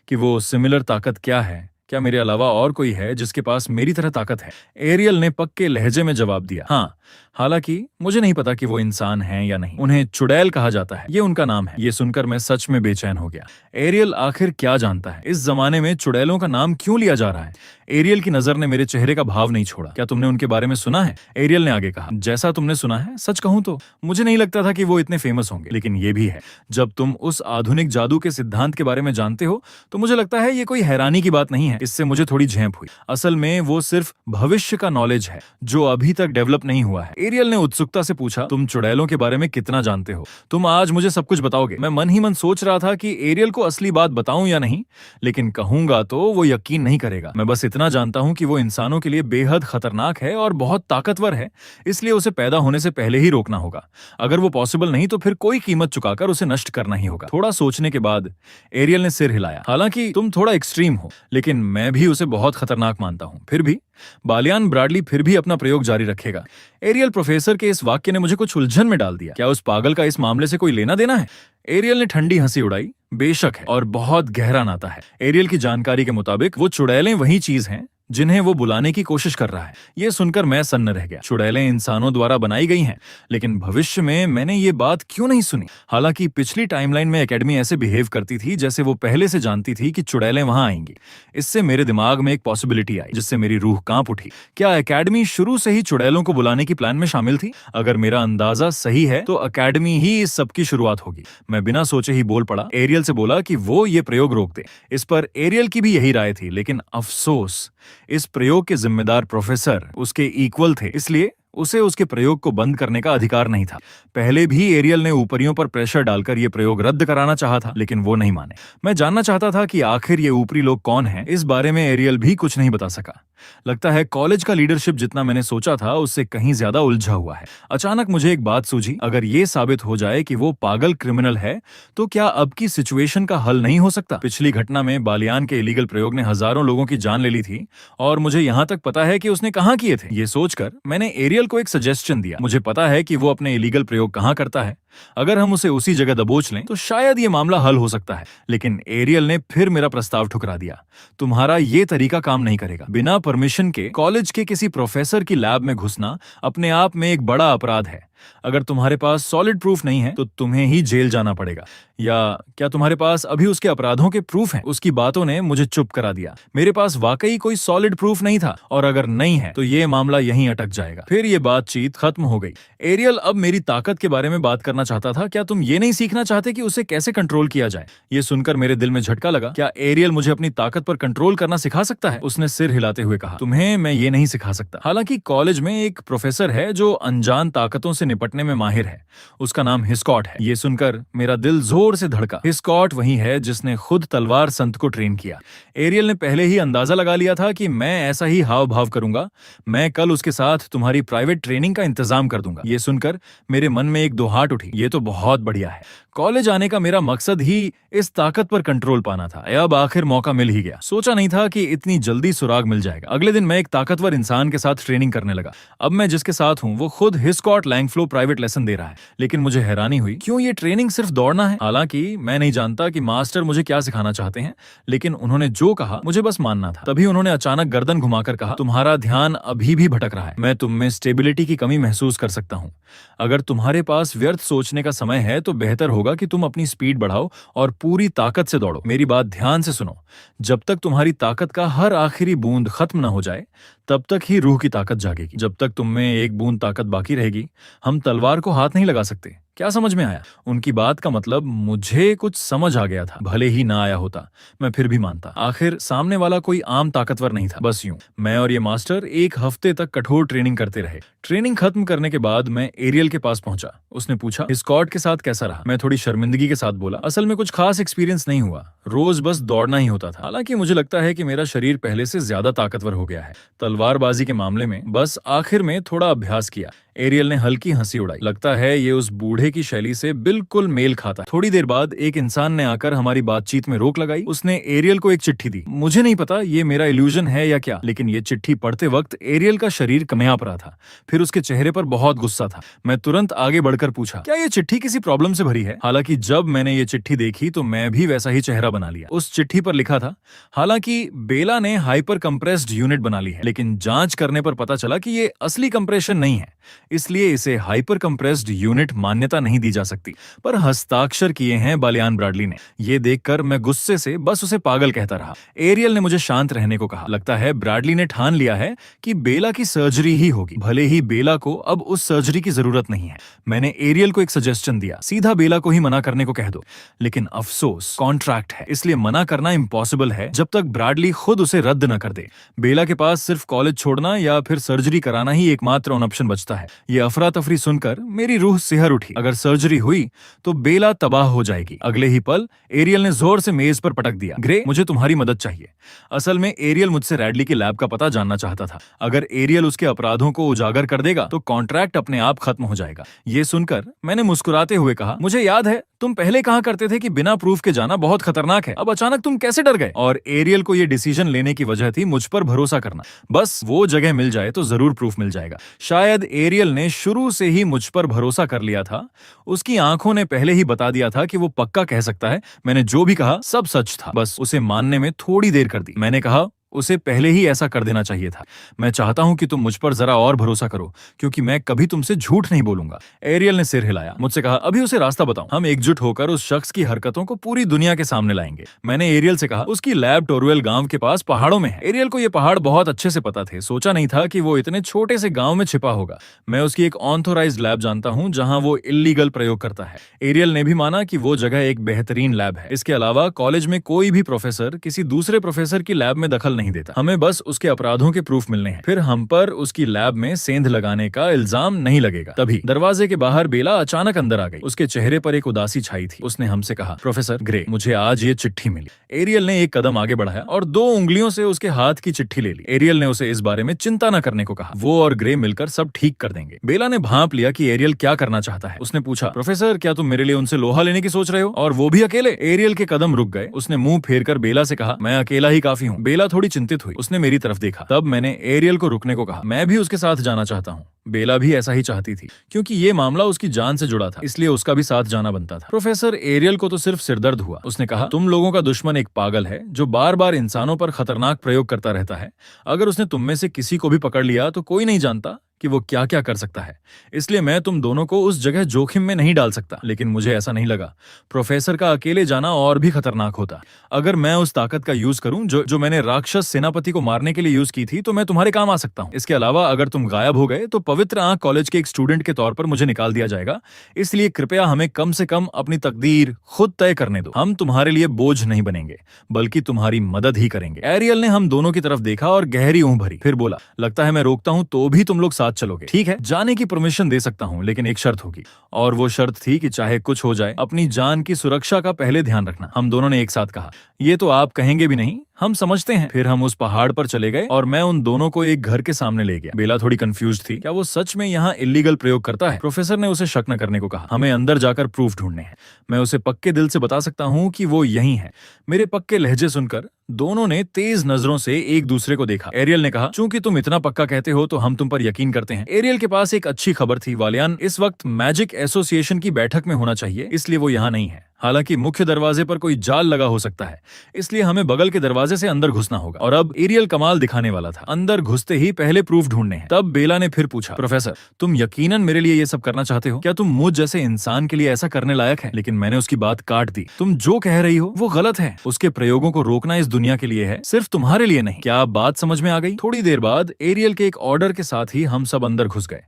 कि वो सिमिलर ताकत क्या है? क्या मेरे अलावा और कोई है जिसके पास मेरी तरह ताकत है? एरियल ने पक्के लहजे में जवाब दिया, हाँ। हालांकि मुझे नहीं पता कि वो इंसान हैं या नहीं। उन्हें चुड़ैल कहा जाता है, ये उनका नाम है। ये सुनकर मैं सच में बेचैन हो गया। एरियल आखिर क्या जानता है? इस जमाने में चुड़ैलों का नाम क्यों लिया जा रहा है? एरियल की नजर ने मेरे चेहरे का भाव नहीं छोड़ा। क्या तुमने उनके बारे में सुना है? एरियल ने आगे कहा, जैसा तुमने सुना है, सच कहूं तो मुझे नहीं लगता था कि वो इतने फेमस होंगे। लेकिन ये भी है, जब तुम उस आधुनिक जादू के सिद्धांत के बारे में जानते हो तो मुझे लगता है ये कोई हैरानी की बात नहीं है। इससे मुझे थोड़ी झेप हुई। असल में वो सिर्फ भविष्य का नॉलेज है जो अभी तक डेवलप नहीं हुआ है। एरियल ने उत्सुकता से पूछा, तुम चुड़ैलों के बारे में कितना जानते हो? तुम आज मुझे सब कुछ बताओगे? मैं मन ही मन सोच रहा था कि एरियल को असली बात बताऊं या नहीं, लेकिन कहूंगा तो वो यकीन नहीं करेगा। मैं बस इतना जानता हूं कि वो इंसानों के लिए बेहद खतरनाक है और बहुत ताकतवर है, इसलिए उसे पैदा होने से पहले ही रोकना होगा। अगर वो पॉसिबल नहीं तो फिर कोई कीमत चुकाकर उसे नष्ट करना ही होगा। थोड़ा सोचने के बाद एरियल ने सिर हिलाया। हालांकि तुम थोड़ा एक्सट्रीम हो, लेकिन मैं भी उसे बहुत खतरनाक मानता हूं। फिर भी बालियान ब्रैडली फिर भी अपना प्रयोग जारी रखेगा। एरियल प्रोफेसर के इस वाक्य ने मुझे कुछ उलझन में डाल दिया। क्या उस पागल का इस मामले से कोई लेना देना है? एरियल ने ठंडी हंसी उड़ाई। बेशक है, और बहुत गहरा नाता है। एरियल की जानकारी के मुताबिक वो चुड़ैलें वही चीज हैं जिन्हें वो बुलाने की कोशिश कर रहा है। ये सुनकर मैं सन्न रह गया। चुड़ैलें इंसानों द्वारा बनाई गई हैं, लेकिन भविष्य में मैंने ये बात क्यों नहीं सुनी? हालांकि पिछली टाइमलाइन में एकेडमी ऐसे बिहेव करती थी जैसे वो पहले से जानती थी कि चुड़ैलें वहां आएंगी। इससे मेरे दिमाग में एक पॉसिबिलिटी आई जिससे मेरी रूह कांप उठी। क्या एकेडमी शुरू से ही चुड़ैलों को बुलाने की प्लान में शामिल थी? अगर मेरा अंदाजा सही है तो एकेडमी ही इस सब की शुरुआत होगी। मैं बिना सोचे ही बोल पड़ा। एरियल से बोला कि वो ये प्रयोग रोक दे। इस पर एरियल की भी यही राय थी, लेकिन अफसोस इस प्रयोग के जिम्मेदार प्रोफेसर उसके इक्वल थे, इसलिए उसे उसके प्रयोग को बंद करने का अधिकार नहीं था। पहले भी एरियल ने ऊपरियों पर प्रेशर डालकर ये प्रयोग रद्द कराना चाहा था, लेकिन वो नहीं माने। मैं जानना चाहता था कि आखिर ये ऊपरी लोग कौन हैं। इस बारे में एरियल भी कुछ नहीं बता सका। लगता है कॉलेज का लीडरशिप जितना मैंने सोचा था उससे कहीं ज्यादा उलझा हुआ है। अचानक मुझे एक बात सूझी, अगर ये साबित हो जाए कि वो पागल क्रिमिनल है तो क्या अब की सिचुएशन का हल नहीं हो सकता? पिछली घटना में बालियान के इलीगल प्रयोग ने हजारों लोगों की जान ले ली थी और मुझे यहां तक पता है कि उसने कहां किए थे। ये सोचकर मैंने एरियल को एक सजेशन दिया। मुझे पता है कि वो अपने इलीगल प्रयोग कहां करता है। अगर हम उसे उसी जगह दबोच लें तो शायद ये मामला हल हो सकता है। लेकिन एरियल ने फिर मेरा प्रस्ताव ठुकरा दिया। तुम्हारा ये तरीका काम नहीं करेगा। बिना परमिशन के कॉलेज के किसी प्रोफेसर की लैब में घुसना अपने आप में एक बड़ा अपराध है। अगर तुम्हारे पास सॉलिड प्रूफ नहीं है तो तुम्हें ही जेल जाना पड़ेगा। या क्या तुम्हारे पास अभी उसके अपराधों के प्रूफ हैं? उसकी बातों ने मुझे चुप करा दिया। मेरे पास वाकई कोई सॉलिड प्रूफ नहीं था, और अगर नहीं है तो ये मामला यहीं अटक जाएगा। फिर ये बातचीत खत्म हो गई। एरियल अब मेरी ताकत के बारे में बात करना चाहता था। क्या तुम ये नहीं सीखना चाहते कि उसे कैसे कंट्रोल किया जाए? ये सुनकर मेरे दिल में झटका लगा। क्या एरियल मुझे अपनी ताकत पर कंट्रोल करना सिखा सकता है? उसने सिर हिलाते हुए कहा, तुम्हें मैं ये नहीं सिखा सकता। हालांकि कॉलेज में एक प्रोफेसर है जो अनजान ताकतों से निपटने में माहिर है। उसका नाम हिस्कॉट है। ये सुनकर मेरा दिल जोर से धड़का। हिस्कॉट वही है जिसने खुद तलवार संत को ट्रेन किया। एरियल ने पहले ही अंदाजा लगा लिया था कि मैं ऐसा ही हाव भाव करूंगा। मैं कल उसके साथ तुम्हारी प्राइवेट ट्रेनिंग का इंतजाम कर दूंगा। ये सुनकर मेरे मन में एक दोहाट उठी, ये तो बहुत बढ़िया है। कॉलेज आने का मेरा मकसद ही इस ताकत पर कंट्रोल पाना था। अब आखिर मौका मिल ही गया। सोचा नहीं था कि इतनी जल्दी सुराग मिल जाएगा। अगले दिन मैं एक ताकतवर इंसान के साथ ट्रेनिंग करने लगा। अब मैं जिसके साथ हूँ वो खुद हिस्कॉट लैंगफ्लो प्राइवेट लेसन दे रहा है। लेकिन मुझे हैरानी हुई, क्यों ये ट्रेनिंग सिर्फ दौड़ना है? हालांकि मैं नहीं जानता कि मास्टर मुझे क्या सिखाना चाहते हैं, लेकिन उन्होंने जो कहा मुझे बस मानना था। तभी उन्होंने अचानक गर्दन घुमाकर कहा, तुम्हारा ध्यान अभी भी भटक रहा है। मैं तुम में स्टेबिलिटी की कमी महसूस कर सकता हूँ। अगर तुम्हारे पास व्यर्थ सोचने का समय है तो बेहतर होगा कि तुम अपनी स्पीड बढ़ाओ और पूरी ताकत से दौड़ो। मेरी बात ध्यान से सुनो। जब तक तुम्हारी ताकत का हर आखिरी बूंद खत्म न हो जाए तब तक ही रूह की ताकत जागेगी। जब तक तुम में एक बूंद ताकत बाकी रहेगी हम तलवार को हाथ नहीं लगा सकते। क्या समझ में आया? उनकी बात का मतलब मुझे कुछ समझ आ गया था। भले ही ना आया होता मैं फिर भी मानता। आखिर सामने वाला कोई आम ताकतवर नहीं था। बस यूं मैं और ये मास्टर एक हफ्ते तक कठोर ट्रेनिंग करते रहे। ट्रेनिंग खत्म करने के बाद मैं एरियल के पास पहुंचा। उसने पूछा, स्कॉट के साथ कैसा रहा? मैं थोड़ी शर्मिंदगी के साथ बोला, असल में कुछ खास एक्सपीरियंस नहीं हुआ। रोज बस दौड़ना ही होता था। हालांकि मुझे लगता है कि मेरा शरीर पहले से ज्यादा ताकतवर हो गया है। तलवारबाजी के मामले में बस आखिर में थोड़ा अभ्यास किया। एरियल ने हल्की हंसी उड़ाई। लगता है ये उस बूढ़े की शैली से बिल्कुल मेल खाता। थोड़ी देर बाद एक इंसान ने आकर हमारी बातचीत में रोक लगाई। उसने एरियल को एक चिट्ठी दी। मुझे नहीं पता ये मेरा इल्यूजन है या क्या, लेकिन ये चिट्ठी पढ़ते वक्त एरियल का शरीर कमयाप रहा था। फिर उसके चेहरे पर बहुत गुस्सा था। मैं तुरंत आगे बढ़कर पूछा, क्या ये चिट्ठी किसी प्रॉब्लम से भरी है? हालांकि जब मैंने ये चिट्ठी देखी तो मैं भी वैसा ही चेहरा बना लिया। उस चिट्ठी पर लिखा था, हालांकि बेला ने हाइपर कंप्रेस्ड यूनिट बना ली है, लेकिन जांच करने पर पता चला कि ये असली कंप्रेशन नहीं है, इसलिए इसे हाइपर कंप्रेस्ड यूनिट मान्यता नहीं दी जा सकती। पर हस्ताक्षर किए हैं बालियान ब्रैडली ने। ये देखकर मैं गुस्से से बस उसे पागल कहता रहा। एरियल ने मुझे शांत रहने को कहा। लगता है ब्रैडली ने ठान लिया है कि बेला की सर्जरी ही होगी, भले ही बेला को अब उस सर्जरी की जरूरत नहीं है। मैंने एरियल को एक सजेशन दिया, सीधा बेला को ही मना करने को कह दो। लेकिन अफसोस कॉन्ट्रैक्ट है, इसलिए मना करना इम्पॉसिबल है जब तक ब्रैडली खुद उसे रद्द न कर दे। बेला के पास सिर्फ कॉलेज छोड़ना या फिर सर्जरी कराना ही एकमात्र ऑप्शन बचता है। ये अफरा तफरी सुनकर मेरी रूह सिहर उठी। अगर सर्जरी हुई तो बेला तबाह हो जाएगी। अगले ही पल एरियल ने जोर से मेज पर पटक दिया, ग्रे मुझे तुम्हारी मदद चाहिए। असल में एरियल मुझसे रैडली की लैब का पता जानना चाहता था। अगर एरियल उसके अपराधों को उजागर कर देगा तो कॉन्ट्रैक्ट अपने आप खत्म हो जाएगा। ये सुनकर मैंने मुस्कुराते हुए कहा, मुझे याद है तुम पहले कहा करते थे कि बिना प्रूफ के जाना बहुत खतरनाक है। अब अचानक तुम कैसे डर गए? और एरियल को ये डिसीजन लेने की वजह थी मुझ पर भरोसा करना। बस वो जगह मिल जाए तो जरूर प्रूफ मिल जाएगा। शायद एरियल ने शुरू से ही मुझ पर भरोसा कर लिया था। उसकी आंखों ने पहले ही बता दिया था कि वो पक्का कह सकता है मैंने जो भी कहा सब सच था। बस उसे मानने में थोड़ी देर कर दी। मैंने कहा, उसे पहले ही ऐसा कर देना चाहिए था। मैं चाहता हूं कि तुम मुझ पर जरा और भरोसा करो, क्योंकि मैं कभी तुमसे झूठ नहीं बोलूंगा। एरियल ने सिर हिलाया। मुझसे कहा, अभी उसे रास्ता बताओ। हम एकजुट होकर उस शख्स की हरकतों को पूरी दुनिया के सामने लाएंगे। मैंने एरियल से कहा, उसकी लैब टोरुएल गांव के पास पहाड़ों में है। एरियल को ये पहाड़ बहुत अच्छे से पता थे। सोचा नहीं था कि वो इतने छोटे से गांव में छिपा होगा। मैं उसकी एक ऑथोराइज्ड लैब जानता हूं जहां वो इल्लीगल प्रयोग करता है। एरियल ने भी माना कि वो जगह एक बेहतरीन लैब है। इसके अलावा कॉलेज में कोई भी प्रोफेसर किसी दूसरे प्रोफेसर की लैब में दखल नहीं नहीं देता। हमें बस उसके अपराधों के प्रूफ मिलने हैं, फिर हम पर उसकी लैब में सेंध लगाने का इल्जाम नहीं लगेगा। तभी दरवाजे के बाहर बेला अचानक अंदर आ गई। उसके चेहरे पर एक उदासी छाई थी। उसने हमसे कहा, प्रोफेसर ग्रे, मुझे आज ये चिट्ठी मिली। एरियल ने एक कदम आगे बढ़ाया और 2 उंगलियों से उसके हाथ की चिट्ठी ले ली। एरियल ने उसे इस बारे में चिंता न करने को कहा, वो और ग्रे मिलकर सब ठीक कर देंगे। बेला ने भांप लिया कि एरियल क्या करना चाहता है। उसने पूछा, प्रोफेसर क्या तुम मेरे लिए उनसे लोहा लेने की सोच रहे हो, और वो भी अकेले? एरियल के कदम रुक गए। उसने मुंह फेरकर बेला से कहा, मैं अकेला ही काफी हूँ। बेला थोड़ी चिंतित हुई। उसने मेरी तरफ देखा। तब मैंने एरियल को रुकने को कहा। मैं भी उसके साथ जाना चाहता हूँ। बेला भी ऐसा ही चाहती थी, क्योंकि ये मामला उसकी जान से जुड़ा था, इसलिए उसका भी साथ जाना बनता था। प्रोफेसर एरियल को तो सिर्फ सिरदर्द हुआ। उसने कहा, तुम लोगों का दुश्मन एक पागल है जो बार बार इंसानों पर खतरनाक प्रयोग करता रहता है। अगर उसने तुम में से किसी को भी पकड़ लिया तो कोई नहीं जानता कि वो क्या क्या कर सकता है। इसलिए मैं तुम दोनों को उस जगह जोखिम में नहीं डाल सकता। लेकिन मुझे ऐसा नहीं लगा। प्रोफेसर का अकेले जाना और भी खतरनाक होता। अगर मैं उस ताकत का यूज करूं जो मैंने राक्षस सेनापति को मारने के लिए यूज की थी, तो मैं तुम्हारे काम आ सकता हूं। इसके अलावा अगर तुम गायब हो गए तो पवित्र आंख कॉलेज के एक स्टूडेंट के तौर पर मुझे निकाल दिया जाएगा। इसलिए कृपया हमें कम से कम अपनी तकदीर खुद तय करने दो। हम तुम्हारे लिए बोझ नहीं बनेंगे, बल्कि तुम्हारी मदद ही करेंगे। एरियल ने हम दोनों की तरफ देखा और गहरी ऊँह भरी। फिर बोला, लगता है मैं रोकता हूं तो भी तुम लोग साथ चलोगे। ठीक है, जाने की परमिशन दे सकता हूं, लेकिन एक शर्त होगी। और वो शर्त थी कि चाहे कुछ हो जाए, अपनी जान की सुरक्षा का पहले ध्यान रखना। हम दोनों ने एक साथ कहा, ये तो आप कहेंगे भी नहीं, हम समझते हैं। फिर हम उस पहाड़ पर चले गए और मैं उन दोनों को एक घर के सामने ले गया। बेला थोड़ी कंफ्यूज थी। क्या वो सच में यहाँ इलीगल प्रयोग करता है? प्रोफेसर ने उसे शक न करने को कहा। हमें अंदर जाकर प्रूफ ढूंढने हैं। मैं उसे पक्के दिल से बता सकता हूँ कि वो यहीं है। मेरे पक्के लहजे सुनकर दोनों ने तेज नजरों से एक दूसरे को देखा। एरियल ने कहा, चूंकि तुम इतना पक्का कहते हो तो हम तुम पर यकीन करते हैं। एरियल के पास एक अच्छी खबर थी। वालियान इस वक्त मैजिक एसोसिएशन की बैठक में होना चाहिए, इसलिए वो यहाँ नहीं है। हालांकि मुख्य दरवाजे पर कोई जाल लगा हो सकता है, इसलिए हमें बगल के दरवाजे से अंदर घुसना होगा। और अब एरियल कमाल दिखाने वाला था। अंदर घुसते ही पहले प्रूफ ढूंढने हैं। तब बेला ने फिर पूछा, प्रोफेसर तुम यकीनन मेरे लिए ये सब करना चाहते हो? क्या तुम मुझ जैसे इंसान के लिए ऐसा करने लायक है? लेकिन मैंने उसकी बात काट दी। तुम जो कह रही हो वो गलत है। उसके प्रयोगों को रोकना इस दुनिया के लिए है, सिर्फ तुम्हारे लिए नहीं। क्या आप बात समझ में आ गई? थोड़ी देर बाद एरियल के एक ऑर्डर के साथ ही हम सब अंदर घुस गए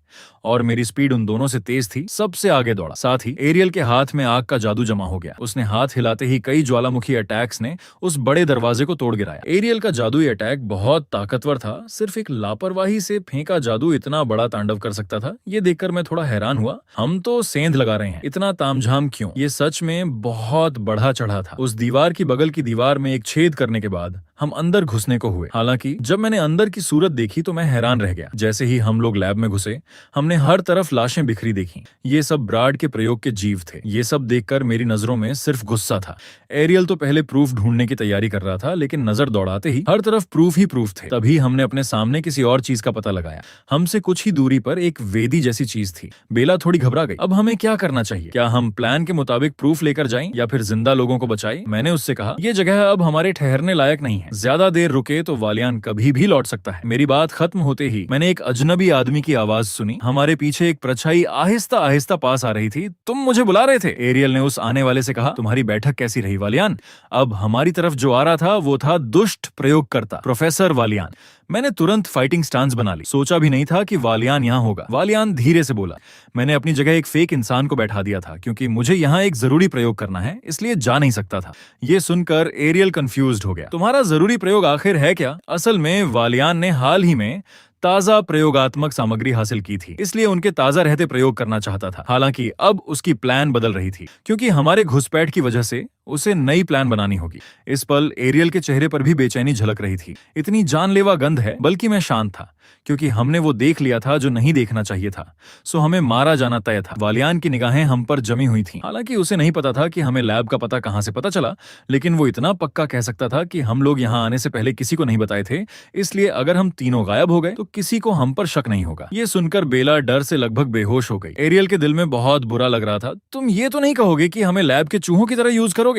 और मेरी स्पीड उन दोनों से तेज थी। सबसे आगे दौड़ा। साथ ही एरियल के हाथ में आग का जादू जमा हो गया। उसने हाथ हिलाते ही कई ज्वालामुखी अटैक्स ने उस बड़े दरवाजे को तोड़ गिराया। एरियल का जादुई अटैक बहुत ताकतवर था। सिर्फ एक लापरवाही से फेंका जादू इतना बड़ा तांडव कर सकता था, ये देखकर मैं थोड़ा हैरान हुआ। हम तो सेंध लगा रहे हैं, इतना तामझाम क्यों? ये सच में बहुत बढ़ा चढ़ा था। उस दीवार की बगल की दीवार में एक छेद करने के बाद हम अंदर घुसने को हुए। हालांकि जब मैंने अंदर की सूरत देखी तो मैं हैरान रह गया। जैसे ही हम लोग लैब में घुसे, हमने हर तरफ लाशें बिखरी देखी। ये सब ब्राड के प्रयोग के जीव थे। ये सब देखकर मेरी नजरों में सिर्फ गुस्सा था। एरियल तो पहले प्रूफ ढूंढने की तैयारी कर रहा था, लेकिन नजर दौड़ाते ही हर तरफ प्रूफ ही प्रूफ थे। तभी हमने अपने सामने किसी और चीज का पता लगाया। हमसे कुछ ही दूरी पर एक वेदी जैसी चीज थी। बेला थोड़ी घबरा गई। अब हमें क्या करना चाहिए? क्या हम प्लान के मुताबिक प्रूफ लेकर जाएं या फिर जिंदा लोगों को बचाएं? मैंने उससे कहा, यह जगह अब हमारे ठहरने लायक नहीं है। ज्यादा देर रुके तो वालियान कभी भी लौट सकता है। मेरी बात खत्म होते ही मैंने एक अजनबी आदमी की आवाज सुनी। हमारे पीछे एक परछाई आहिस्ता आहिस्ता पास आ रही थी। तुम मुझे बुला रहे थे? एरियल ने उस आने वाले से कहा। तुम्हारी बैठक कैसी रही वालियान? अब हमारी तरफ जो आ रहा था वो था दुष्ट प्रयोगकर्ता प्रोफेसर वालियान। मैंने तुरंत फाइटिंग स्टांस बना ली। सोचा भी नहीं था कि वालियान यहाँ होगा। वालियान धीरे से बोला, मैंने अपनी जगह एक फेक इंसान को बैठा दिया था, क्योंकि मुझे यहाँ एक जरूरी प्रयोग करना है, इसलिए जा नहीं सकता था। ये सुनकर एरियल कंफ्यूज्ड हो गया। तुम्हारा जरूरी प्रयोग आखिर है क्या? असल में वालियान ने हाल ही में ताजा प्रयोगात्मक सामग्री हासिल की थी, इसलिए उनके ताजा रहते प्रयोग करना चाहता था। हालांकि अब उसकी प्लान बदल रही थी, क्योंकि हमारे घुसपैठ की वजह से उसे नई प्लान बनानी होगी। इस पल एरियल के चेहरे पर भी बेचैनी झलक रही थी। इतनी जानलेवा गंध है, बल्कि मैं शांत था, क्योंकि हमने वो देख लिया था जो नहीं देखना चाहिए था। सो हमें मारा जाना तय था। वालियान की निगाहें हम पर जमी हुई थीं। हालांकि उसे नहीं पता था कि हमें लैब का पता कहां से पता चला, लेकिन वो इतना पक्का कह सकता था कि हम लोग यहाँ आने से पहले किसी को नहीं बताए थे, इसलिए अगर हम तीनों गायब हो गए तो किसी को हम पर शक नहीं होगा। ये सुनकर बेला डर से लगभग बेहोश हो गई। एरियल के दिल में बहुत बुरा लग रहा था। तुम ये तो नहीं कहोगे कि हमें लैब के चूहों की तरह यूज करोगे?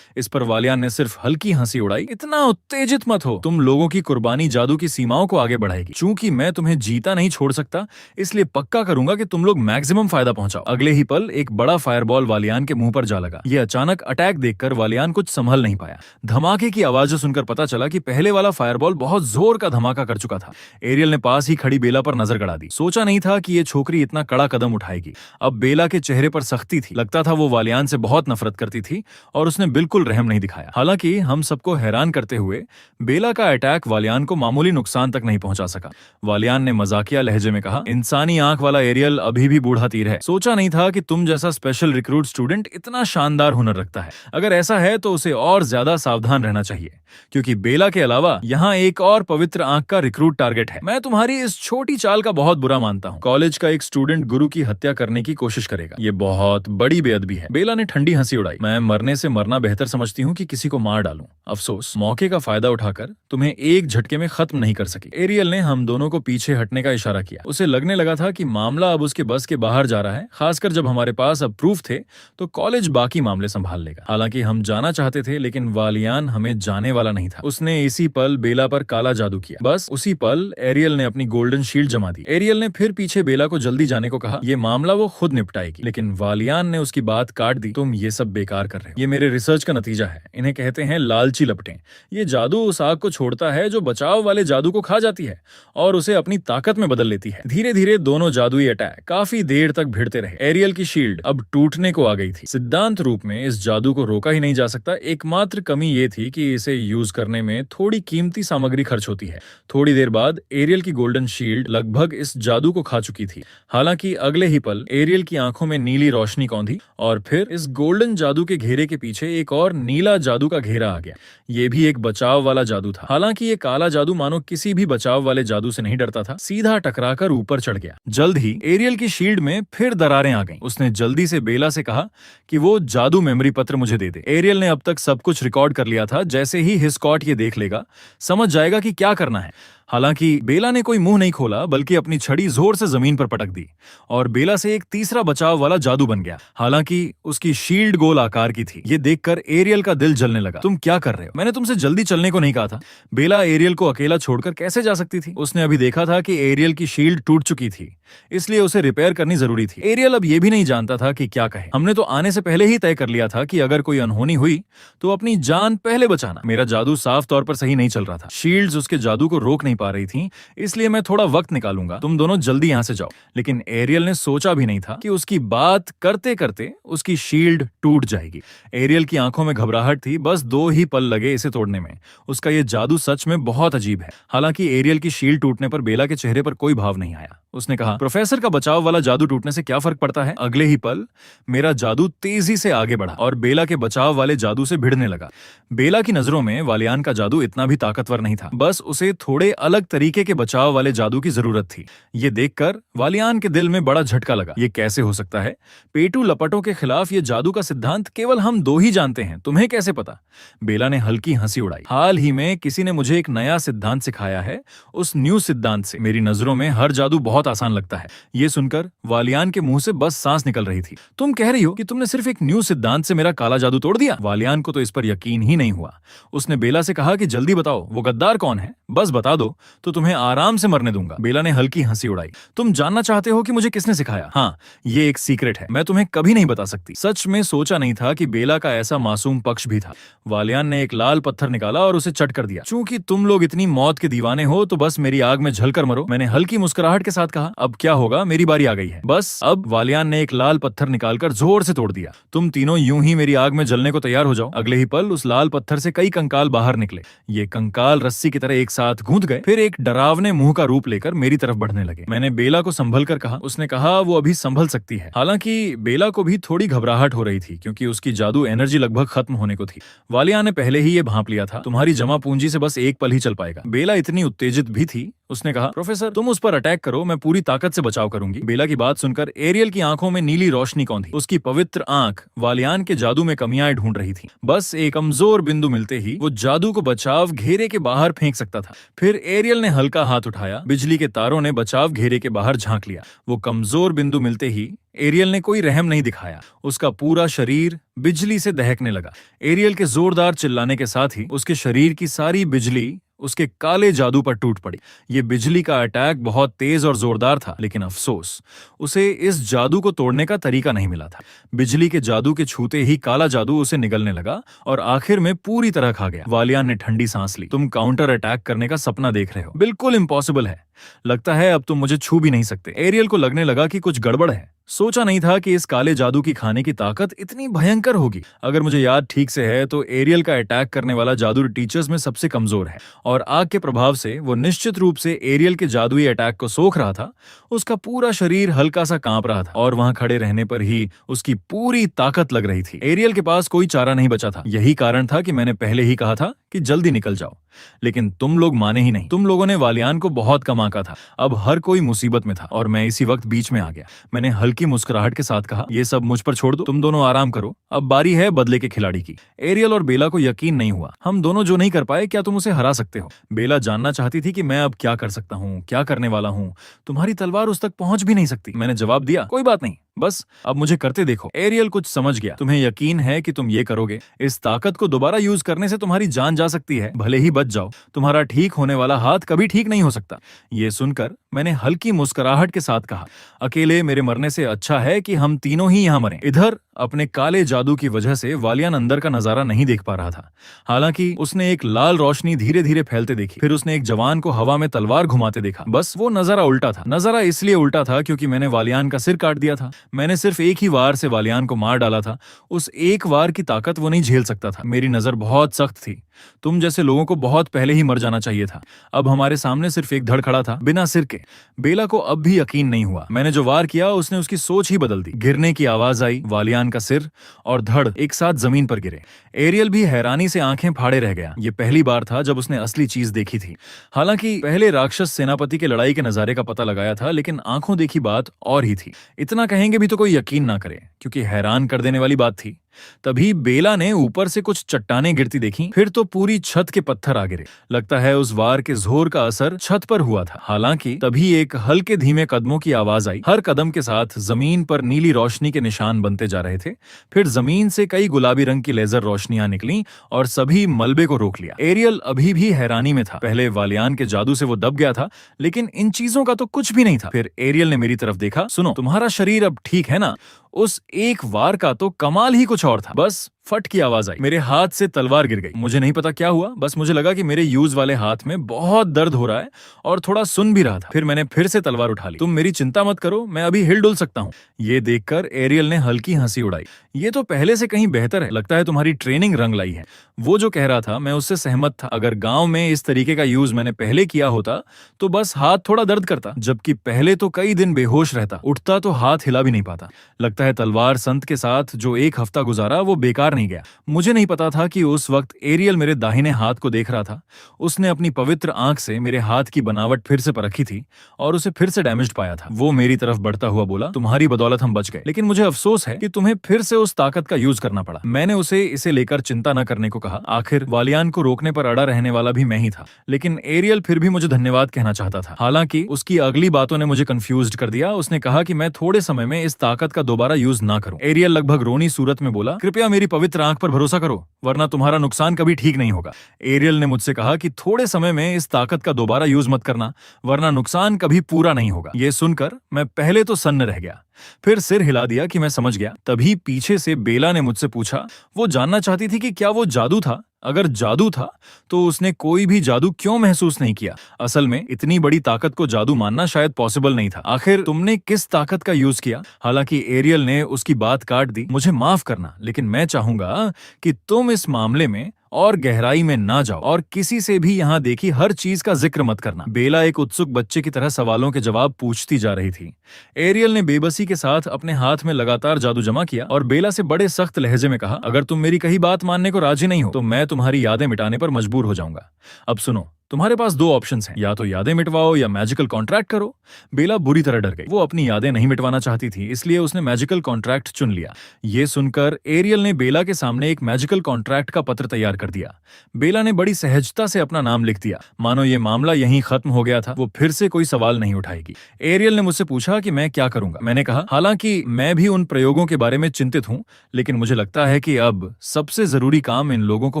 इस पर वालियान ने सिर्फ हल्की हंसी उड़ाई। इतना उत्तेजित मत हो। तुम लोगों की कुर्बानी जादू की सीमाओं को आगे बढ़ाएगी। चूंकि मैं तुम्हें जीता नहीं छोड़ सकता, इसलिए पक्का करूंगा कि तुम लोग मैक्सिमम फायदा पहुंचाओ। अगले ही पल एक बड़ा फायरबॉल वालियान के मुंह पर जा लगा। ये अचानक अटैक देखकर वालियान कुछ संभल नहीं पाया। धमाके की आवाज सुनकर पता चला कि पहले वाला फायरबॉल बहुत जोर का धमाका कर चुका था। एरियल ने पास ही खड़ी बेला पर नजर गड़ा दी। सोचा नहीं था कि ये छोकरी इतना कड़ा कदम उठाएगी। अब बेला के चेहरे पर सख्ती थी। लगता था वो वालियान से बहुत नफरत करती थी और उसने बिल्कुल रहम नहीं दिखाया। हालांकि हम सबको हैरान करते हुए बेला का अटैक वालियान को मामूली नुकसान तक नहीं पहुंचा सका। वालियान ने मजाकिया लहजे में कहा, इंसानी आंख वाला एरियल अभी भी बूढ़ा तीर है। सोचा नहीं था कि तुम जैसा स्पेशल रिक्रूट स्टूडेंट इतना शानदार हुनर रखता है। अगर ऐसा है तो उसे और ज्यादा सावधान रहना चाहिए, क्योंकि बेला के अलावा यहाँ एक और पवित्र आंख का रिक्रूट टारगेट है। मैं तुम्हारी इस छोटी चाल का बहुत बुरा मानता हूँ। कॉलेज का एक स्टूडेंट गुरु की हत्या करने की कोशिश करेगा, ये बहुत बड़ी बेअदबी है। बेला ने ठंडी हंसी उड़ाई। मैं मरने से मरना बेहतर समझती हूँ कि किसी को मार डालूं। अफसोस, मौके का फायदा उठाकर तुम्हें एक झटके में खत्म नहीं कर सकी। एरियल ने हम दोनों को पीछे हटने का इशारा किया। उसे लगने लगा था कि मामला अब उसके बस के बाहर जा रहा है, खासकर जब हमारे पास अब प्रूफ थे तो कॉलेज बाकी मामले संभाल लेगा। हालांकि हम जाना चाहते थे, लेकिन वालियान हमें जाने वाला नहीं था। उसने इसी पल बेला पर काला जादू किया। बस उसी पल एरियल ने अपनी गोल्डन शील्ड जमा दी। एरियल ने फिर पीछे बेला को जल्दी जाने को कहा। ये मामला वो खुद निपटाएगी, लेकिन वालियान ने उसकी बात काट दी। तुम ये सब बेकार कर रहे हो। ये मेरे रिसर्च का नतीजा है। इन्हें कहते हैं लालची लपटें। ये जादू उस आग को छोड़ता है जो बचाव वाले जादू को खा जाती है और उसे अपनी ताकत में बदल लेती है। धीरे धीरे दोनों जादुई अटैक काफी देर तक भिड़ते रहे। एरियल की शील्ड अब टूटने को आ गई थी। सिद्धांत रूप में इस जादू को रोका ही नहीं जा सकता। एकमात्र कमी ये थी कि इसे यूज करने में थोड़ी कीमती सामग्री खर्च होती है। थोड़ी देर बाद एरियल की गोल्डन शील्ड लगभग इस जादू को खा चुकी थी। हालांकि अगले ही पल एरियल की आंखों में नीली रोशनी कौंधी और फिर इस गोल्डन जादू के घेरे के पीछे एक और नीला जादू का घेरा आ गया। ये भी एक बचाव वाला जादू था। हालांकि ये काला जादू मानो किसी भी बचाव वाले जादू से नहीं डरता था, सीधा टकराकर ऊपर चढ़ गया। जल्द ही एरियल की शील्ड में फिर दरारें आ गईं। उसने जल्दी से बेला से कहा कि वो जादू मेमोरी पत्र मुझे दे दे। एरियल ने अब तक सब कुछ रिकॉर्ड कर लिया था। जैसे ही हिस्कॉट ये देख लेगा, समझ जाएगा कि क्या करना है। हालांकि बेला ने कोई मुंह नहीं खोला, बल्कि अपनी छड़ी जोर से जमीन पर पटक दी और बेला से एक तीसरा बचाव वाला जादू बन गया। हालांकि उसकी शील्ड गोल आकार की थी। ये देखकर एरियल का दिल जलने लगा। तुम क्या कर रहे हो? मैंने तुमसे जल्दी चलने को नहीं कहा था। बेला एरियल को अकेला छोड़कर कैसे जा सकती थी? उसने अभी देखा था कि एरियल की शील्ड टूट चुकी थी, इसलिए उसे रिपेयर करनी जरूरी थी। एरियल अब ये भी नहीं जानता था कि क्या कहे। हमने तो आने से पहले ही तय कर लिया था कि अगर कोई अनहोनी हुई तो अपनी जान पहले बचाना। मेरा जादू साफ तौर पर सही नहीं चल रहा था। शील्ड्स उसके जादू को रोक नहीं पा रही थी, इसलिए मैं थोड़ा वक्त निकालूंगा। तुम दोनों जल्दी यहाँ से जाओ। लेकिन एरियल ने सोचा भी नहीं था कि उसकी बात करते करते उसकी शील्ड टूट जाएगी। एरियल की आंखों में घबराहट थी। बस 2 ही पल लगे इसे तोड़ने में। उसका ये जादू सच में बहुत अजीब है। हालांकि एरियल की शील्ड टूटने पर बेला के चेहरे पर कोई भाव नहीं आया। उसने कहा, प्रोफेसर का बचाव वाला जादू टूटने से क्या फर्क पड़ता है? अगले ही पल मेरा जादू तेजी से आगे बढ़ा और बेला के बचाव वाले जादू से भिड़ने लगा। बेला की नजरों में वालियान का जादू इतना भी ताकतवर नहीं था। बस उसे थोड़े अलग तरीके के बचाव वाले जादू की जरूरत थी। ये देखकर वालियान के दिल में बड़ा झटका लगा। ये कैसे हो सकता है? पेटू लपटों के खिलाफ ये जादू का सिद्धांत केवल हम 2 ही जानते हैं। तुम्हें कैसे पता? बेला ने हल्की हंसी उड़ाई। हाल ही में किसी ने मुझे एक नया सिद्धांत सिखाया है। उस न्यू सिद्धांत से मेरी नजरों में हर जादू बहुत आसान लगता है। ये सुनकर वालियान के मुंह से बस सांस निकल रही थी। तुम कह रही हो कि तुमने सिर्फ एक न्यू सिद्धांत से मेरा काला जादू तोड़ दिया? वालियान को तो इस पर यकीन ही नहीं हुआ। उसने बेला से कहा कि जल्दी बताओ, वो गद्दार कौन है? बस बता दो तो तुम्हें आराम से मरने दूंगा। बेला ने हल्की हंसी उड़ाई। तुम जानना चाहते हो कि मुझे किसने सिखाया? हाँ, ये एक सीक्रेट है। मैं तुम्हें कभी नहीं बता सकती। सच में सोचा नहीं था कि बेला का ऐसा मासूम पक्ष भी था। वालियान ने एक लाल पत्थर निकाला और उसे चट कर दिया। चूंकि तुम लोग इतनी मौत के दीवाने हो तो बस मेरी आग में झलकर मरो। मैंने हल्की मुस्कुराहट के साथ कहा, अब क्या होगा, मेरी बारी आ गई है। बस अब वालियान ने एक लाल पत्थर निकालकर जोर से तोड़ दिया। तुम तीनों यूं ही मेरी आग में जलने को तैयार हो जाओ। अगले ही पल उस लाल पत्थर से कई कंकाल बाहर निकले। ये कंकाल रस्सी की तरह एक साथ गूंथ गए, फिर एक डरावने मुंह का रूप लेकर मेरी तरफ बढ़ने लगे। मैंने बेला को संभल कर कहा। उसने कहा वो अभी संभल सकती है। हालांकि बेला को भी थोड़ी घबराहट हो रही थी, क्योंकि उसकी जादू एनर्जी लगभग खत्म होने को थी। वालियान ने पहले ही ये भांप लिया था, तुम्हारी जमा पूंजी से बस एक पल ही चल पाएगा। बेला इतनी उत्तेजित भी थी। उसने कहा, प्रोफेसर तुम उस पर अटैक करो, मैं पूरी ताकत से बचाव करूंगी। बेला की बात सुनकर एरियल की आंखों में नीली रोशनी कौंधी। उसकी पवित्र आंख वालियान के जादू में कमियां ढूंढ रही थी। बस एक कमजोर बिंदु मिलते ही वो जादू को बचाव घेरे के बाहर फेंक सकता था। फिर एरियल ने हल्का हाथ उठाया। बिजली के तारों ने बचाव घेरे के बाहर झांक लिया। वो कमजोर बिंदु मिलते ही एरियल ने कोई रहम नहीं दिखाया। उसका पूरा शरीर बिजली से दहकने लगा। एरियल के जोरदार चिल्लाने के साथ ही उसके शरीर की सारी बिजली उसके काले जादू पर टूट पड़ी। ये बिजली का अटैक बहुत तेज और जोरदार था, लेकिन अफसोस उसे इस जादू को तोड़ने का तरीका नहीं मिला था। बिजली के जादू के छूते ही काला जादू उसे निगलने लगा और आखिर में पूरी तरह खा गया। वालियान ने ठंडी सांस ली। तुम काउंटर अटैक करने का सपना देख रहे हो। बिल्कुल इम्पॉसिबल है। लगता है अब तुम मुझे छू भी नहीं सकते। एरियल को लगने लगा कि कुछ गड़बड़ है। सोचा नहीं था कि इस काले जादू की खाने की ताकत इतनी भयंकर होगी। अगर मुझे याद ठीक से है तो एरियल का अटैक करने वाला जादू टीचर्स में सबसे कमजोर है और आग के प्रभाव से वो निश्चित रूप से एरियल के जादुई अटैक को सोख रहा था। उसका पूरा शरीर हल्का सा कांप रहा था और वहां खड़े रहने पर ही उसकी पूरी ताकत लग रही थी। एरियल के पास कोई चारा नहीं बचा था। यही कारण था कि मैंने पहले ही कहा था कि जल्दी निकल जाओ, लेकिन तुम लोग माने ही नहीं। तुम लोगों ने वालियान को बहुत कम आंका था। अब हर कोई मुसीबत में था और मैं इसी वक्त बीच में आ गया। मैंने हल्की मुस्कुराहट के साथ कहा, ये सब मुझ पर छोड़ दो, तुम दोनों आराम करो, अब बारी है बदले के खिलाड़ी की। एरियल और बेला को यकीन नहीं हुआ। हम दोनों जो नहीं कर पाए, क्या तुम उसे हरा सकते हो? बेला जानना चाहती थी कि मैं अब क्या कर सकता हूँ, क्या करने वाला हूँ। तुम्हारी तलवार उस तक पहुंच भी नहीं सकती। मैंने जवाब दिया, कोई बात नहीं, बस अब मुझे करते देखो। एरियल कुछ समझ गया। तुम्हें यकीन है कि तुम ये करोगे? इस ताकत को दोबारा यूज करने से तुम्हारी जान जा सकती है, भले ही बच जाओ। तुम्हारा ठीक होने वाला हाथ कभी ठीक नहीं हो सकता। ये सुनकर मैंने हल्की मुस्कुराहट के साथ कहा, अकेले मेरे मरने से अच्छा है कि हम तीनों ही यहाँ मरें। इधर अपने काले जादू की वजह से वालियान अंदर का नजारा नहीं देख पा रहा था। हालांकि उसने एक लाल रोशनी धीरे धीरे फैलते देखी। फिर उसने एक जवान को हवा में तलवार घुमाते देखा। बस वो नजारा उल्टा था। नजारा इसलिए उल्टा था क्योंकि मैंने वालियान का सिर काट दिया था। मैंने सिर्फ एक ही वार से वालियान को मार डाला था। उस एक वार की ताकत वो नहीं झेल सकता था। मेरी नजर बहुत सख्त थी। तुम जैसे लोगों को बहुत पहले ही मर जाना चाहिए था। अब हमारे सामने सिर्फ एक धड़ खड़ा था, बिना सिर के। बेला को अब भी यकीन नहीं हुआ। मैंने जो वार किया उसने उसकी सोच ही बदल दी। गिरने की आवाज आई, वालियान का सिर और धड़ एक साथ जमीन पर गिरे। एरियल भी हैरानी से आंखें फाड़े रह गया। ये पहली बार था जब उसने असली चीज देखी थी। हालांकि पहले राक्षस सेनापति के लड़ाई के नजारे का पता लगाया था, लेकिन आंखों देखी बात और ही थी। इतना कहेंगे भी तो कोई यकीन ना करे, क्योंकि हैरान कर देने वाली बात थी। तभी बेला ने ऊपर से कुछ चट्टानें गिरती देखी। फिर तो पूरी छत के पत्थर आ गिरे। लगता है उस वार के जोर का असर छत पर हुआ था। हालांकि तभी एक हल्के धीमे कदमों की आवाज आई। हर कदम के साथ जमीन पर नीली रोशनी के निशान बनते जा रहे थे। फिर जमीन से कई गुलाबी रंग की लेजर रोशनियां निकली और सभी मलबे को रोक लिया। एरियल अभी भी हैरानी में था। पहले वालियान के जादू से वो दब गया था, लेकिन इन चीजों का तो कुछ भी नहीं था। फिर एरियल ने मेरी तरफ देखा। सुनो, तुम्हारा शरीर अब ठीक है ना? उस एक वार का तो कमाल ही कुछ और था। बस फट की आवाज आई। मेरे हाथ से तलवार गिर गई। मुझे नहीं पता क्या हुआ, बस मुझे लगा कि मेरे यूज वाले हाथ में बहुत दर्द हो रहा है और थोड़ा सुन भी रहा था। फिर मैंने फिर से तलवार उठा ली। तुम मेरी चिंता मत करो, मैं अभी हिल डुल सकता हूँ। ये देखकर एरियल ने हल्की हंसी उड़ाई। ये तो पहले से कहीं बेहतर है। लगता है तुम्हारी ट्रेनिंग रंग लाई है। वो जो कह रहा था मैं उससे सहमत था। अगर गांव में इस तरीके का यूज मैंने पहले किया होता तो बस हाथ थोड़ा दर्द करता, जबकि पहले तो कई दिन बेहोश रहता। उठता तो हाथ हिला भी नहीं पाता। लगता है तलवार संत के साथ जो एक हफ्ता गुजारा वो बेकार नहीं गया। मुझे नहीं पता था कि उस वक्त एरियल मेरे दाहिने हाथ को देख रहा था। उसने अपनी पवित्र आंख से मेरे हाथ की बनावट फिर से परखी थी और उसे फिर से डैमेज्ड पाया था। वो मेरी तरफ बढ़ता हुआ बोला, तुम्हारी बदौलत हम बच गए, लेकिन मुझे अफसोस है कि तुम्हें फिर से उस ताकत का यूज करना पड़ा। मैंने उसे इसे लेकर चिंता न करने को कहा। आखिर वालियान को रोकने पर अड़ा रहने वाला भी मैं ही था। लेकिन एरियल फिर भी मुझे धन्यवाद कहना चाहता था। हालांकि उसकी अगली बातों ने मुझे कंफ्यूज्ड कर दिया। उसने कहा कि मैं थोड़े समय में इस ताकत का दोबारा यूज ना करूं। एरियल लगभग रोनी सूरत में बोला, कृपया मेरी पवित्र आंख पर भरोसा करो, वरना तुम्हारा नुकसान कभी ठीक नहीं होगा। एरियल ने मुझसे कहा कि थोड़े समय में इस ताकत का दोबारा यूज मत करना, वरना नुकसान कभी पूरा नहीं होगा। ये सुनकर मैं पहले तो सन्न रह गया, फिर सिर हिला दिया कि मैं समझ गया। तभी पीछे से बेला ने मुझसे पूछा। वो जानना चाहती थी कि क्या वो जादू था। अगर जादू था तो उसने कोई भी जादू क्यों महसूस नहीं किया। असल में इतनी बड़ी ताकत को जादू मानना शायद पॉसिबल नहीं था। आखिर तुमने किस ताकत का यूज किया? हालांकि एरियल ने उसकी बात काट दी। मुझे माफ करना, लेकिन मैं चाहूंगा कि तुम इस मामले में और गहराई में ना जाओ और किसी से भी यहाँ देखी हर चीज का जिक्र मत करना। बेला एक उत्सुक बच्चे की तरह सवालों के जवाब पूछती जा रही थी। एरियल ने बेबसी के साथ अपने हाथ में लगातार जादू जमा किया और बेला से बड़े सख्त लहजे में कहा, अगर तुम मेरी कही बात मानने को राजी नहीं हो तो मैं तुम्हारी यादें मिटाने पर मजबूर हो जाऊंगा। अब सुनो, तुम्हारे पास दो ऑप्शंस हैं, या तो यादें मिटवाओ या मैजिकल कॉन्ट्रैक्ट करो। बेला बुरी तरह डर गई। वो अपनी यादें नहीं मिटवाना चाहती थी, इसलिए उसने मैजिकल कॉन्ट्रैक्ट चुन लिया। ये सुनकर एरियल ने बेला के सामने एक मैजिकल कॉन्ट्रैक्ट का पत्र तैयार कर दिया। बेला ने बड़ी सहजता से अपना नाम लिख दिया, मानो ये मामला यहीं खत्म हो गया था। वो फिर से कोई सवाल नहीं उठाएगी। एरियल ने मुझसे पूछा कि मैं क्या करूंगा। मैंने कहा, हालांकि मैं भी उन प्रयोगों के बारे में चिंतित हूं, लेकिन मुझे लगता है कि अब सबसे जरूरी काम इन लोगों को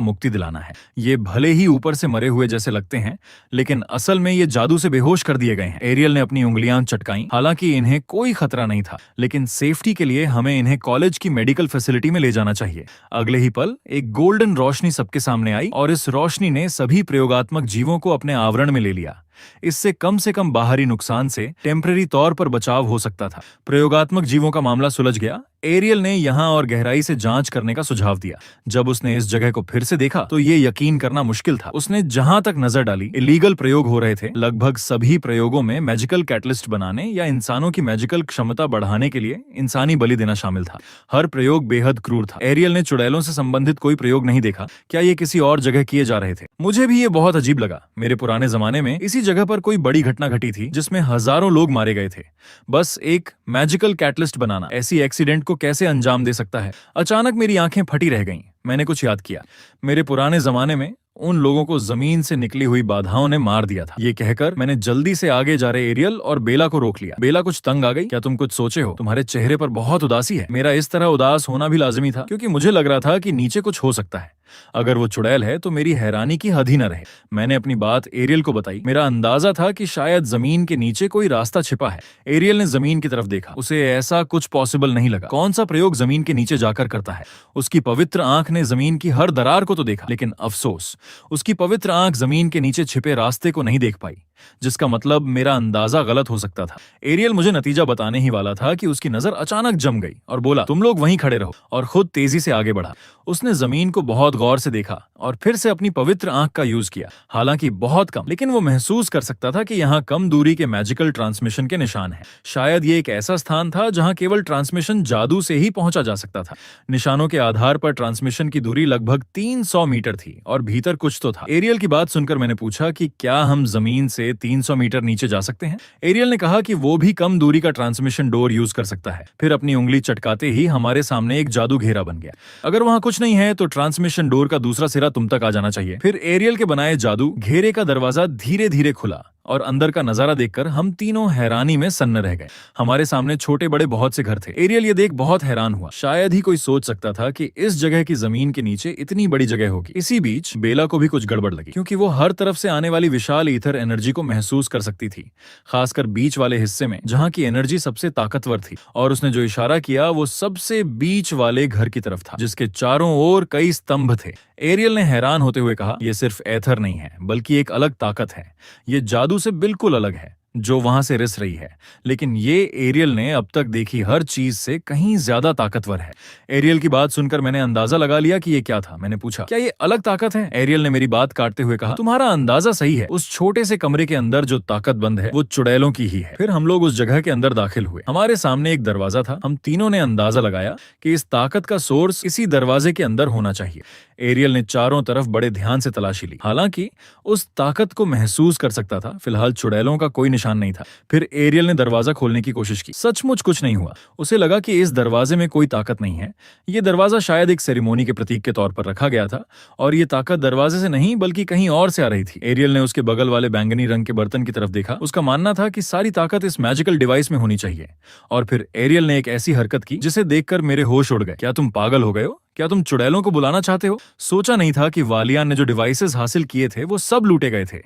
मुक्ति दिलाना है। ये भले ही ऊपर से मरे हुए जैसे लगते हैं, लेकिन असल में ये जादू से बेहोश कर दिए गए हैं। एरियल ने अपनी उंगलियां चटकाईं। हालांकि इन्हें कोई खतरा नहीं था, लेकिन सेफ्टी के लिए हमें इन्हें कॉलेज की मेडिकल फैसिलिटी में ले जाना चाहिए। अगले ही पल एक गोल्डन रोशनी सबके सामने आई और इस रोशनी ने सभी प्रयोगात्मक जीवों को अपने आवरण में ले लिया। इससे कम से कम बाहरी नुकसान से टेम्परेरी तौर पर बचाव हो सकता था। प्रयोगात्मक जीवों का मामला सुलझ गया। एरियल ने यहाँ और गहराई से जांच करने का सुझाव दिया। जब उसने इस जगह को फिर से देखा तो ये यकीन करना मुश्किल था। उसने जहां तक नजर डाली इलीगल प्रयोग हो रहे थे। लगभग सभी प्रयोगों में मैजिकल कैटलिस्ट बनाने या इंसानों की मैजिकल क्षमता बढ़ाने के लिए इंसानी बलि देना शामिल था। हर प्रयोग बेहद क्रूर था। एरियल ने चुड़ैलों से संबंधित कोई प्रयोग नहीं देखा। क्या ये किसी और जगह किए जा रहे थे? मुझे भी ये बहुत अजीब लगा। मेरे पुराने जमाने में इसी जगह पर कोई बड़ी घटना घटी थी जिसमें हजारों लोग मारे गए थे। बस एक मैजिकल कैटलिस्ट बनाना ऐसी एक्सीडेंट को कैसे अंजाम दे सकता है? अचानक मेरी आंखें फटी रह गईं। मैंने कुछ याद किया। मेरे पुराने जमाने में उन लोगों को जमीन से निकली हुई बाधाओं ने मार दिया था। ये कहकर मैंने जल्दी से आगे जा रहे एरियल और बेला को रोक लिया। बेला कुछ तंग आ गई। क्या तुम कुछ सोचे हो? तुम्हारे चेहरे पर बहुत उदासी है। मेरा इस तरह उदास होना भी लाजमी था क्योंकि मुझे लग रहा था कि नीचे कुछ हो सकता है। अगर वो चुड़ैल है तो मेरी हैरानी की हद ही न रहे। मैंने अपनी बात एरियल को बताई। मेरा अंदाजा था कि शायद जमीन के नीचे कोई रास्ता छिपा है। एरियल ने जमीन की तरफ देखा। उसे ऐसा कुछ पॉसिबल नहीं लगा। कौन सा प्रयोग जमीन के नीचे जाकर करता है? उसकी पवित्र आंख ने जमीन की हर दरार को तो देखा, लेकिन अफसोस उसकी पवित्र आंख जमीन के नीचे छिपे रास्ते को नहीं देख पाई, जिसका मतलब मेरा अंदाजा गलत हो सकता था। एरियल मुझे नतीजा बताने ही वाला था कि उसकी नजर अचानक जम गई और बोला, तुम लोग वहीं खड़े रहो, और खुद तेजी से आगे बढ़ा। उसने जमीन को बहुत गौर से देखा और फिर से अपनी पवित्र आंख का यूज किया। हालांकि बहुत कम, लेकिन वो महसूस कर सकता था कि यहाँ कम दूरी के मैजिकल ट्रांसमिशन के निशान हैं। शायद ये एक ऐसा स्थान था जहाँ केवल ट्रांसमिशन जादू से ही पहुंचा जा सकता था। निशानों के आधार पर ट्रांसमिशन की दूरी लगभग 300 मीटर थी और भीतर कुछ तो था। एरियल की बात सुनकर मैंने पूछा कि क्या हम जमीन से 300 मीटर नीचे जा सकते हैं? एरियल ने कहा कि वो भी कम दूरी का ट्रांसमिशन डोर यूज कर सकता है। फिर अपनी उंगली चटकाते ही हमारे सामने एक जादू घेरा बन गया। अगर वहां कुछ नहीं है तो ट्रांसमिशन डोर का दूसरा सिरा तुम तक आ जाना चाहिए। फिर एरियल के बनाए जादू घेरे का दरवाजा धीरे धीरे खुला और अंदर का नजारा देखकर हम तीनों हैरानी में सन्न रह गए। हमारे सामने छोटे बड़े बहुत से घर थे। एरियल ये देख बहुत हैरान हुआ। शायद ही कोई सोच सकता था कि इस जगह की जमीन के नीचे इतनी बड़ी जगह होगी। इसी बीच बेला को भी कुछ गड़बड़ लगी, क्योंकि वो हर तरफ से आने वाली विशाल ईथर एनर्जी को महसूस कर सकती थी, खासकर बीच वाले हिस्से में जहाँ की एनर्जी सबसे ताकतवर थी। और उसने जो इशारा किया वो सबसे बीच वाले घर की तरफ था, जिसके चारों ओर कई स्तंभ थे। एरियल ने हैरान होते हुए कहा, यह सिर्फ एथर नहीं है, बल्कि एक अलग ताकत है। ये जादू से बिल्कुल अलग है जो वहां से रिस रही है, लेकिन ये एरियल ने अब तक देखी हर चीज से कहीं ज्यादा ताकतवर है। एरियल की बात सुनकर मैंने अंदाजा लगा लिया कि ये क्या था। मैंने पूछा, क्या ये अलग ताकत है? एरियल ने मेरी बात काटते हुए कहा, तुम्हारा अंदाजा सही है। उस छोटे से कमरे के अंदर जो ताकत बंद है वो चुड़ैलों की ही है। फिर हम लोग उस जगह के अंदर दाखिल हुए। हमारे सामने एक दरवाजा था। हम तीनों ने अंदाजा लगाया कि इस ताकत का सोर्स इसी दरवाजे के अंदर होना चाहिए। एरियल ने चारों तरफ बड़े ध्यान से तलाशी ली। हालांकि उस ताकत को महसूस कर सकता था। फिलहाल चुड़ैलों का कोई निशान नहीं था। फिर एरियल ने दरवाजा खोलने की कोशिश की। सचमुच कुछ नहीं हुआ। उसे लगा कि इस दरवाजे में कोई ताकत नहीं है। ये दरवाजा शायद एक सेरेमोनी के प्रतीक के तौर पर रखा गया था, और ये ताकत दरवाजे से नहीं बल्कि कहीं और से आ रही थी। एरियल ने उसके बगल वाले बैंगनी रंग के बर्तन की तरफ देखा। उसका मानना था कि सारी ताकत इस मैजिकल डिवाइस में होनी चाहिए। और फिर एरियल ने एक ऐसी हरकत की जिसे देखकर मेरे होश उड़ गए। क्या तुम पागल हो गए हो? क्या तुम चुड़ैलों को बुलाना चाहते हो? सोचा नहीं था कि वालियान ने जो डिवाइसेस हासिल किए थे वो सब लूटे गए थे।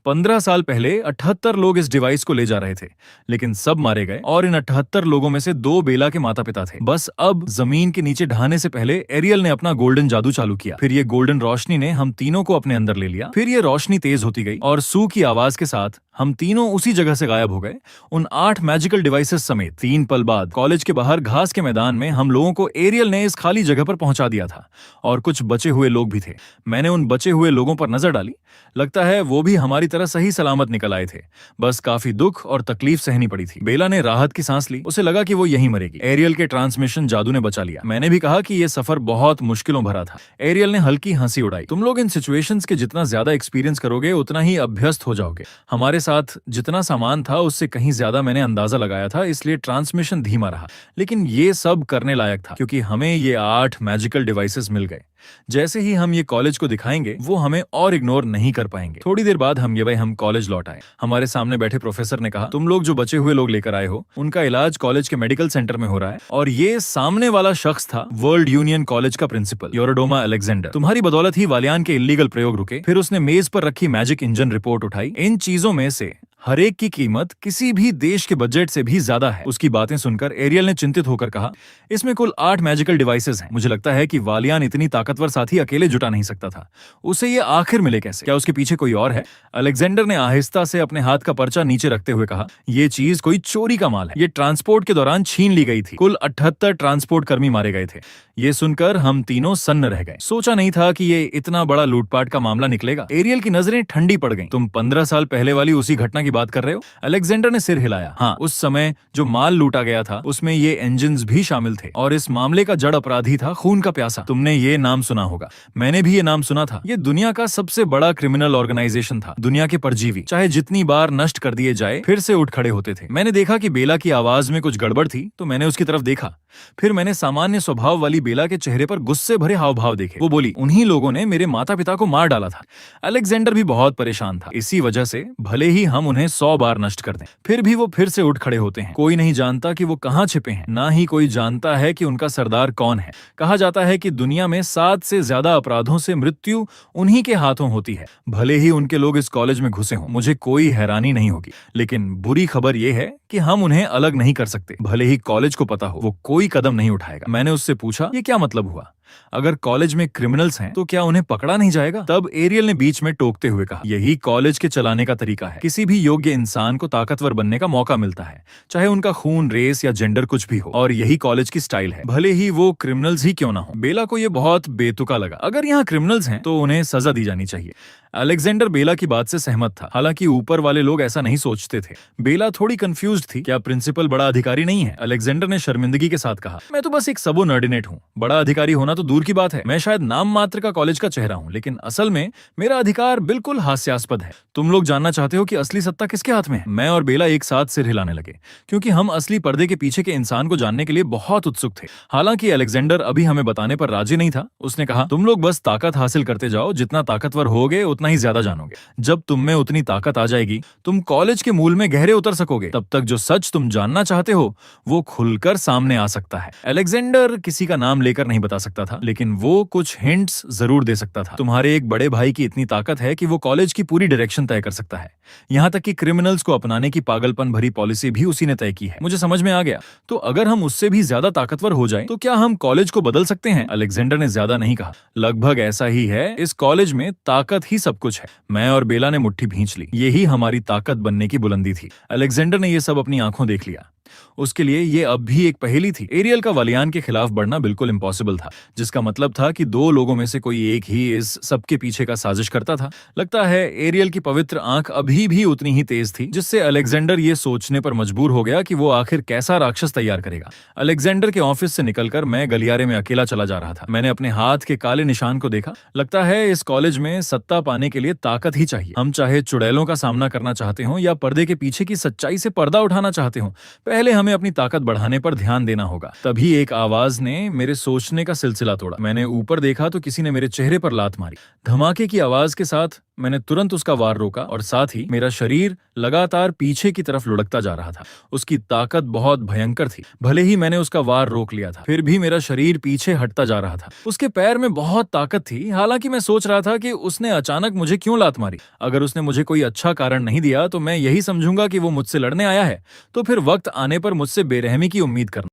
15 साल पहले 78 लोग इस डिवाइस को ले जा रहे थे, लेकिन सब मारे गए, और इन 78 लोगों में से 2 बेला के माता पिता थे। बस अब जमीन के नीचे ढहाने से पहले एरियल ने अपना गोल्डन जादू चालू किया। फिर ये गोल्डन रोशनी ने हम तीनों को अपने अंदर ले लिया। फिर ये रोशनी तेज होती गई और सू की आवाज के साथ हम तीनों उसी जगह से गायब हो गए, उन 8 मैजिकल डिवाइसेस समेत। 3 पल बाद कॉलेज के बाहर घास के मैदान में हम लोगों को एरियल ने इस खाली जगह पर पहुंचा दिया था, और कुछ बचे हुए लोग भी थे। मैंने उन बचे हुए लोगों पर नजर डाली। लगता है वो भी हमारी तरह सही सलामत निकल आए थे। बस काफी दुख और तकलीफ सहनी पड़ी थी। बेला ने राहत की सांस ली। उसे लगा कि वो यहीं मरेगी। एरियल के ट्रांसमिशन जादू ने बचा लिया। मैंने भी कहा कि ये सफर बहुत मुश्किलों भरा था। एरियल ने हल्की हंसी उड़ाई। तुम लोग इन सिचुएशंस के जितना ज्यादा एक्सपीरियंस करोगे उतना ही अभ्यस्त हो जाओगे। हमारे साथ जितना सामान था उससे कहीं ज्यादा मैंने अंदाजा लगाया था, इसलिए ट्रांसमिशन धीमा रहा। लेकिन ये सब करने लायक था, क्योंकि हमें ये 8 मैजिकल डिवाइसेस मिल गए। जैसे ही हम ये कॉलेज को दिखाएंगे वो हमें और इग्नोर नहीं कर पाएंगे। थोड़ी देर बाद हम कॉलेज लौट आए। हमारे सामने बैठे प्रोफेसर ने कहा, तुम लोग जो बचे हुए लोग लेकर आए हो उनका इलाज कॉलेज के मेडिकल सेंटर में हो रहा है, और ये सामने वाला शख्स था वर्ल्ड यूनियन कॉलेज का प्रिंसिपल योरोडोमा अलेक्जेंडर। तुम्हारी बदौलत ही वालियान के इल्लीगल प्रयोग रुके। फिर उसने मेज पर रखी मैजिक इंजन रिपोर्ट उठाई। इन चीजों में से हर एक की कीमत किसी भी देश के बजट से भी ज्यादा है। उसकी बातें सुनकर एरियल ने चिंतित होकर कहा, इसमें कुल 8 मैजिकल डिवाइसेस हैं। मुझे लगता है कि वालियान इतनी ताकतवर साथी अकेले जुटा नहीं सकता था। उसे ये आखिर मिले कैसे? क्या उसके पीछे कोई और है? अलेक्जेंडर ने आहिस्ता से अपने हाथ का पर्चा नीचे रखते हुए कहा, ये चीज कोई चोरी का माल है। ये ट्रांसपोर्ट के दौरान छीन ली गई थी। कुल 78 ट्रांसपोर्ट कर्मी मारे गए थे। ये सुनकर हम तीनों सन्न रह गए। सोचा नहीं था कि ये इतना बड़ा लूटपाट का मामला निकलेगा। एरियल की नजरें ठंडी पड़ गईं। तुम 15 साल पहले वाली उसी घटना की बात कर रहे हो? अलेक्जेंडर ने सिर हिलाया। हाँ, उस समय जो माल लूटा गया था उसमें ये इंजन्स भी शामिल थे और इस मामले का जड़ अपराधी था खून का प्यासा। तुमने ये नाम सुना होगा। मैंने भी ये नाम सुना था। ये दुनिया का सबसे बड़ा क्रिमिनल ऑर्गेनाइजेशन था। दुनिया के परजीवी चाहे जितनी बार नष्ट कर दिए जाए फिर से उठ खड़े होते थे। मैंने देखा कि बेला की आवाज में कुछ गड़बड़ थी तो मैंने उसकी तरफ देखा। फिर मैंने सामान्य स्वभाव वाली बेला के चेहरे पर गुस्से भरे हाव भाव देखे। वो बोली, उन्हीं लोगों ने मेरे माता पिता को मार डाला था। अलेक्जेंडर भी बहुत परेशान था। इसी वजह से भले ही हम उन्हें 100 बार नष्ट कर दें फिर भी वो फिर से उठ खड़े होते हैं। कोई नहीं जानता कि वो कहाँ छिपे हैं, ना ही कोई जानता है कि उनका सरदार कौन है। कहा जाता है कि दुनिया में 7 से ज्यादा अपराधों से मृत्यु उन्हीं के हाथों होती है। भले ही उनके लोग इस कॉलेज में घुसे हों, मुझे कोई हैरानी नहीं होगी। लेकिन बुरी खबर यह है कि हम उन्हें अलग नहीं कर सकते। भले ही कॉलेज को पता हो, वो कोई कदम नहीं उठाएगा। मैंने उससे पूछा, ये क्या मतलब हुआ? अगर कॉलेज में क्रिमिनल्स हैं तो क्या उन्हें पकड़ा नहीं जाएगा? तब एरियल ने बीच में टोकते हुए कहा, यही कॉलेज के चलाने का तरीका है। किसी भी योग्य इंसान को ताकतवर बनने का मौका मिलता है, चाहे उनका खून, रेस या जेंडर कुछ भी हो, और यही कॉलेज की स्टाइल है, भले ही वो क्रिमिनल्स ही क्यों ना हो। बेला को यह बहुत बेतुका लगा। अगर यहाँ क्रिमिनल्स हैं तो उन्हें सजा दी जानी चाहिए। अलेक्जेंडर बेला की बात से सहमत था, हालांकि ऊपर वाले लोग ऐसा नहीं सोचते थे। बेला थोड़ी कंफ्यूज्ड थी। क्या प्रिंसिपल बड़ा अधिकारी नहीं है? अलेक्जेंडर ने शर्मिंदगी के साथ कहा, मैं तो बस एक सबोर्डिनेट हूँ। बड़ा अधिकारी होना तो दूर की बात है। मैं शायद नाम मात्र का कॉलेज का चेहरा हूँ, लेकिन असल में मेरा अधिकार बिल्कुल हास्यास्पद है। तुम लोग जानना चाहते हो कि असली सत्ता किसके हाथ में है? मैं और बेला एक साथ सिर हिलाने लगे, क्योंकि हम असली पर्दे के पीछे के इंसान को जानने के लिए बहुत उत्सुक थे। हालांकि अलेक्जेंडर अभी हमें बताने पर राजी नहीं था। उसने कहा, तुम लोग बस ताकत हासिल करते जाओ, जितना ताकतवर होगे उतना ही ज्यादा जानोगे। जब तुम में उतनी ताकत आ जाएगी, तुम कॉलेज के मूल में गहरे उतर सकोगे। तब तक जो सच तुम जानना चाहते हो वो खुलकर सामने आ सकता है। अलेक्जेंडर किसी का नाम लेकर नहीं बता सकता था, लेकिन वो कुछ हिंट्स जरूर दे सकता था। तुम्हारे एक बड़े भाई की इतनी ताकत है कि वो कॉलेज की पूरी डायरेक्शन तय कर सकता है। यहाँ तक कि क्रिमिनल्स को अपनाने की पागलपन भरी पॉलिसी भी उसी ने तय की है। मुझे समझ में आ गया। तो अगर हम उससे भी ज्यादा ताकतवर हो जाएं, तो क्या हम कॉलेज को बदल सकते हैं? अलेक्जेंडर ने ज्यादा नहीं कहा, लगभग ऐसा ही है। इस कॉलेज में ताकत ही सब कुछ है। मैं और बेला ने मुट्ठी भींच ली। यही हमारी ताकत बनने की बुलंदी थी। अलेक्जेंडर ने यह सब अपनी आंखों देख लिया। उसके लिए ये अब भी एक पहेली थी। एरियल का वालियान के खिलाफ बढ़ना बिल्कुल इम्पॉसिबल था, जिसका मतलब था कि 2 लोगों में से कोई एक ही इस सब के पीछे का साजिश करता था। लगता है एरियल की पवित्र आंख अभी भी उतनी ही तेज थी, जिससे अलेक्जेंडर ये सोचने पर मजबूर हो गया कि वो आखिर कैसा राक्षस तैयार करेगा। अलेक्जेंडर के ऑफिस से निकलकर मैं गलियारे में अकेला चला जा रहा था। मैंने अपने हाथ के काले निशान को देखा। लगता है इस कॉलेज में सत्ता पाने के लिए ताकत ही चाहिए। हम चाहे चुड़ैलों का सामना करना चाहते हो या पर्दे के पीछे की सच्चाई से पर्दा उठाना चाहते हो, पहले हमें अपनी ताकत बढ़ाने पर ध्यान देना होगा। तभी एक आवाज ने मेरे सोचने का सिलसिला तोड़ा। मैंने ऊपर देखा तो किसी ने मेरे चेहरे पर लात मारी। धमाके की आवाज के साथ मैंने तुरंत उसका वार रोका और साथ ही मेरा शरीर लगातार पीछे की तरफ लुढ़कता जा रहा था। उसकी ताकत बहुत भयंकर थी। भले ही मैंने उसका वार रोक लिया था, फिर भी मेरा शरीर पीछे हटता जा रहा था। उसके पैर में बहुत ताकत थी। हालांकि मैं सोच रहा था कि उसने अचानक मुझे क्यों लात मारी। अगर उसने मुझे कोई अच्छा कारण नहीं दिया तो मैं यही समझूंगा कि वो मुझसे लड़ने आया है। तो फिर वक्त आने पर मुझसे बेरहमी की उम्मीद करना।